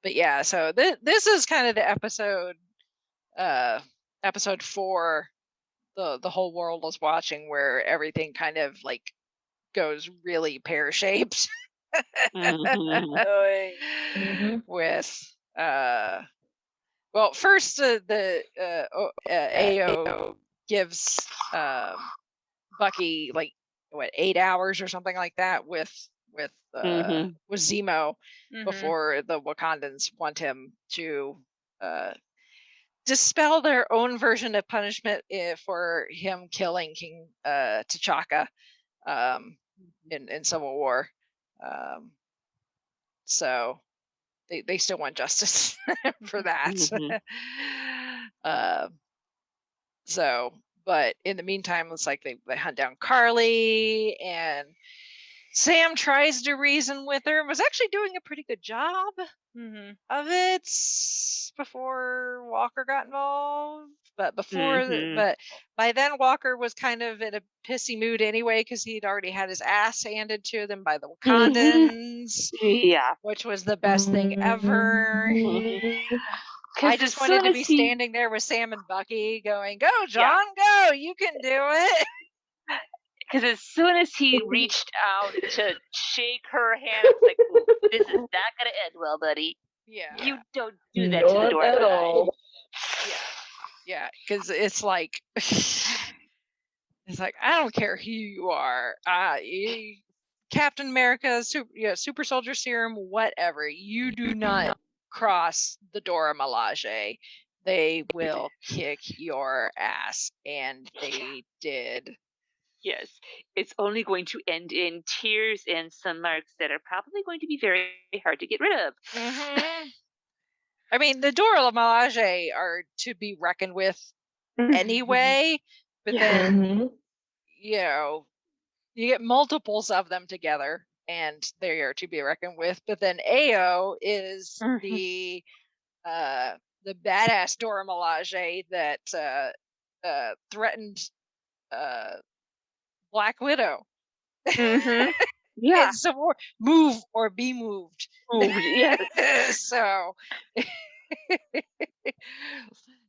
But yeah, so this is kind of the episode 4, the whole world is watching, where everything kind of goes really pear-shaped. With well, first the Ayo gives Bucky 8 hours or something like that with Zemo before the Wakandans want him to dispel their own version of punishment for him killing King T'Chaka in Civil War. So they still want justice for that. But in the meantime, it's like they hunt down Carly, and Sam tries to reason with her, was actually doing a pretty good job of it before Walker got involved. But but by then Walker was kind of in a pissy mood anyway, because he'd already had his ass handed to them by the Wakandans. Yeah, which was the best thing ever. I just wanted to be standing there with Sam and Bucky going, "Go, John, go! You can do it." Because as soon as he reached out to shake her hand, it's like, this is not going to end well, buddy. Yeah. You don't do that to the door at all. Yeah, because it's like, I don't care who you are. Captain America, Super Soldier Serum, whatever. You do not cross the Dora Milaje. They will kick your ass. And they did. Yes, it's only going to end in tears and some marks that are probably going to be very hard to get rid of. I mean, the Dora Milaje are to be reckoned with anyway, but then, you get multiples of them together, and they are to be reckoned with. But then Ayo is the badass Dora Milaje that threatened Black Widow. Yeah. So move or be moved. Yes. So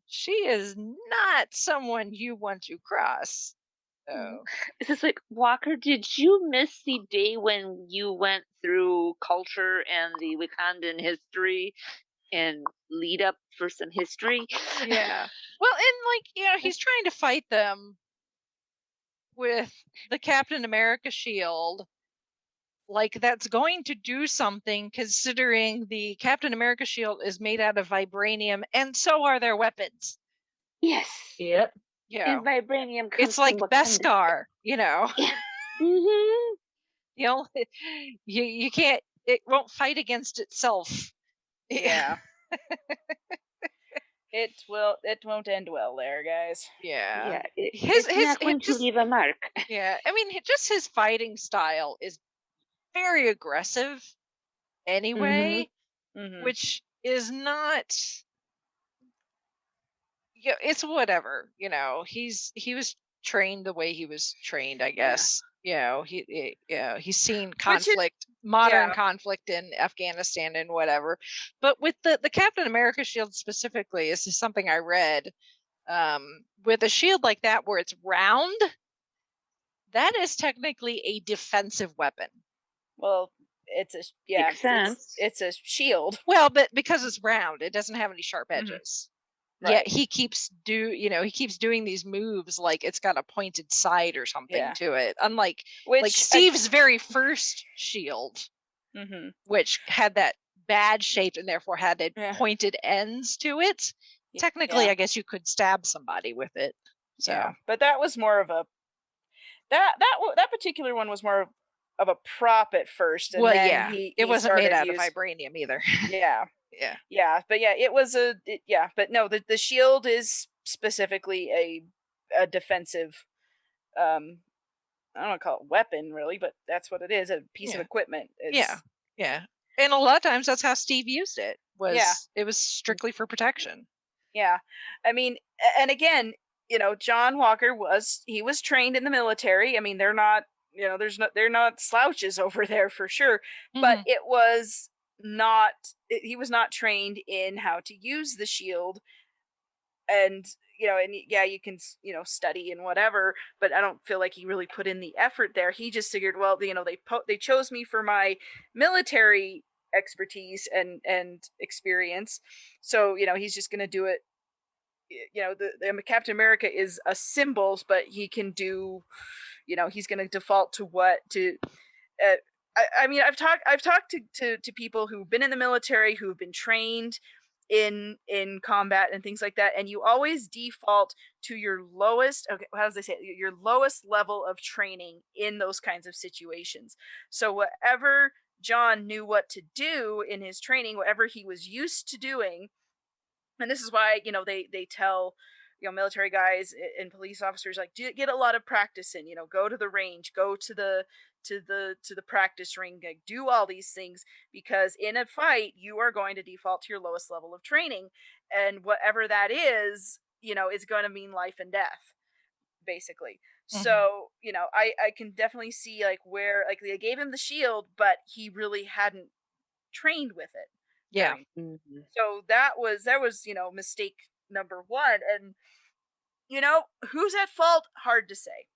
she is not someone you want to cross. So it's just like, Walker, did you miss the day when you went through culture and the Wakandan history and lead up for some history? Yeah. Well, and he's trying to fight them with the Captain America shield, that's going to do something, considering the Captain America shield is made out of vibranium, and so are their weapons. Yes. Yep. And vibranium comes it's like from Beskar, Mm-hmm. You can't. It won't fight against itself. Yeah. It won't end well there, guys. Yeah. It's not going to leave a mark. Yeah. I mean, just his fighting style is very aggressive anyway, which is not. Yeah, it's whatever. He was trained the way he was trained, I guess. He's seen conflict, modern conflict in Afghanistan and whatever. But with the Captain America shield specifically, this is something I read. With a shield like that where it's round, that is technically a defensive weapon. Well, it's a shield. Well, but because it's round, it doesn't have any sharp edges. Right. Yet he keeps doing these moves like it's got a pointed side or something to it. Unlike Steve's very first shield, which had that bad shape and therefore had pointed ends to it. Technically, I guess you could stab somebody with it. So, but that was more of a that particular one was more of a prop at first, and then it wasn't made out of vibranium either. But it was but no, the shield is specifically a defensive I don't want to call it weapon really, but that's what it is, a piece of equipment. And a lot of times that's how Steve used it. It was strictly for protection. I mean, and again, John Walker was trained in the military. I mean, they're not they're not slouches over there for sure, but it was not, he was not trained in how to use the shield, and you can study and whatever, but I don't feel like he really put in the effort there. He just figured, well, they chose me for my military expertise and experience, so he's just going to do it. The Captain America is a symbol, but he can do, he's going to default to I mean, I've talked to people who've been in the military, who've been trained in combat and things like that, and you always default to your lowest, how does they say it? Your lowest level of training in those kinds of situations. So whatever John knew what to do in his training, whatever he was used to doing, and this is why they tell military guys and police officers, like, get a lot of practice in, go to the range, go to the practice ring, like, do all these things, because in a fight you are going to default to your lowest level of training, and whatever that is going to mean life and death, basically. So I can definitely see like where, like, they gave him the shield but he really hadn't trained with it. So that was mistake number one, and who's at fault? Hard to say.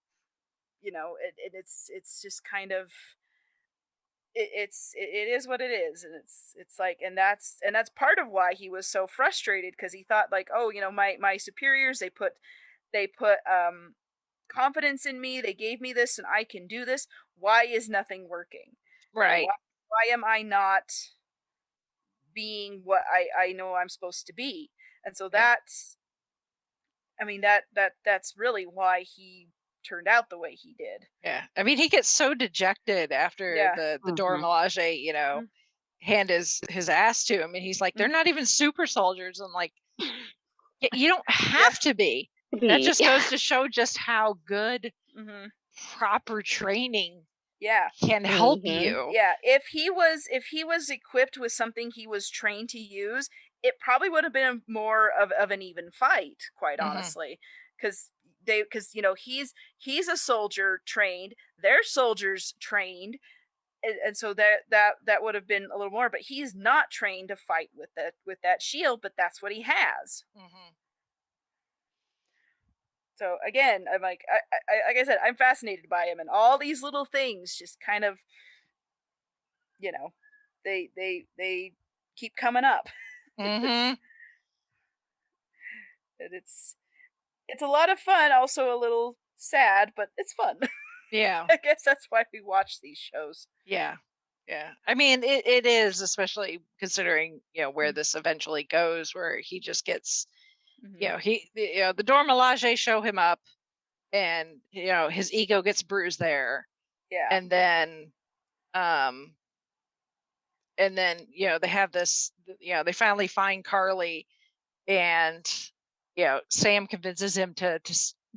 It's just kind of, it is what it is, and it's like, and that's part of why he was so frustrated, because he thought like, oh, my superiors, they put confidence in me, they gave me this and I can do this. Why is nothing working? Right. Why am I not being what I know I'm supposed to be? And so that's, I mean, that's really why he turned out the way he did. Yeah. I mean, he gets so dejected after the Dora Milaje, hand his ass to him, and he's like, they're not even super soldiers. And like, you don't have to be. That just goes to show just how good proper training can help you. If he was equipped with something he was trained to use, it probably would have been more of an even fight, quite honestly, because he's a soldier trained, they're soldiers trained, and so that would have been a little more, but he's not trained to fight with that shield, but that's what he has. So again, I'm like, I like I said, I'm fascinated by him, and all these little things just kind of, they keep coming up. And it's a lot of fun, also a little sad, but it's fun. I guess that's why we watch these shows. I mean, it is, especially considering where this eventually goes, where he just gets the Dora Milaje show him up, and his ego gets bruised there. Yeah. And then they have this, they finally find Carly, and Sam convinces him to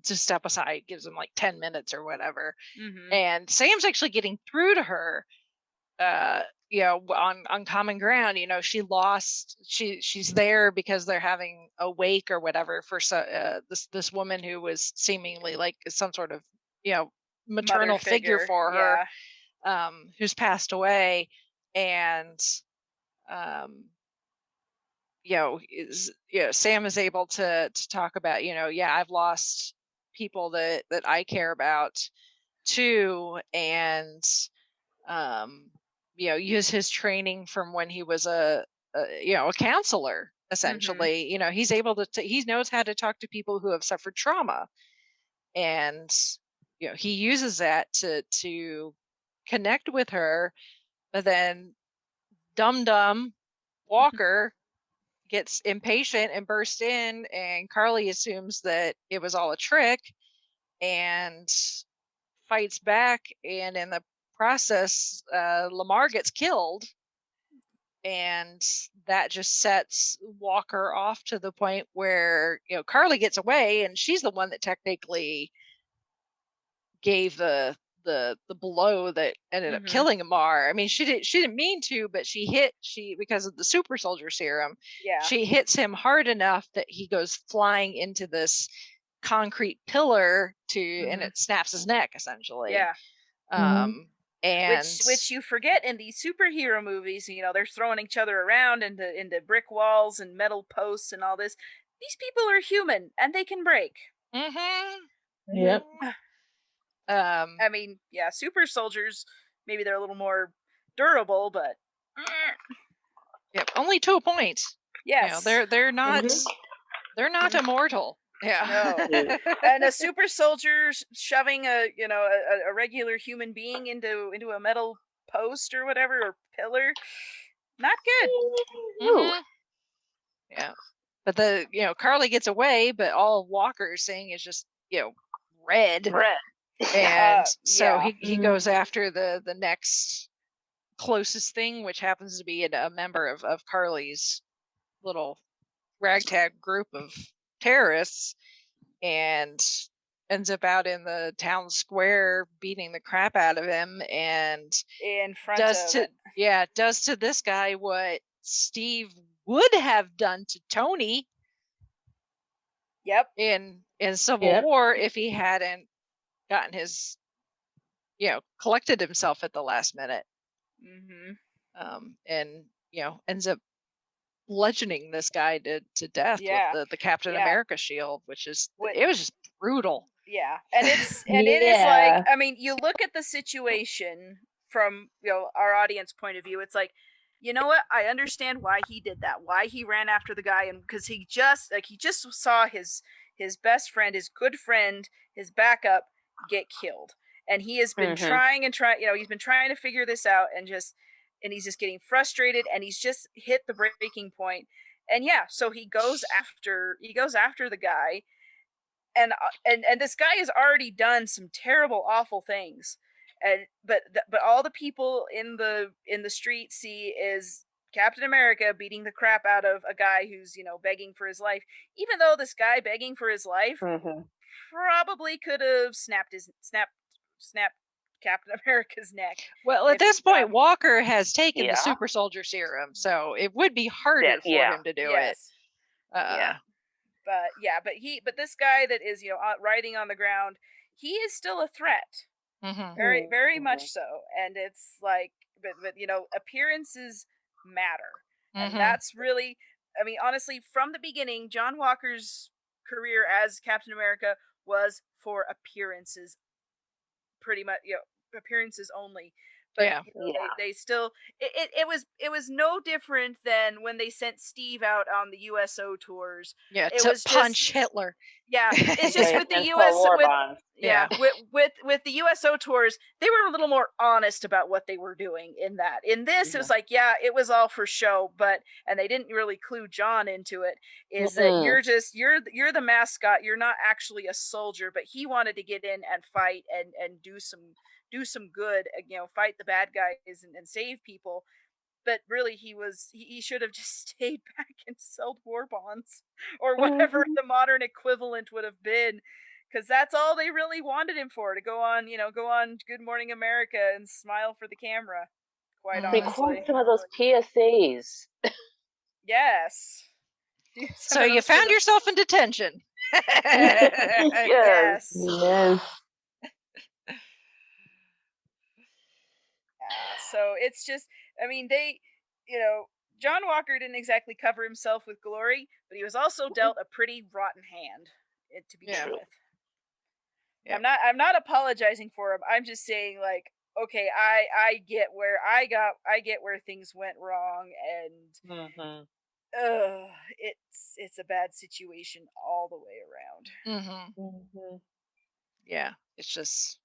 step aside, gives him like 10 minutes or whatever. Mm-hmm. And Sam's actually getting through to her, on common ground. She lost, she's there because they're having a wake or whatever for this woman who was seemingly like some sort of maternal figure for her, who's passed away. And Sam is able to talk about, I've lost people that I care about too, and use his training from when he was a counselor, essentially. Mm-hmm. He's able to he knows how to talk to people who have suffered trauma, and he uses that to connect with her. But then Dum Walker gets impatient and bursts in, and Carly assumes that it was all a trick and fights back, and in the process Lamar gets killed, and that just sets Walker off to the point where Carly gets away, and she's the one that technically gave the blow that ended up killing Amar. I mean, she didn't mean to, but because of the super soldier serum, she hits him hard enough that he goes flying into this concrete pillar and it snaps his neck, essentially. And which you forget in these superhero movies, they're throwing each other around into brick walls and metal posts and all this. These people are human and they can break. Yep. I mean, super soldiers, maybe they're a little more durable, but only to a point. Yes. They're not they're not immortal. No. And a super soldier shoving a regular human being into a metal post or whatever, or pillar, not good. Yeah. But Carly gets away, but all Walker's saying is just red. And so he goes after the next closest thing, which happens to be a member of Carly's little ragtag group of terrorists, and ends up out in the town square beating the crap out of him, and in front does to this guy what Steve would have done to Tony in Civil War if he hadn't gotten his collected himself at the last minute. And ends up bludgeoning this guy to death with the Captain America shield, which is it was just brutal. And it's it is like, I mean, you look at the situation from our audience point of view, it's like, you know what, I understand why he did that, why he ran after the guy, and because he just saw his best friend, his good friend, his backup get killed, and he has been trying he's been trying to figure this out, and he's just getting frustrated, and he's just hit the breaking point. And so he goes after the guy, and this guy has already done some terrible, awful things, but all the people in the street see is Captain America beating the crap out of a guy who's begging for his life, even though this guy begging for his life probably could have snapped Captain America's neck. Well, at this point, Walker has taken the super soldier serum, so it would be harder for him to do it. But this guy that is writhing on the ground, he is still a threat. Very, very much so. And it's like, but appearances matter, and that's really, I mean, honestly, from the beginning, John Walker's career as Captain America was for appearances, pretty much, appearances only. But they still, it was no different than when they sent Steve out on the USO tours. It was punch Hitler. It's just with the US Yeah, with the USO tours, they were a little more honest about what they were doing in that. In this, it was like, yeah, it was all for show, and they didn't really clue John into it, is that you're the mascot, you're not actually a soldier, but he wanted to get in and fight and do some good, fight the bad guys and save people. But really, he should have just stayed back and sold war bonds or whatever the modern equivalent would have been, because that's all they really wanted him for, to go on Good Morning America and smile for the camera. Quite honestly, record some of those PSAs. Yes. So you found yourself in detention. Yes. So it's just, I mean, John Walker didn't exactly cover himself with glory, but he was also dealt a pretty rotten hand to begin with. Yep. I'm not apologizing for him. I'm just saying, like, okay, I get where things went wrong, and it's a bad situation all the way around. Yeah, it's just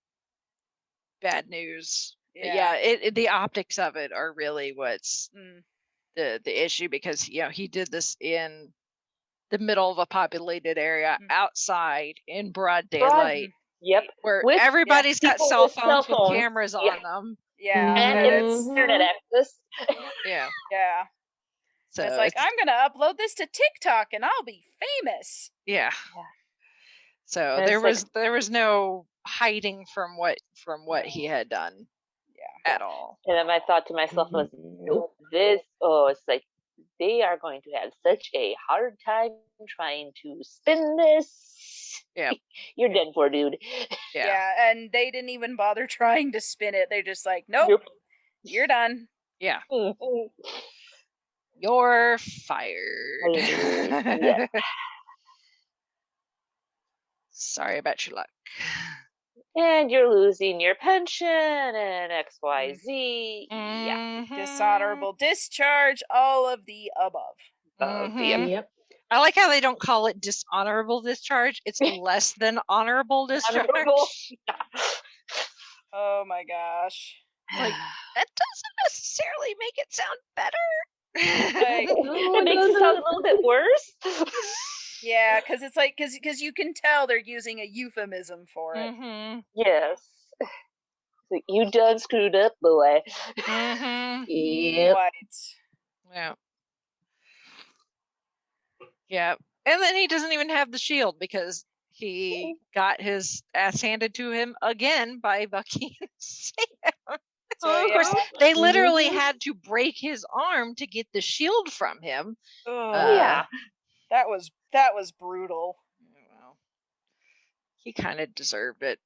bad news. Yeah, the optics of it are really what's the issue, because he did this in the middle of a populated area outside in broad daylight. Yep. Where everybody's got cell phones with cameras on them. Yeah. And it's internet access. Yeah. Yeah. So it's like, I'm gonna upload this to TikTok and I'll be famous. Yeah. So there was no hiding from what he had done. Yeah. At all. And then my thought to myself was, nope, it's like they are going to have such a hard time trying to spin this. Yeah. You're done for, dude. Yeah, and they didn't even bother trying to spin it. They're just like, nope. You're done. Yeah. You're fired. Yeah. Sorry about your luck. And you're losing your pension and XYZ. Yeah. Dishonorable discharge, all of the above. Yep. I like how they don't call it dishonorable discharge. It's less than honorable discharge. Oh my gosh. Like, that doesn't necessarily make it sound better. Like, it makes it sound a little bit worse. Yeah, because it's like, because you can tell they're using a euphemism for it. Yes. Like, you done screwed up, boy. Yep. Right. Yeah. Yeah. And then he doesn't even have the shield because he got his ass handed to him again by Bucky and Sam. So, of course, they literally had to break his arm to get the shield from him. Yeah. That was brutal. Well, he kind of deserved it.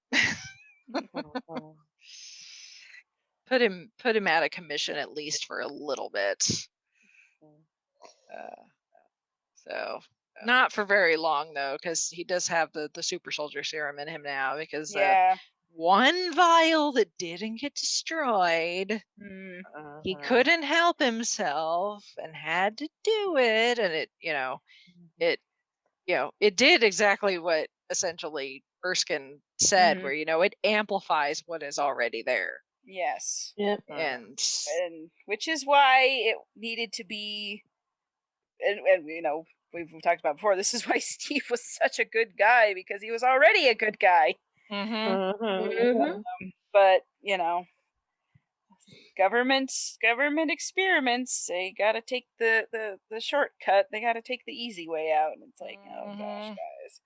Put him out of commission at least for a little bit. So not for very long though, because he does have the super soldier serum in him now. Because one vial that didn't get destroyed, he couldn't help himself and had to do it, and it did exactly what essentially Erskine said, where it amplifies what is already there. Yes. Yep. And which is why it needed to be, and we've talked about before, this is why Steve was such a good guy, because he was already a good guy. But government experiments, they gotta take the shortcut, they gotta take the easy way out, and it's like, oh gosh, guys.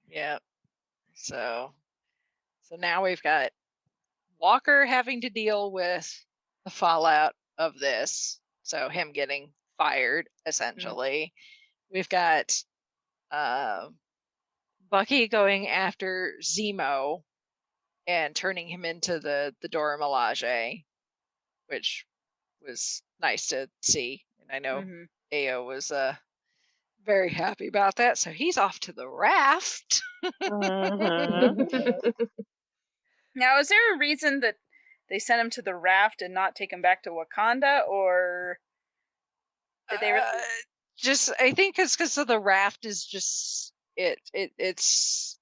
Yeah. So now we've got Walker having to deal with the fallout of this, so him getting fired essentially. We've got Bucky going after Zemo and turning him into the Dora Milaje, which was nice to see. And I know Ayo was very happy about that. So he's off to the raft. Now, is there a reason that they sent him to the raft and not take him back to Wakanda, or did they just, I think it's because of the raft is just it's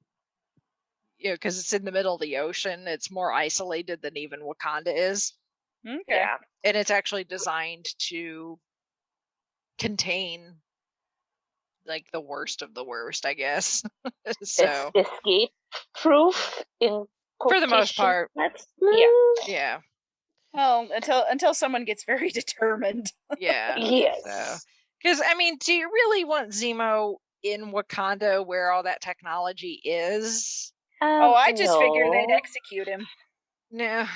because it's in the middle of the ocean. It's more isolated than even Wakanda is. Okay. Yeah. And it's actually designed to contain like the worst of the worst, I guess. So It's escape proof in for the most part. Yeah. Well, until someone gets very determined. Yeah. Yes. So, because I mean, do you really want Zemo in Wakanda where all that technology is? I just figured they'd No. execute him No.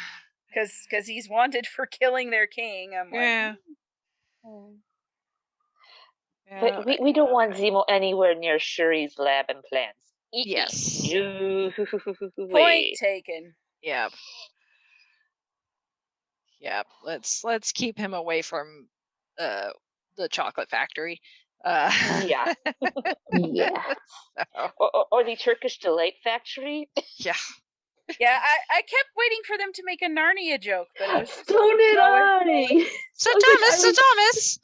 because he's wanted for killing their king. I'm Yeah. But we don't want Zemo anywhere near Shuri's lab and plans. Yes. Point taken. Yep. Yep. Let's keep him away from the chocolate factory. Yeah. Yeah. So, Or the Turkish delight factory. yeah. Yeah, I kept waiting for them to make a Narnia joke, but it was just So did I. Sir I was Thomas, like, Sir Thomas.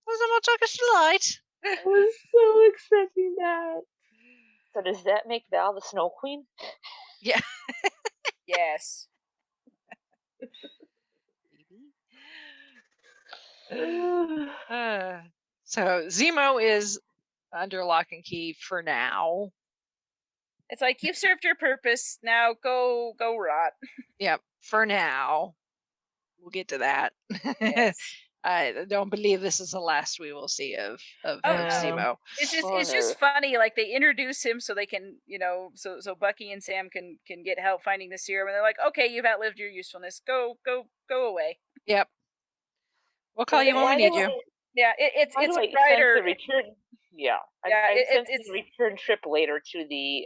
Was a more Turkish delight. I was so expecting that. So does that make Val the Snow Queen? Yeah. yes. So Zemo is under lock and key for now. It's like you've served your purpose. Now go rot. Yep, for now. We'll get to that. Yes. I don't believe this is the last we will see of Zemo. It's just funny. Like they introduce him so they can, so Bucky and Sam can get help finding the serum, and they're like, okay, you've outlived your usefulness. Go away. Yep. We'll call you when we need you. Yeah, it's a writer. Return. Yeah, I sent a return trip later to the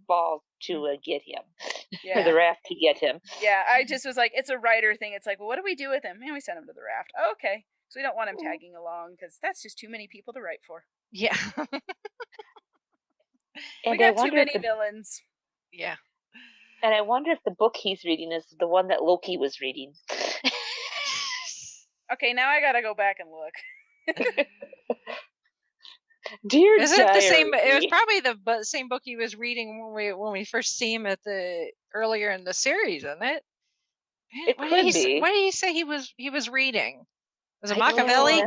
ball to get him. Yeah. The raft to get him. Yeah, I just was like, it's a writer thing. It's like, well, what do we do with him? Man, we sent him to the raft. Oh, okay. So we don't want him tagging along because that's just too many people to write for. Yeah. We got too many villains. Yeah. And I wonder if the book he's reading is the one that Loki was reading. Okay, now I gotta go back and look. Dear Is it diary. the same? It was probably the same book he was reading when we first see him earlier in the series, isn't it? It could be. What did he say he was reading? Was it Machiavelli?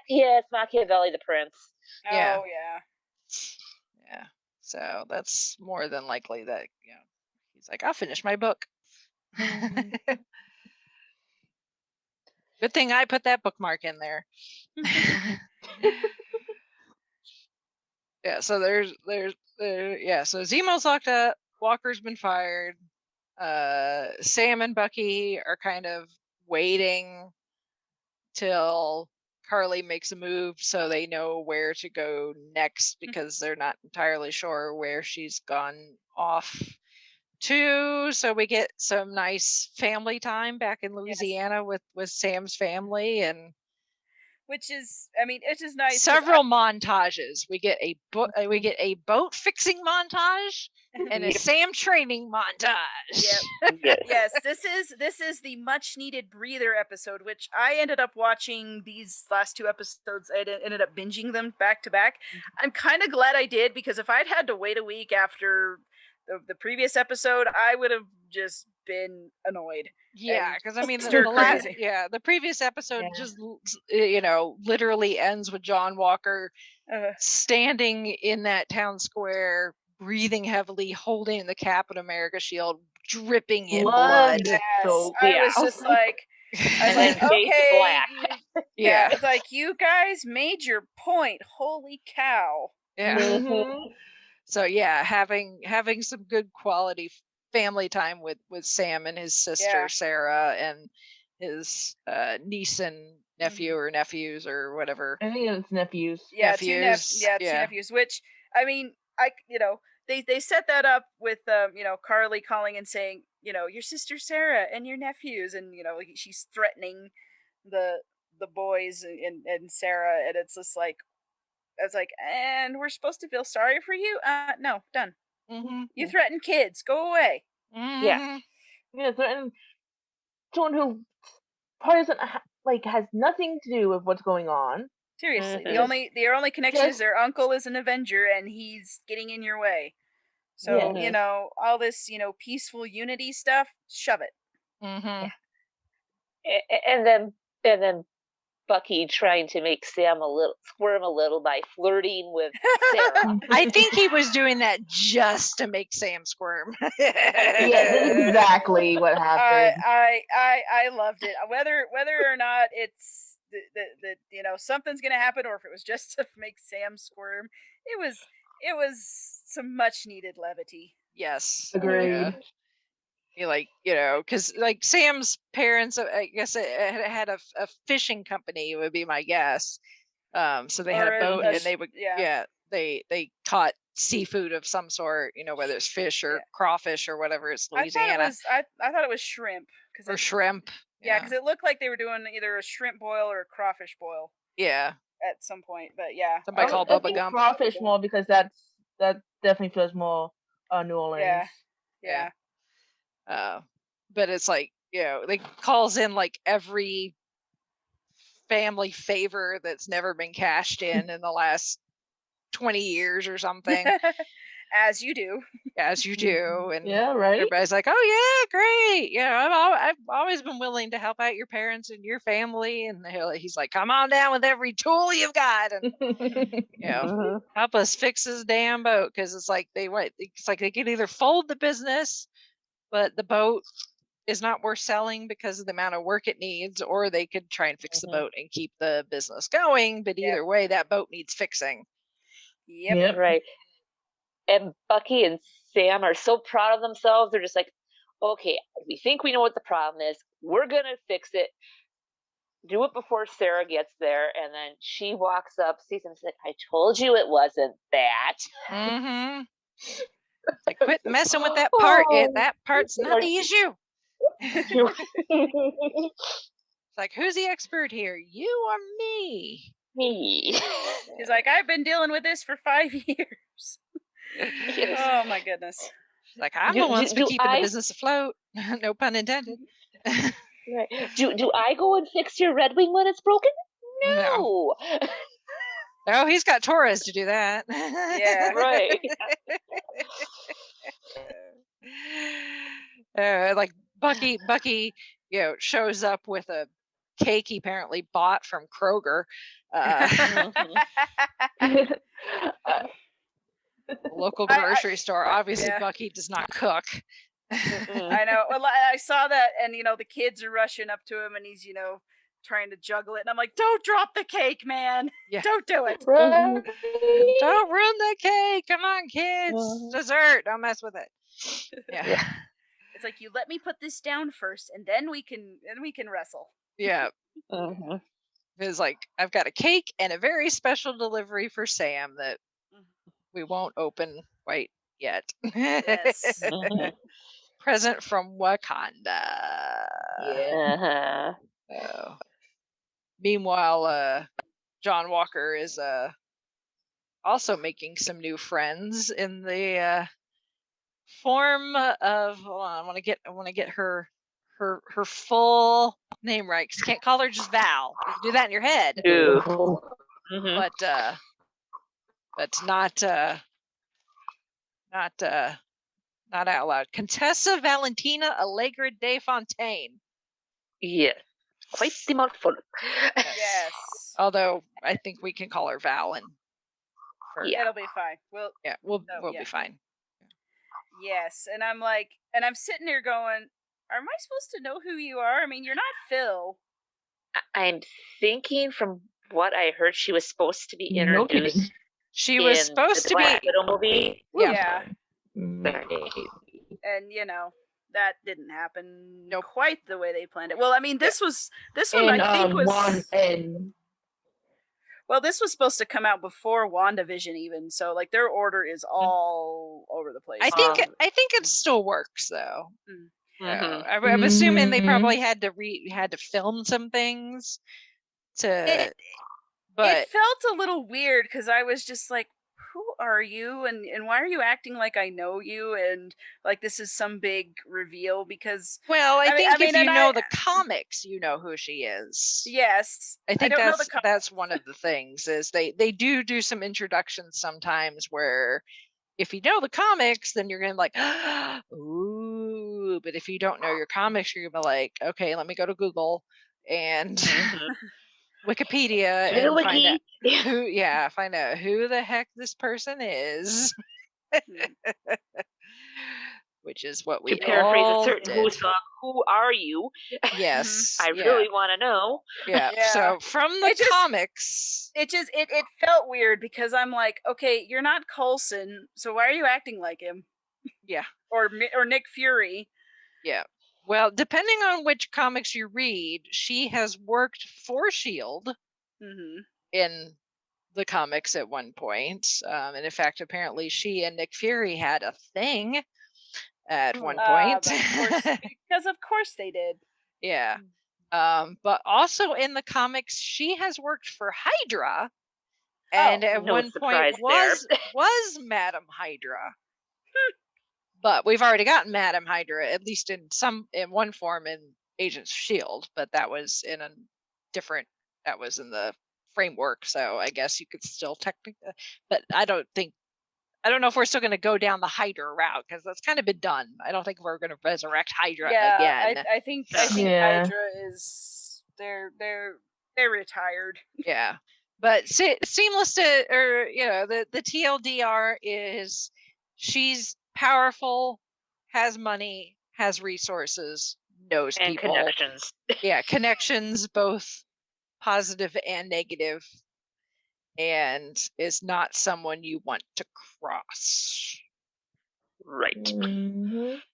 Yes, Machiavelli the Prince. Yeah. Oh yeah. Yeah. So that's more than likely that he's like, I'll finish my book. Good thing I put that bookmark in there. Yeah, so there's so Zemo's locked up, Walker's been fired. Sam and Bucky are kind of waiting till Carly makes a move so they know where to go next because they're not entirely sure where she's gone off to. So we get some nice family time back in Louisiana with Sam's family, and which is, I mean, it's just nice. Several montages. We get a boat fixing montage and a Sam training montage. Yep. Yes, this is the much needed breather episode, which I ended up watching these last two episodes. I ended up binging them back to back. I'm kind of glad I did, because if I'd had to wait a week after the previous episode, I would have just been annoyed. Yeah, because I mean, the previous episode just literally ends with John Walker standing in that town square, breathing heavily, holding the Captain America shield, dripping in blood. Yes. I was just like, okay, yeah, it's like, you guys made your point. Holy cow! Yeah. Mm-hmm. So yeah, having some good quality family time with Sam and his sister Sarah and his niece and nephew or nephews or whatever. I think it's nephews. Yeah, two nephews. Which, I mean, they set that up with Carly calling and saying, your sister Sarah and your nephews, and she's threatening the boys and Sarah, and it's just like, I was like, and we're supposed to feel sorry for you? No, done. Mm-hmm. You threaten kids. Go away. Mm-hmm. Yeah, threaten someone who probably doesn't has nothing to do with what's going on. Seriously, the only connection is their uncle is an Avenger and he's getting in your way. So all this peaceful unity stuff, shove it. Mm-hmm. And then Bucky trying to make Sam squirm a little by flirting with Sarah. I think he was doing that just to make Sam squirm. Yeah, that's exactly what happened. I loved it. Whether or not it's the something's gonna happen, or if it was just to make Sam squirm, it was some much needed levity. Yes, agreed. Because like Sam's parents, I guess it had a fishing company, would be my guess. So they had a boat, and they would they caught seafood of some sort, whether it's fish or crawfish or whatever. It's Louisiana. I thought it was shrimp. Shrimp. Yeah, because it looked like they were doing either a shrimp boil or a crawfish boil. Yeah. At some point, but yeah. Somebody called Bubba Gump. Crawfish more because that definitely feels more New Orleans. Yeah. But it's like, they calls in like every family favor that's never been cashed in the last 20 years or something. As you do. And right. Everybody's like, oh yeah, great. I've always been willing to help out your parents and your family. And he's like, come on down with every tool you've got, and help us fix this damn boat. Because it's like they can either fold the business, but the boat is not worth selling because of the amount of work it needs, or they could try and fix the boat and keep the business going. But either way, that boat needs fixing. Yep. Right. And Bucky and Sam are so proud of themselves. They're just like, okay, we think we know what the problem is. We're going to fix it. Do it before Sarah gets there. And then she walks up, sees him, says, I told you it wasn't that. Mm-hmm. Like, quit messing with that part. That part's not the issue. It's like, who's the expert here? You or me? Me. He's like, I've been dealing with this for 5 years. Yes. Oh my goodness. She's like, I'm the one's been keeping the business afloat. No pun intended. Right. Do I go and fix your Red Wing when it's broken? No. No, he's got Torres to do that. Yeah, right. Like Bucky, shows up with a cake he apparently bought from Kroger. Local grocery store. Obviously, Bucky does not cook. I know. Well, I saw that, and the kids are rushing up to him, and he's trying to juggle it, and I'm like, don't drop the cake, man. Yeah. Don't do it. Right. Don't ruin the cake. Come on, kids. Dessert. Don't mess with it. Yeah. It's like, you let me put this down first, and then we can wrestle. Yeah. It's like, I've got a cake and a very special delivery for Sam that we won't open quite yet. Yes. Present from Wakanda. Yeah. Meanwhile, John Walker is also making some new friends in the form of. Hold on, I want to get her full name right. 'Cause you can't call her just Val. You can do that in your head. But not out loud. Contessa Valentina Allegra de Fontaine. Yeah. Quite the mouthful. Yes. Although I think we can call her Val, and it'll be fine. We'll be fine. Yes, and I'm like, and I'm sitting there going, am I supposed to know who you are? I mean, you're not Phil. I'm thinking from what I heard, she was supposed to be introduced. She was supposed to be little movie. Yeah. And that didn't happen quite the way they planned it. Well, I mean, this one I think was Well, this was supposed to come out before WandaVision even, so like their order is all over the place. I think it still works though. I'm assuming they probably had to film some things but it felt a little weird because I was just like, who are you, and why are you acting like I know you, and like this is some big reveal? Because well, I think if you and know the comics, you know who she is. Yes, I think don't know the that's one of the things is they do some introductions sometimes where if you know the comics, then you're gonna be like, ooh. But if you don't know your comics, you're gonna be like, okay, let me go to Google and Wikipedia and find out who the heck this person is. Which is what we to paraphrase all a certain did. song, who are you? Yes. I really want to know. Yeah. So from the comics, it felt weird because I'm like, okay, you're not Coulson, so why are you acting like him? Yeah. Or Nick Fury. Yeah. Well, depending on which comics you read, she has worked for S.H.I.E.L.D. in the comics at one point. And in fact, apparently she and Nick Fury had a thing at one point. Because of course they did. Yeah. But also in the comics, she has worked for Hydra. And at one point was Madam Hydra. But we've already gotten Madam Hydra, at least in one form in Agents of S.H.I.E.L.D., but that was in the framework, so I guess you could still technically, but I don't know if we're still going to go down the Hydra route, because that's kind of been done. I don't think we're going to resurrect Hydra again. I think Hydra is, they're retired. Yeah. But seamless to, or, the TLDR is she's powerful, has money, has resources, knows and people. Connections. Yeah, connections, both positive and negative, and is not someone you want to cross. Right.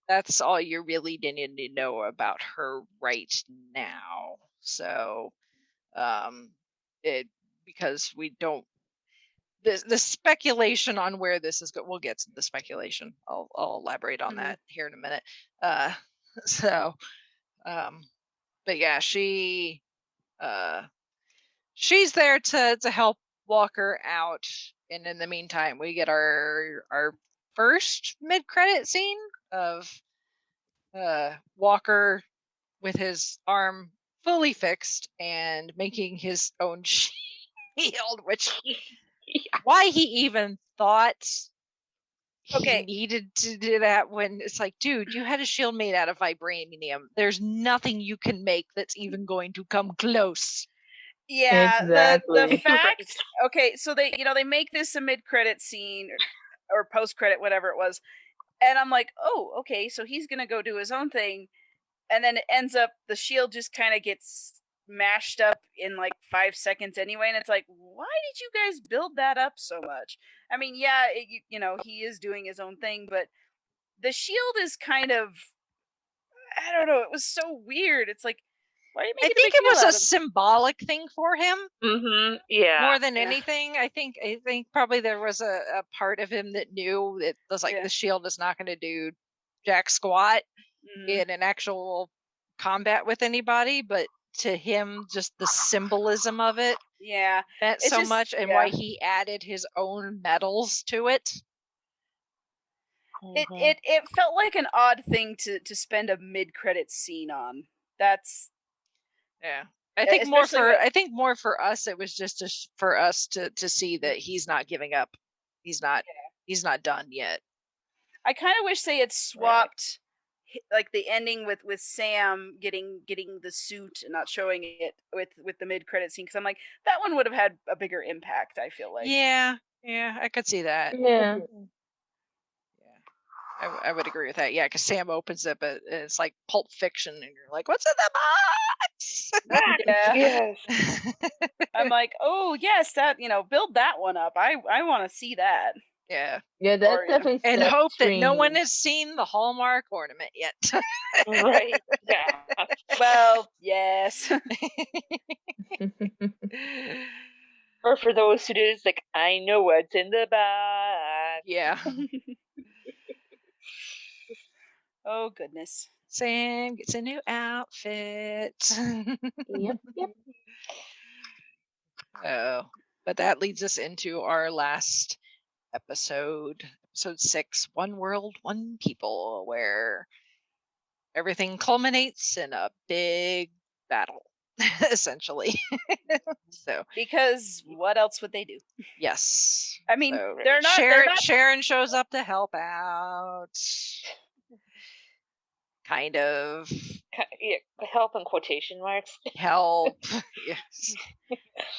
That's all you really need to know about her right now. So, because we don't. The speculation on where this is going, we'll get to the speculation. I'll elaborate on that here in a minute. But yeah, she's there to help Walker out, and in the meantime, we get our first mid-credit scene of Walker with his arm fully fixed and making his own shield, which why he even thought he needed to do that when it's like, dude, you had a shield made out of vibranium. There's nothing you can make that's even going to come close. Yeah, exactly. The fact. Okay, so they make this a mid-credit scene or post-credit, whatever it was, and I'm like, oh, okay, so he's gonna go do his own thing, and then it ends up the shield just kind of gets mashed up in like 5 seconds anyway, and it's like, why did you guys build that up so much? I mean, yeah, he is doing his own thing, but the shield is kind of, I don't know, it was so weird. It's like, why are you making I think it was a symbolic thing for him. Yeah. More than anything, I think probably there was a part of him that knew it was like the shield is not going to do jack squat in an actual combat with anybody, but to him, just the symbolism of it, meant so much, and why he added his own medals to it. It felt like an odd thing to spend a mid-credit scene on. That's I think more for us, it was just for us to see that he's not giving up. He's not done yet. I kind of wish they had swapped like the ending with Sam getting the suit and not showing it with the mid-credit scene, because I'm like, that one would have had a bigger impact, I feel like. Yeah, I could see that. Yeah. I would agree with that. Yeah, because Sam opens it, but it's like Pulp Fiction, and you're like, "What's in the box?" Yes. I'm like, "Oh yes, that build that one up. I want to see that." Yeah, that's definitely. And hope that no one has seen the Hallmark ornament yet. Right. Yeah. Well, yes. Or for those who did, it's like, I know what's in the box. Yeah. Oh goodness. Sam gets a new outfit. Yep. Oh, but that leads us into our last episode 6, One World, One People, where everything culminates in a big battle, essentially. So because what else would they do? yes, I mean, so they're not. Sharon shows up to help out. Kind of. Yeah, help in quotation marks. Help. Yes.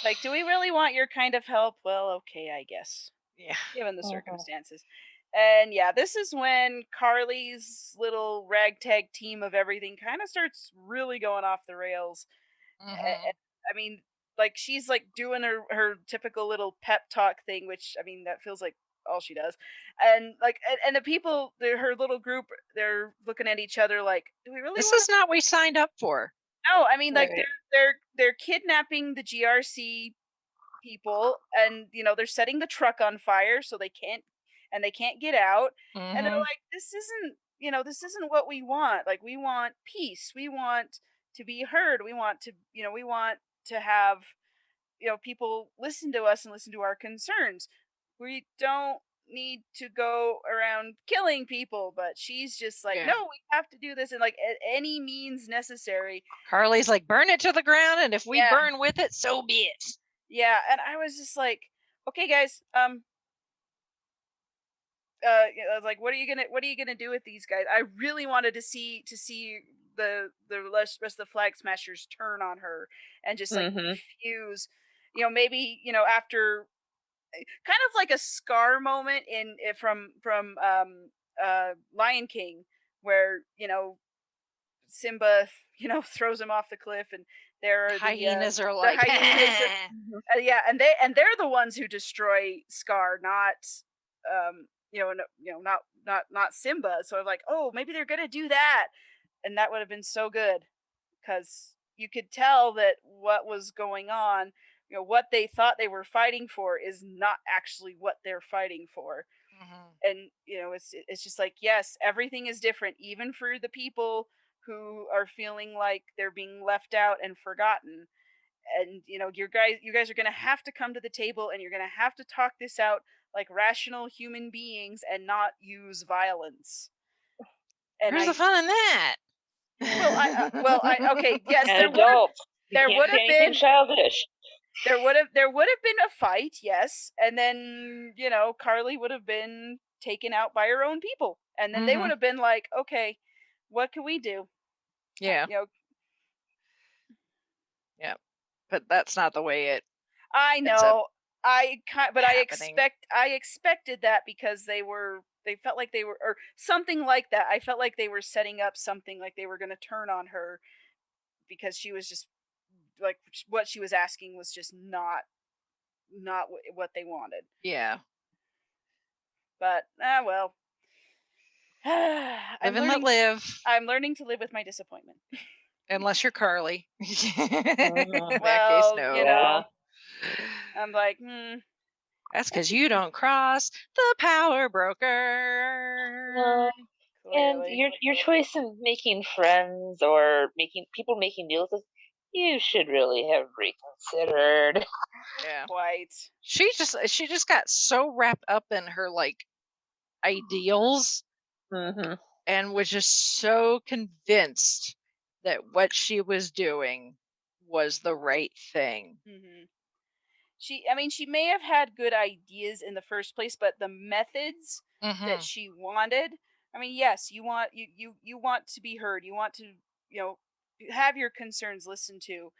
Like, do we really want your kind of help? Well, okay, I guess. Yeah. Given the circumstances. And yeah, this is when Carly's little ragtag team of everything kind of starts really going off the rails. I mean, like, she's like doing her typical little pep talk thing, which, I mean, that feels like all she does. And like, and the people, her little group, they're looking at each other like, do we really This is not what we signed up for. No, I mean, like, they're kidnapping the GRC people, and they're setting the truck on fire so they can't get out. And they're like, this isn't what we want. Like, we want peace, we want to be heard, we want to have people listen to us and listen to our concerns. We don't need to go around killing people. But she's just like, no, we have to do this, and like, at any means necessary. Carly's like, burn it to the ground, and if we burn with it, so be it. Yeah, and I was just like, okay, guys, I was like, what are you gonna do with these guys? I really wanted to see the rest of the Flag Smashers turn on her and just like refuse. Maybe after kind of like a Scar moment from Lion King, where Simba throws him off the cliff, and there are hyenas are like, yeah, and they're the ones who destroy Scar, not not Simba. So I'm like, oh, maybe they're gonna do that, and that would have been so good, because you could tell that what was going on, what they thought they were fighting for is not actually what they're fighting for. And it's just like, yes, everything is different, even for the people who are feeling like they're being left out and forgotten. And you guys are gonna have to come to the table, and you're gonna have to talk this out like rational human beings and not use violence. And where's the fun in that? Okay, yes, there would have been childish. There would have been a fight, yes, and then Carly would have been taken out by her own people, and then they would have been like, okay, what can we do? Yeah. Yeah, but that's not the way it. I know. I expected that, because they felt like they were, or something like that. I felt like they were setting up something, like they were going to turn on her, because she was just like, what she was asking was just not what they wanted. Yeah. But well. Live and let live. I'm learning to live with my disappointment. Unless you're Carly. In that case, no. I'm like, That's because you don't cross the power broker. And your choice in making friends or making deals with, you should really have reconsidered. Yeah. Quite. She just got so wrapped up in her like ideals, and was just so convinced that what she was doing was the right thing. She may have had good ideas in the first place, but the methods that she wanted, I mean, yes, you want to be heard, you want to have your concerns listened to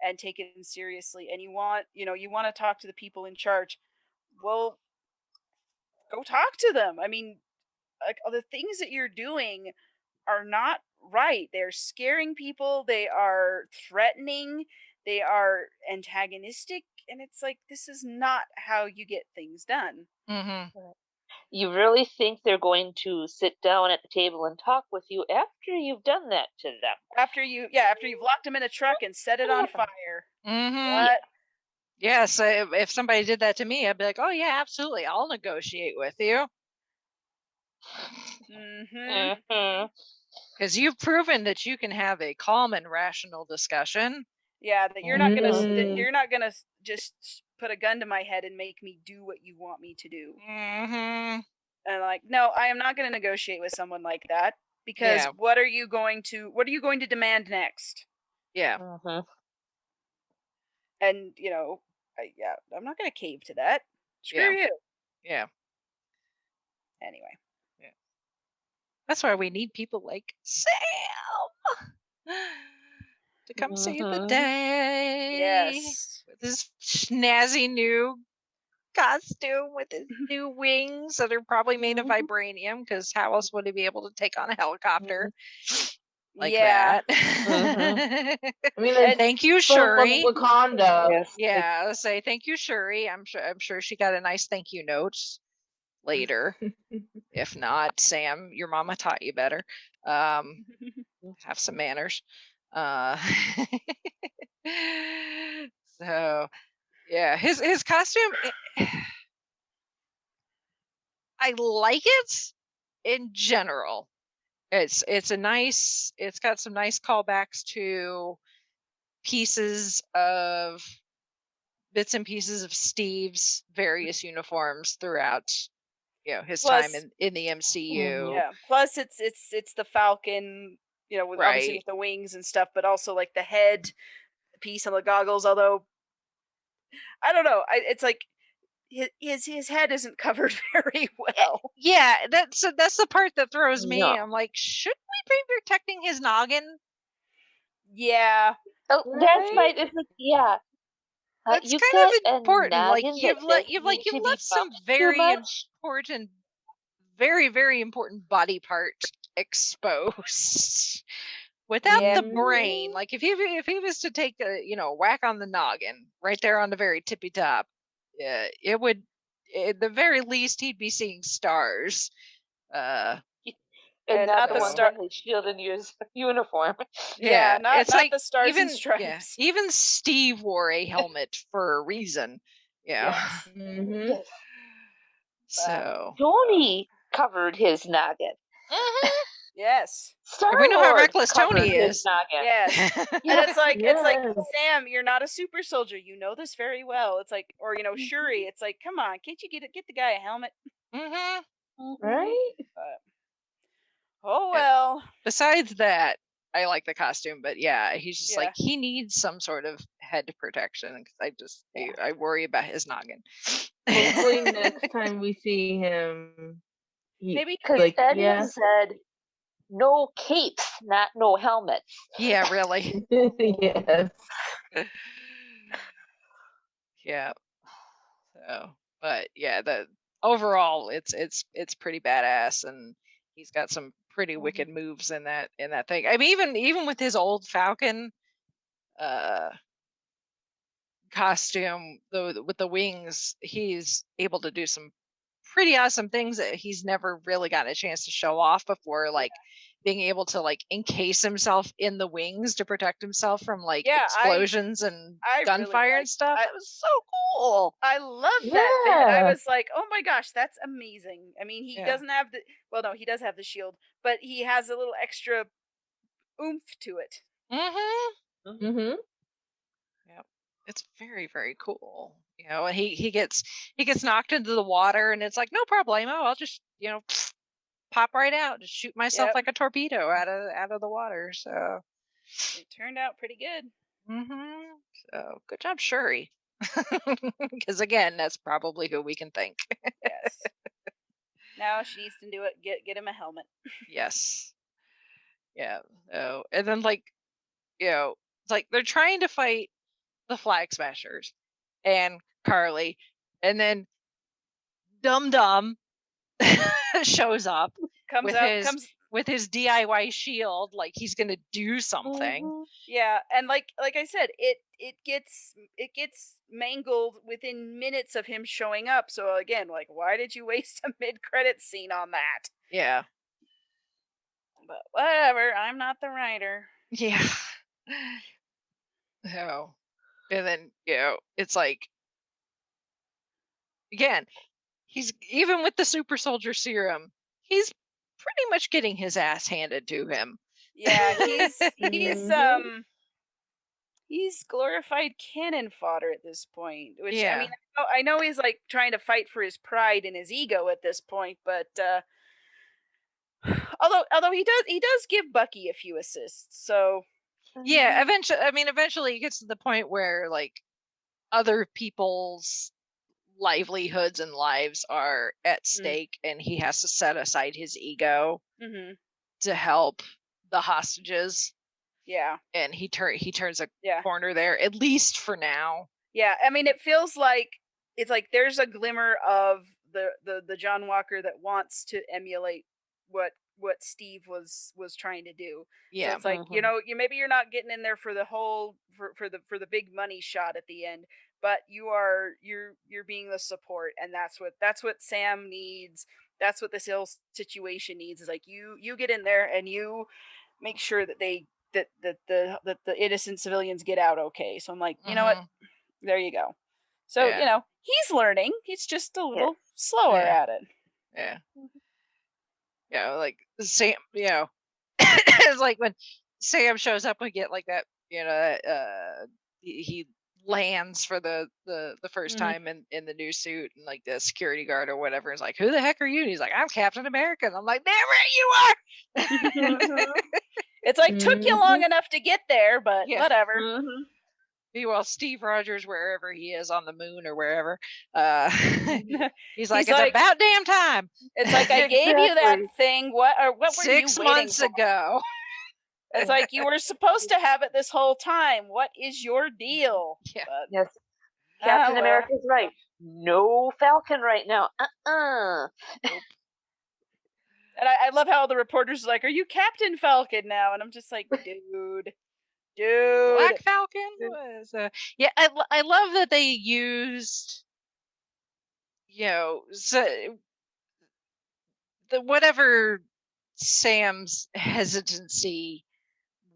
and taken seriously, and you want to talk to the people in charge. Well, go talk to them. I mean, like, the things that you're doing are not right. They're scaring people, they are threatening, they are antagonistic, and it's like, this is not how you get things done. You really think they're going to sit down at the table and talk with you after you've done that to them? After you've locked them in a truck and set it on fire. What? Yes, if somebody did that to me, I'd be like, oh yeah, absolutely, I'll negotiate with you. Because you've proven that you can have a calm and rational discussion. Yeah, that you're not gonna just put a gun to my head and make me do what you want me to do. Mm-hmm. And like, no, I am not going to negotiate with someone like that, because what are you going to demand next? Yeah. Mm-hmm. And I'm not going to cave to that. Screw you. Yeah. Anyway. Yeah. That's why we need people like Sam to come save the day. Yes. With his snazzy new costume, with his new wings that are probably made of vibranium, because how else would he be able to take on a helicopter like that? I mean, thank you, Shuri. Wakanda. Yes. Yeah, I'll say thank you, Shuri. I'm sure she got a nice thank you note later. If not, Sam, your mama taught you better. Have some manners. So yeah, his costume, I like it in general. It's got some nice callbacks to bits and pieces of Steve's various uniforms throughout his time in the MCU. Yeah. Plus it's the Falcon, obviously with the wings and stuff, but also like the head piece on the goggles, although I don't know, it's like his head isn't covered very well. Yeah, that's the part that throws me. I'm like, shouldn't we be protecting his noggin? Yeah. Oh, that's right. It's like, yeah. That's you've kind got of important. Like you've left some very important, very, very important body part exposed. Without the brain, like if he was to take a whack on the noggin right there on the very tippy top, it would, at the very least, he'd be seeing stars. And not the star shield in his uniform. Yeah, not it's like the stars even and stripes. Even Steve wore a helmet for a reason. Yeah. Yes. So Tony covered his noggin. Yes. We know how reckless Tony is. Yes. And it's like Sam, you're not a super soldier. You know this very well. It's like, or Shuri. It's like, come on, can't you get the guy a helmet? Right. Oh well. Besides that, I like the costume, but yeah, he's just like, he needs some sort of head protection, because I worry about his noggin. Hopefully next time we see him, maybe because Eddie said no capes, not no helmets. Yeah, really. Yes. Yeah. So, but yeah, the overall, it's pretty badass, and he's got some pretty wicked moves in that thing. I mean, even with his old Falcon costume, with the wings, he's able to do some pretty awesome things that he's never really gotten a chance to show off before, like being able to like encase himself in the wings to protect himself from like explosions and gunfire really and stuff. That was so cool. I love that bit. I was like, oh my gosh, that's amazing. I mean, he doesn't have he does have the shield, but he has a little extra oomph to it. Yep. It's very, very cool. And he gets knocked into the water, and it's like, no problemo. I'll just pop right out, just shoot myself like a torpedo out of the water. So it turned out pretty good. So good job, Shuri. Because again, that's probably who we can thank. Yes. Now she needs to do it. Get him a helmet. Yes. Yeah. So, and then it's like they're trying to fight the Flag Smashers and Carly, and then Dum Dum shows up with his DIY shield, like he's gonna do something. Yeah, and like I said, it gets mangled within minutes of him showing up. So again, like, why did you waste a mid-credit scene on that? Yeah. But whatever, I'm not the writer. Yeah. So, and then it's like, again, he's, even with the super soldier serum, he's pretty much getting his ass handed to him. Yeah, he's he's glorified cannon fodder at this point. Which I Yeah. mean, I know he's like trying to fight for his pride and his ego at this point, but although he does give Bucky a few assists, so Yeah, eventually it gets to the point where like other people's livelihoods and lives are at stake, and he has to set aside his ego to help the hostages. Yeah. And he turns a corner there, at least for now. Yeah, I mean, it feels like it's like there's a glimmer of the John Walker that wants to emulate what Steve was trying to do. Yeah. So it's like, you know, maybe you're not getting in there for the whole for the big money shot at the end, but you're being the support, and that's what Sam needs. That's what this whole situation needs, is like you get in there and you make sure that the innocent civilians get out okay. So I'm like, you know what? There you go. So, you know, he's learning. He's just a little slower at it. Yeah. Yeah, like Sam, you know, it's like when Sam shows up, we get like that, you know, he lands for the first time in the new suit, and like the security guard or whatever is like, who the heck are you? And he's like, I'm Captain America. And I'm like, damn right you are. It's like, took you long enough to get there, but whatever. Meanwhile, Steve Rogers, wherever he is on the moon or wherever, he's like, it's about damn time. It's like, I gave you that thing. What were 6 you months ago? It's like, you were supposed to have it this whole time. What is your deal? Yeah. But, yes. Captain America's right. No Falcon right now. Nope. And I love how the reporters are like, are you Captain Falcon now? And I'm just like, dude. Black Falcon was I love that they used, you know, so whatever Sam's hesitancy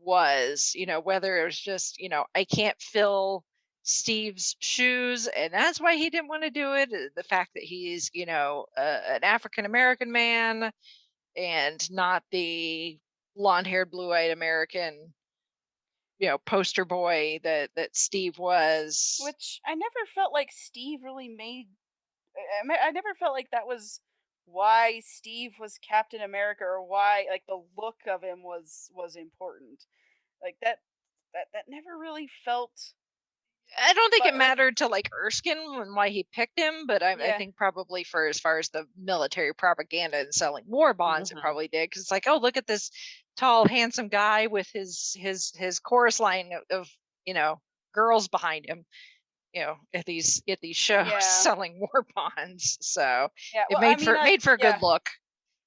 was, you know, whether it was just, you know, I can't fill Steve's shoes and that's why he didn't want to do it, the fact that he's, you know, an African American man and not the blonde-haired, blue-eyed American, you know, poster boy that Steve was. Which I never felt like Steve really made. I never felt like that was why Steve was Captain America, or why like the look of him was important. Like that never really felt. I don't think it mattered to like Erskine and why he picked him, but I think probably for as far as the military propaganda and selling war bonds, it probably did, because it's like, oh, look at this tall, handsome guy with his chorus line of you know, girls behind him, you know, at these shows selling war bonds. So it made for a good look.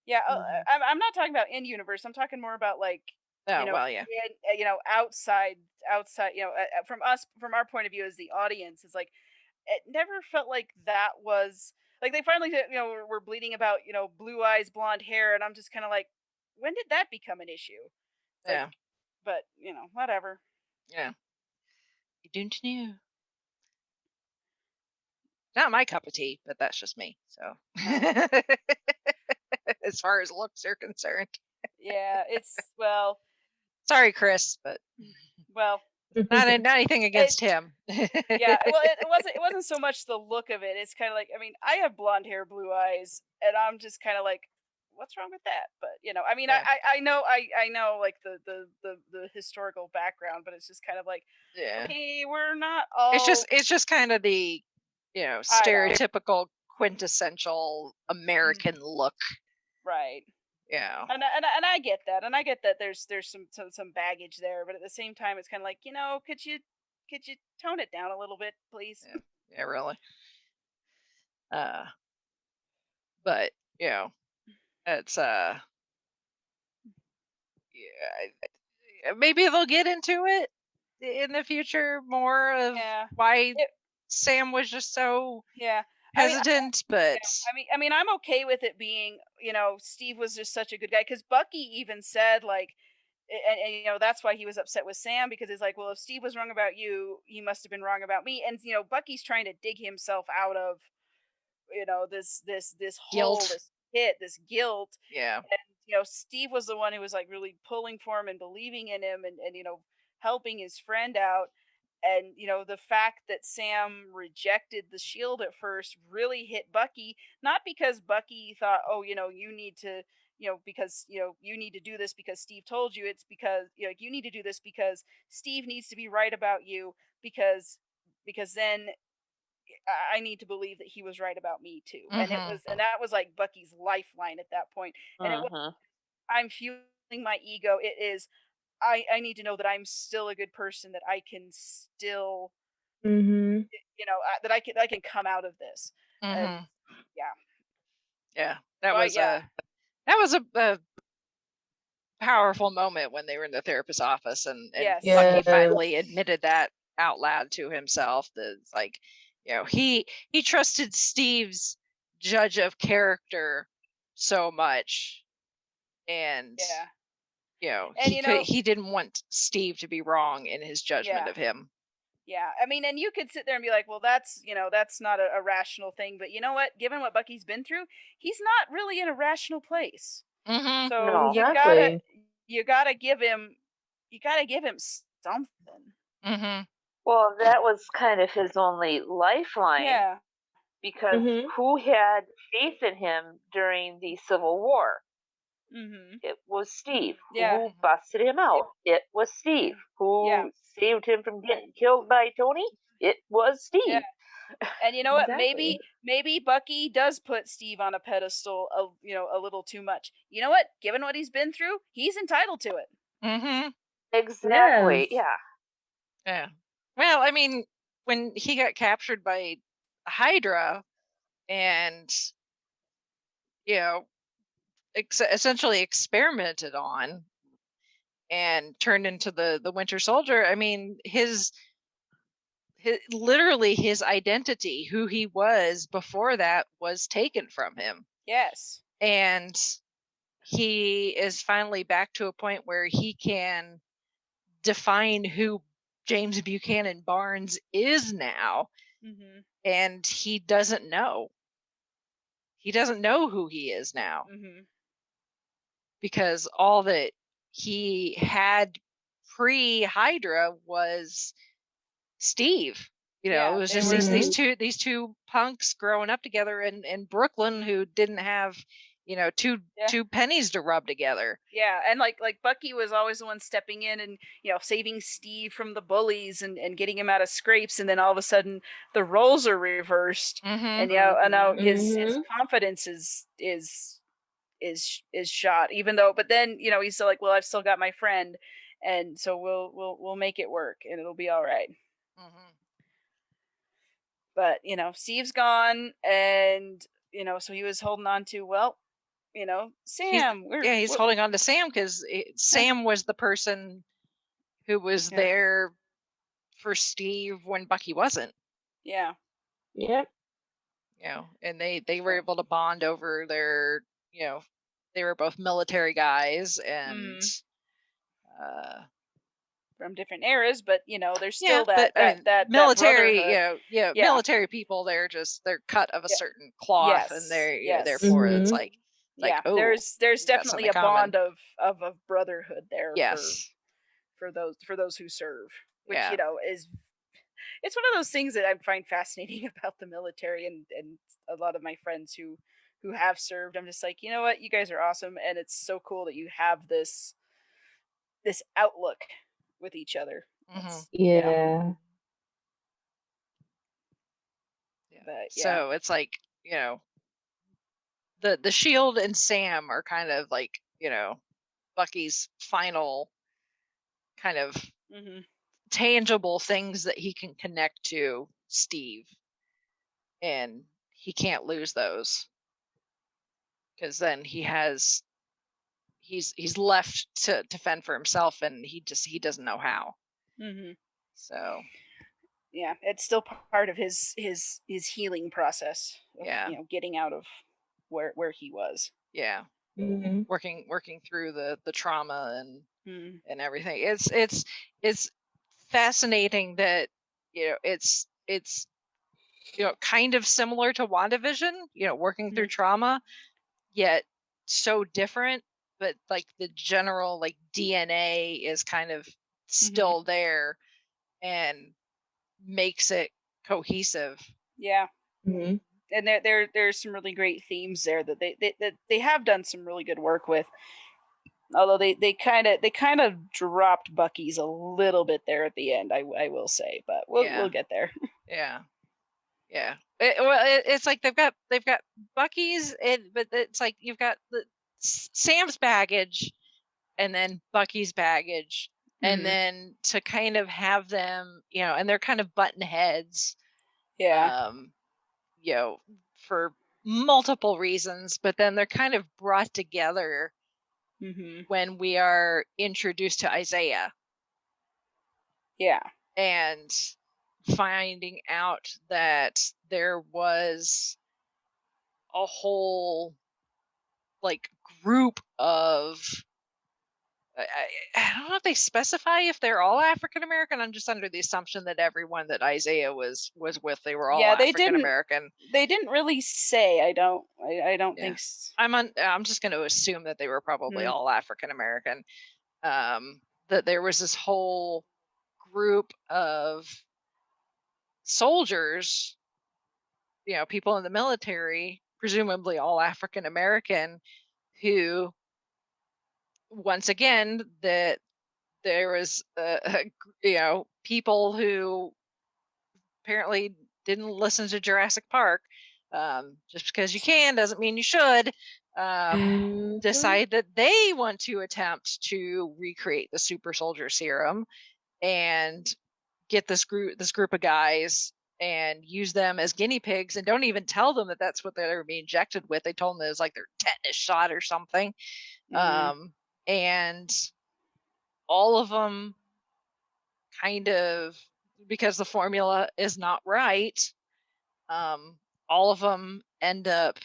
Yeah, I'm not talking about in universe. I'm talking more about like. Oh, you know, you know, outside, you know, from our point of view as the audience, it's like, it never felt like that was like, they finally, you know, were bleeding about, you know, blue eyes, blonde hair, and I'm just kind of like, when did that become an issue? Like, but you know, whatever. Yeah, you don't know. Not my cup of tea, but that's just me. So, as far as looks are concerned. Yeah, it's sorry, Chris, but not anything against him. Well, it wasn't so much the look of it. It's kind of like, I mean, I have blonde hair, blue eyes, and I'm just kind of like, what's wrong with that? But you know, I mean, I know like the historical background, but it's just kind of like, okay, we're not all. It's just kind of the, you know, stereotypical quintessential American look, right? Yeah, and I get that, and I get that there's some baggage there, but at the same time, it's kind of like, you know, could you tone it down a little bit, please? Yeah, really. But you know, it's maybe they'll get into it in the future more of why Sam was just so hesitant. But I mean, I'm okay with it being, you know, Steve was just such a good guy, because Bucky even said like, and you know, that's why he was upset with Sam, because it's like, well, if Steve was wrong about you, he must have been wrong about me. And you know, Bucky's trying to dig himself out of, you know, this hole, this pit, this guilt. Yeah. And you know, Steve was the one who was like really pulling for him and believing in him, and you know, helping his friend out. the fact that Sam rejected the shield at first really hit Bucky, not because Bucky thought, oh, you need to, because, you need to do this because Steve told you. It's because, you need to do this because Steve needs to be right about you, because then I need to believe that he was right about me too. And that was like Bucky's lifeline at that point. And it was, I'm fueling my ego. It is, I need to know that I'm still a good person, that I can still, that I can come out of this. And, yeah, that was a powerful moment when they were in the therapist's office, and Bucky finally admitted that out loud to himself. That it's like, he trusted Steve's judge of character so much, and he didn't want Steve to be wrong in his judgment of him. Yeah, I mean, and you could sit there and be like, well, that's not a rational thing, but you know what? Given what Bucky's been through, he's not really in a rational place. So you gotta give him something. Well, that was kind of his only lifeline. Yeah. Because who had faith in him during the Civil War? It was Steve. Yeah. Who busted him out? It was Steve. Who saved him from getting killed by Tony? It was Steve. Yeah. And you know what? Maybe Bucky does put Steve on a pedestal, a little too much. You know what? Given what he's been through, he's entitled to it. Exactly. Yes. Yeah. Well, I mean, when he got captured by Hydra and essentially experimented on and turned into the Winter Soldier, I mean, his literally his identity, who he was before that, was taken from him. Yes. And he is finally back to a point where he can define who James Buchanan Barnes is now. And he doesn't know. He doesn't know who he is now. Because all that he had pre-Hydra was Steve. It was just these two punks growing up together in Brooklyn who didn't have two pennies to rub together. Yeah, and like Bucky was always the one stepping in and saving Steve from the bullies and getting him out of scrapes, and then all of a sudden the roles are reversed, and now his confidence is shot. Even though, but then he's still like, well, I've still got my friend, and so we'll make it work, and it'll be all right. But Steve's gone, and so he was holding on to, well, Sam. He's holding on to Sam because Sam was the person who was there for Steve when Bucky wasn't. Yeah. Yep. And they were able to bond over their, they were both military guys and from different eras, but there's still that military, that military people. They're cut of a certain cloth, and they're therefore it's like there's definitely a bond of brotherhood there. Yes, for those who serve, which is, it's one of those things that I find fascinating about the military, and a lot of my friends who have served. I'm just like, you know what, you guys are awesome, and it's so cool that you have this outlook with each other. Yeah. But, so it's like, the Shield and Sam are kind of like, Bucky's final kind of tangible things that he can connect to Steve, and he can't lose those, because then he's left to fend for himself, and he doesn't know how. So yeah, it's still part of his healing process of, getting out of where he was. Working through the trauma and everything. It's fascinating that it's kind of similar to WandaVision, working through trauma, yet so different, but like the general like DNA is kind of still there, and makes it cohesive. Yeah. Mm-hmm. And there's some really great themes there that they have done some really good work with. Although they kind of dropped Bucky's a little bit there at the end, I will say, but we'll get there. Yeah. It's like they've got Bucky's, but it's like you've got Sam's baggage, and then Bucky's baggage, and then to kind of have them, and they're kind of button heads. Yeah. For multiple reasons, but then they're kind of brought together when we are introduced to Isaiah. Yeah. And finding out that there was a whole group of I don't know if they specify if they're all African American. I'm just under the assumption that everyone that Isaiah was with, they were all African American. They didn't really say. I don't think. I'm just going to assume that they were probably all African American. That there was this whole group of soldiers, people in the military, presumably all African American, who, once again, that there was people who apparently didn't listen to Jurassic Park. Just because you can doesn't mean you should. Decide that they want to attempt to recreate the super soldier serum and get this group of guys and use them as guinea pigs, and don't even tell them that that's what they're being injected with. They told them it was like their tetanus shot or something. And all of them kind of, because the formula is not right, all of them end up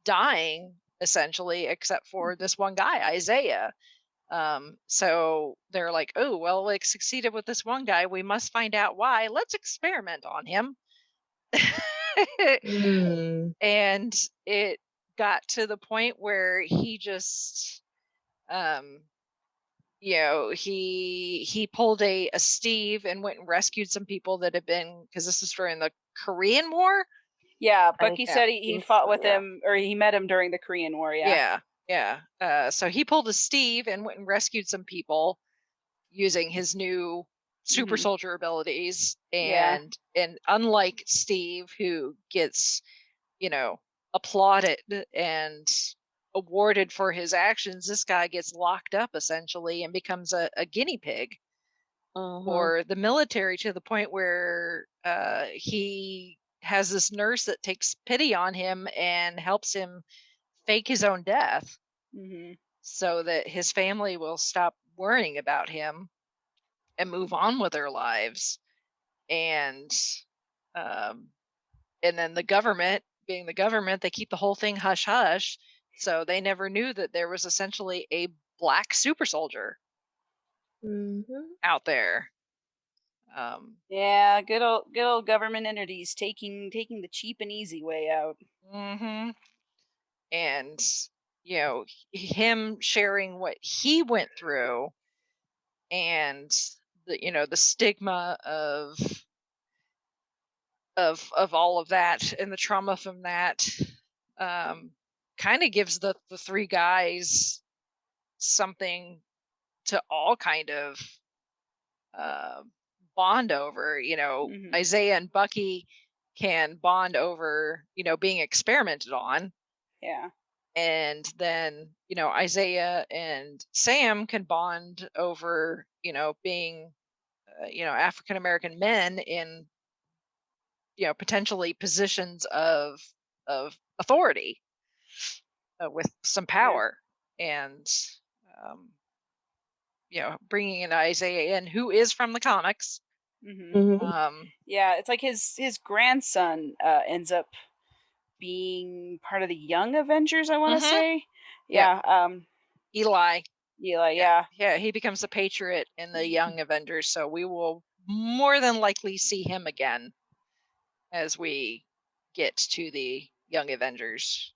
dying essentially, except for this one guy, Isaiah. So they're like, oh, well, succeeded with this one guy. We must find out why. Let's experiment on him. And it got to the point where he just, he pulled a Steve and went and rescued some people that had been, because this is during the Korean War. Yeah, Bucky said he fought with him, or he met him during the Korean War. Yeah. So he pulled a Steve and went and rescued some people using his new super soldier abilities. And unlike Steve, who gets, applauded and awarded for his actions, this guy gets locked up essentially and becomes a guinea pig for the military, to the point where he has this nurse that takes pity on him and helps him fake his own death so that his family will stop worrying about him and move on with their lives. And then the government, being the government, they keep the whole thing hush hush, so they never knew that there was essentially a black super soldier out there. Yeah, good old government entities taking the cheap and easy way out. And him sharing what he went through, and the stigma of all of that and the trauma from that, kind of gives the three guys something to all kind of bond over. Isaiah and Bucky can bond over being experimented on. And then Isaiah and Sam can bond over being African American men in potentially positions of authority, with some power. And bringing in Isaiah in, who is from the comics. It's like his grandson ends up being part of the Young Avengers, I want to say. Eli, he becomes a Patriot in the Young Avengers, so we will more than likely see him again as we get to the Young Avengers,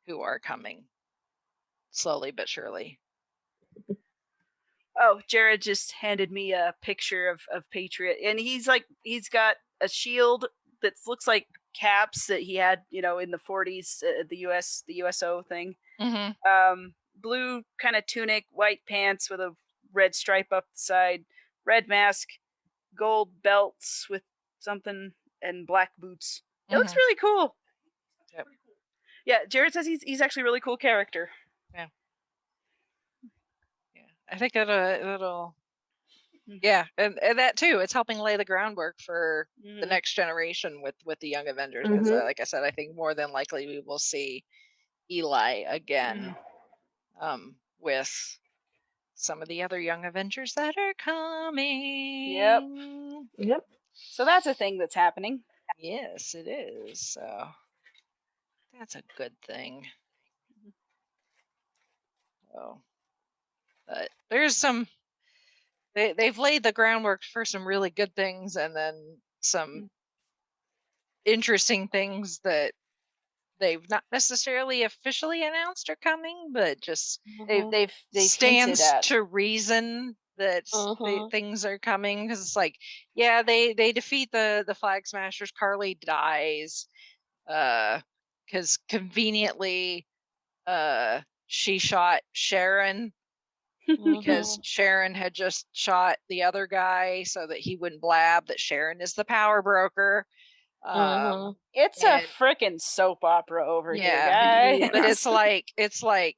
who are coming slowly but surely. Oh, Jared just handed me a picture of Patriot, and he's got a shield that looks like Cap's that he had, in the 40s, the USO thing. Mm-hmm. Blue kind of tunic, white pants with a red stripe up the side, red mask, gold belts with something, and black boots. It looks really cool. Yep. Yeah, Jared says he's actually a really cool character. Yeah. I think it'll yeah, and that too, it's helping lay the groundwork for the next generation with the Young Avengers. Because, like I said, I think more than likely we will see Eli again, with some of the other Young Avengers that are coming. Yep. So that's a thing that's happening. Yes, it is. So that's a good thing. So, but there's some. They've laid the groundwork for some really good things, and then some interesting things that they've not necessarily officially announced are coming, but just they've stands to reason that things are coming. Because it's like, yeah, they defeat the Flag Smashers. Carly dies, because conveniently, she shot Sharon. Because Sharon had just shot the other guy so that he wouldn't blab that Sharon is the power broker. It's a freaking soap opera over here, guys. But it's like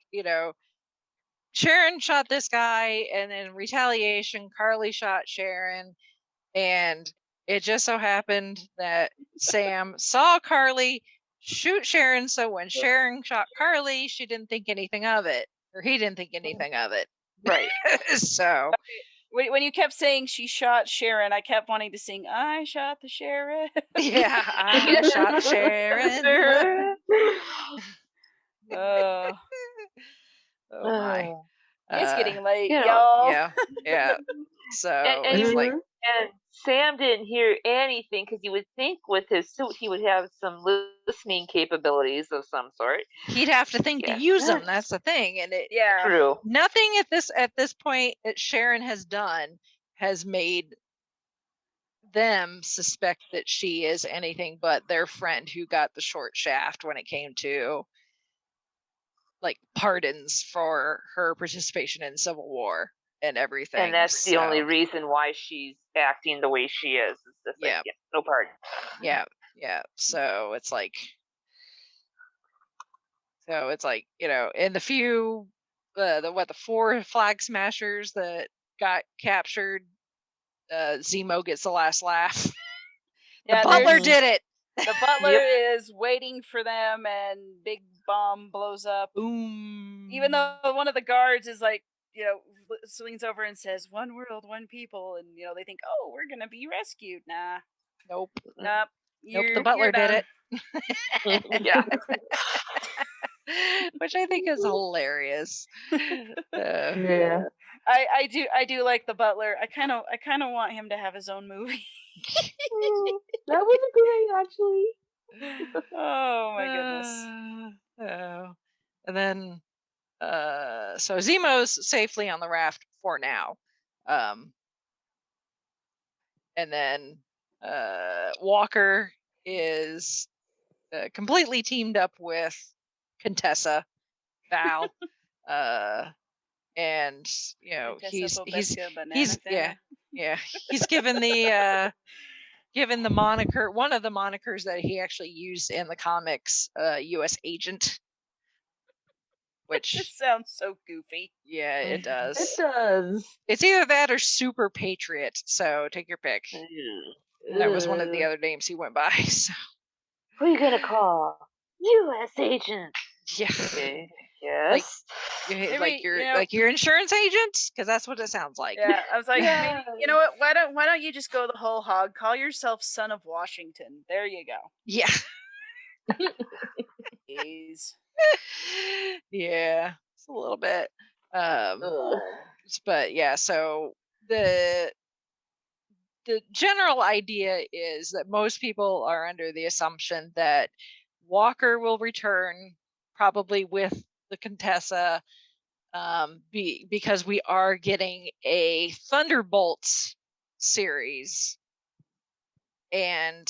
Sharon shot this guy, and in retaliation, Carly shot Sharon, and it just so happened that Sam saw Carly shoot Sharon, so when Sharon shot Carly, she didn't think anything of it, or he didn't think anything of it. Right. So when you kept saying she shot Sharon, I kept wanting to sing I shot the sheriff. Yeah, I shot Sharon. Oh my. It's getting late, y'all. Yeah. So and it's like, and Sam didn't hear anything because you would think with his suit he would have some listening capabilities of some sort. He'd have to think to use them. That's the thing, and true. Nothing at this point that Sharon has done has made them suspect that she is anything but their friend who got the short shaft when it came to like pardons for her participation in Civil War and everything. And that's the only reason why she's acting the way she is. It's just no pardon. Yeah. So it's like, in the few, the 4 Flag Smashers that got captured, Zemo gets the last laugh. The butler did it. The butler is waiting for them, and big bomb blows up. Boom. Even though one of the guards is like, leans over and says, "One world, one people," and they think, "Oh, we're gonna be rescued." Nah. Nope. The butler did it. Yeah. Which I think is hilarious. Yeah. I do like the butler. I kind of want him to have his own movie. That was great, actually. Oh my goodness. And then so Zemo's safely on the raft for now. And then Walker is completely teamed up with Contessa Val. And he's given the moniker, one of the monikers that he actually used in the comics, U.S. Agent, which just sounds so goofy. Yeah, it does. It does. It's either that or Super Patriot. So take your pick. That was one of the other names he went by. So. Who are you gonna call? U.S. Agent. Yeah. Okay. Yes. Like your insurance agent, because that's what it sounds like. Yeah, I was like, maybe, you know what? Why don't you just go the whole hog? Call yourself Son of Washington. There you go. Yeah. Jeez. Yeah, it's a little bit. But yeah, so the general idea is that most people are under the assumption that Walker will return, probably with the Contessa, because we are getting a Thunderbolts series. And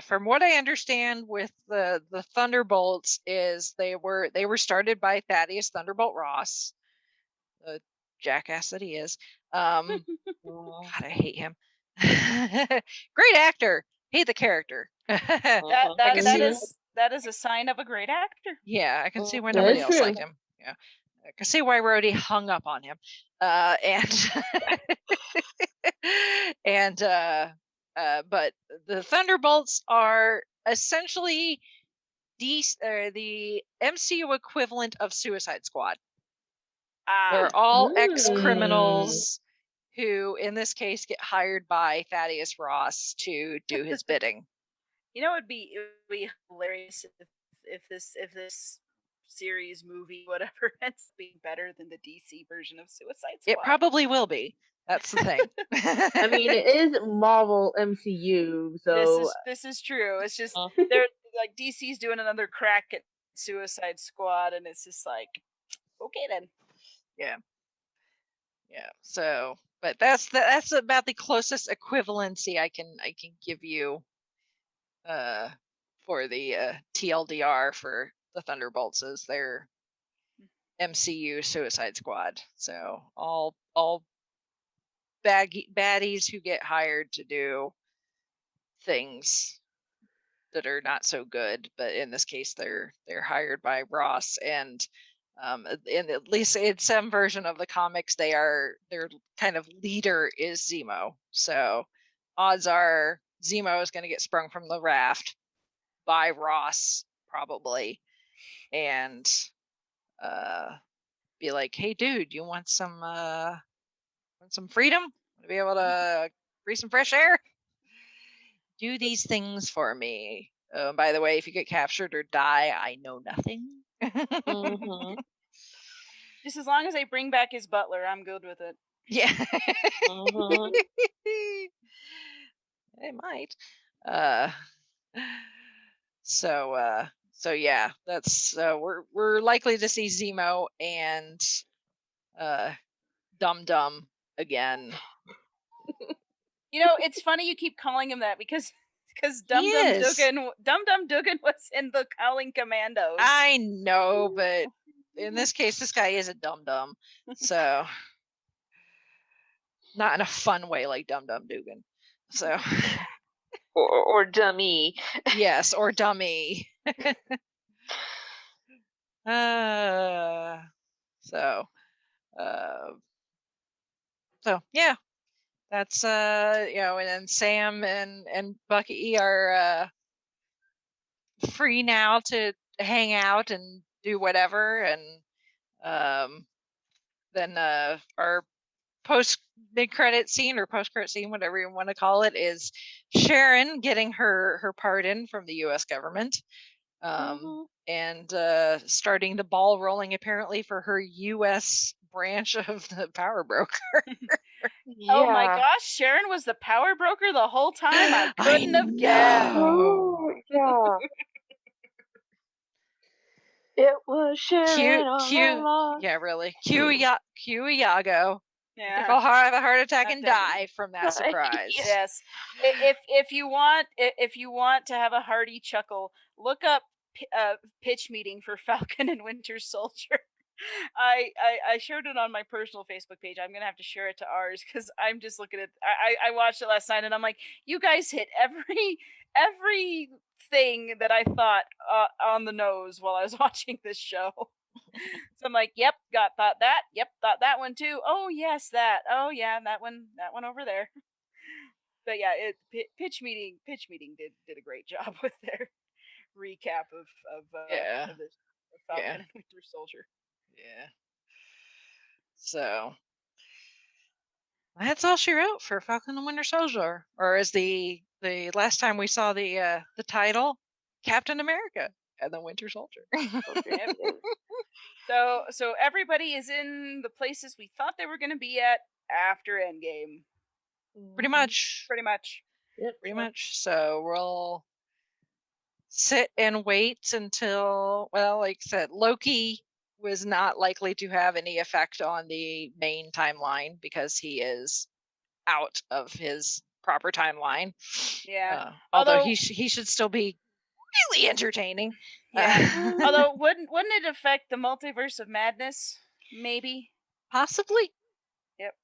from what I understand with the Thunderbolts is they were started by Thaddeus Thunderbolt Ross, the jackass that he is. God, I hate him. Great actor. Hate the character. That is a sign of a great actor. Yeah, I can see why nobody else liked him. Yeah, I can see why Rhodey hung up on him. But the Thunderbolts are essentially the MCU equivalent of Suicide Squad. They're all ex-criminals who, in this case, get hired by Thaddeus Ross to do his bidding. You know, it'd be hilarious if this series, movie, whatever, ends up being better than the DC version of Suicide Squad. It probably will be. That's the thing. I mean, it is Marvel MCU, so this is true. It's just they're like DC's doing another crack at Suicide Squad, and it's just like, okay then. Yeah. So, but that's about the closest equivalency I can give you for the TLDR for the Thunderbolts is their MCU Suicide Squad. So all baddies who get hired to do things that are not so good, but in this case they're hired by Ross, and in at least in some version of the comics their kind of leader is Zemo. So odds are Zemo is going to get sprung from the raft by Ross probably, and be like, hey dude, you want some freedom? Want to be able to breathe some fresh air? Do these things for me. By the way, if you get captured or die, I know nothing. mm-hmm. Just as long as they bring back his butler, I'm good with it. Yeah. Mm-hmm. They might. So yeah, that's we're likely to see Zemo and Dum Dum again. You know, it's funny you keep calling him that because Dum Dum Dugan was in the Howling Commandos. I know, but in this case, this guy is a Dum Dum, so not in a fun way like Dum Dum Dugan. So or dummy. Yes, or dummy. So yeah, that's and then Sam and Bucky are free now to hang out and do whatever, and then our mid-credit scene or post-credit scene, whatever you want to call it, is Sharon getting her pardon from the U.S. government, and starting the ball rolling apparently for her U.S. branch of the power broker. Yeah. Oh my gosh, Sharon was the power broker the whole time? I couldn't have guessed. Oh, yeah. It was Sharon all along. Yeah, really. Cue Iago. Yeah. He'll have a heart attack and die from that surprise. Yes. If you want to have a hearty chuckle, look up pitch meeting for Falcon and Winter Soldier. I shared it on my personal Facebook page. I'm gonna have to share it to ours because I'm just looking at. I watched it last night and I'm like, you guys hit every thing that I thought on the nose while I was watching this show. So I'm like, yep, thought that. Yep, thought that one too. Oh yes, that. Oh yeah, that one over there. But yeah, pitch meeting did a great job with their recap of Falcon and Winter Soldier. Yeah. So that's all she wrote for Falcon and Winter Soldier, or as the last time we saw the title, Captain America and the Winter Soldier. So everybody is in the places we thought they were going to be at after Endgame. Pretty much. Yep. Pretty much. So we'll sit and wait until, well, like I said, Loki was not likely to have any effect on the main timeline because he is out of his proper timeline. Yeah. Although he should still be really entertaining. Yeah. Although wouldn't it affect the multiverse of madness? Maybe. Possibly. Yep.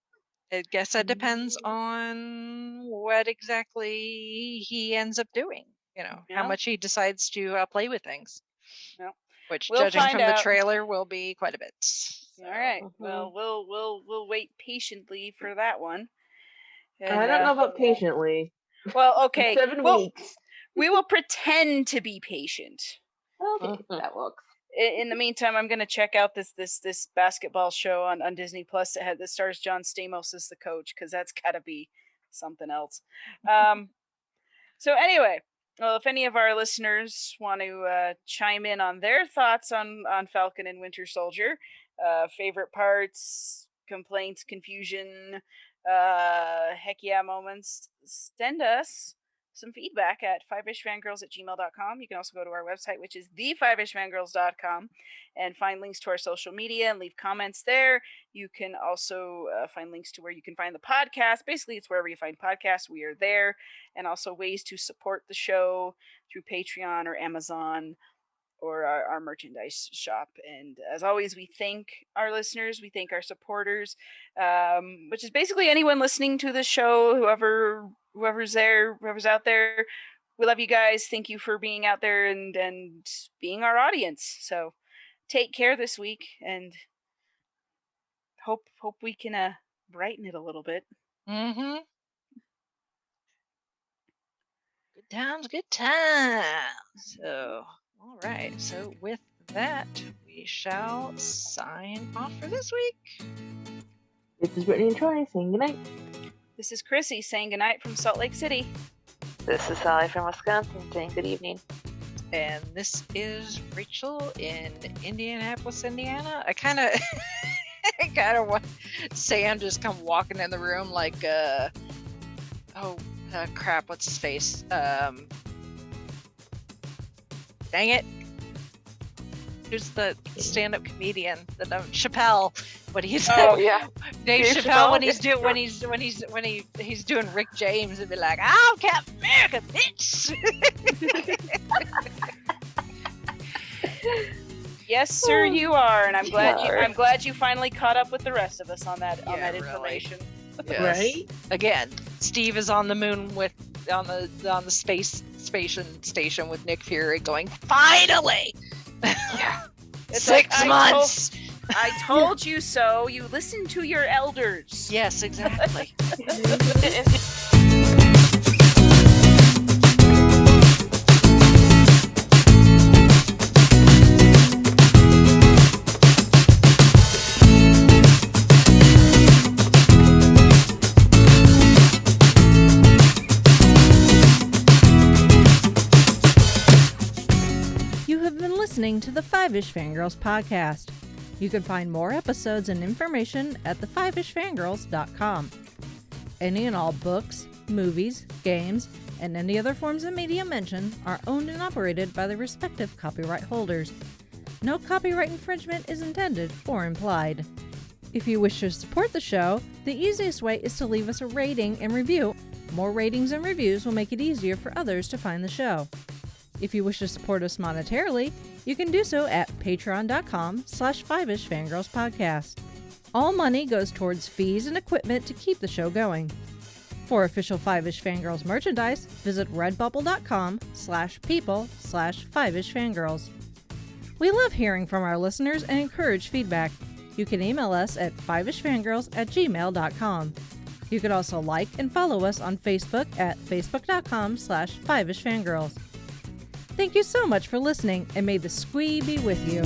I guess that depends on what exactly he ends up doing. How much he decides to play with things. No. Which, we'll judging from out. the trailer, will be quite a bit. So. All right. Well, we'll wait patiently for that one. And, I don't know about patiently. Well, okay. 7 weeks. We will pretend to be patient. Okay, that works. In the meantime, I'm gonna check out this basketball show on Disney Plus that stars John Stamos as the coach, because that's gotta be something else. So anyway, well, if any of our listeners want to chime in on their thoughts on Falcon and Winter Soldier, favorite parts, complaints, confusion, heck yeah moments, send us some feedback at fiveishfangirls@gmail.com. You can also go to our website, which is the5ishfangirls.com, and find links to our social media and leave comments there. You can also find links to where you can find the podcast. Basically, it's wherever you find podcasts, we are there. And also ways to support the show through Patreon or Amazon or our merchandise shop. And as always, we thank our listeners, we thank our supporters, which is basically anyone listening to the show, whoever's there, whoever's out there. We love you guys. Thank you for being out there and being our audience. So take care this week, and hope we can brighten it a little bit. Mm-hmm. Good times. So, all right. So with that, we shall sign off for this week. This is Brittany and Troy saying goodnight. This is Chrissy saying goodnight from Salt Lake City. This is Sally from Wisconsin saying good evening. And this is Rachel in Indianapolis, Indiana. I kind of want Sam just come walking in the room like, crap, what's his face? Dang it. Who's the stand-up comedian? Chappelle. When he's Dave Chappelle when he's doing Rick James and be like, "I'm Captain America, bitch." Yes, sir, you are, and I'm glad you finally caught up with the rest of us on that information. Yes. Right? Again, Steve is on the moon on the space station with Nick Fury going, finally. Yeah. It's 6 months. I told you so. You listen to your elders. Yes, exactly. Listening to the Five-ish Fangirls podcast. You can find more episodes and information at the5ishfangirls.com. Any and all books, movies, games, and any other forms of media mentioned are owned and operated by the respective copyright holders. No copyright infringement is intended or implied. If you wish to support the show, the easiest way is to leave us a rating and review. More ratings and reviews will make it easier for others to find the show. If you wish to support us monetarily, you can do so at patreon.com/5ishfangirlspodcast. All money goes towards fees and equipment to keep the show going. For official Five-ish Fangirls merchandise, visit redbubble.com/people/5ishfangirls. We love hearing from our listeners and encourage feedback. You can email us at fiveishfangirls@gmail.com. You can also like and follow us on Facebook at facebook.com/5ishfangirls. Thank you so much for listening, and may the squee be with you.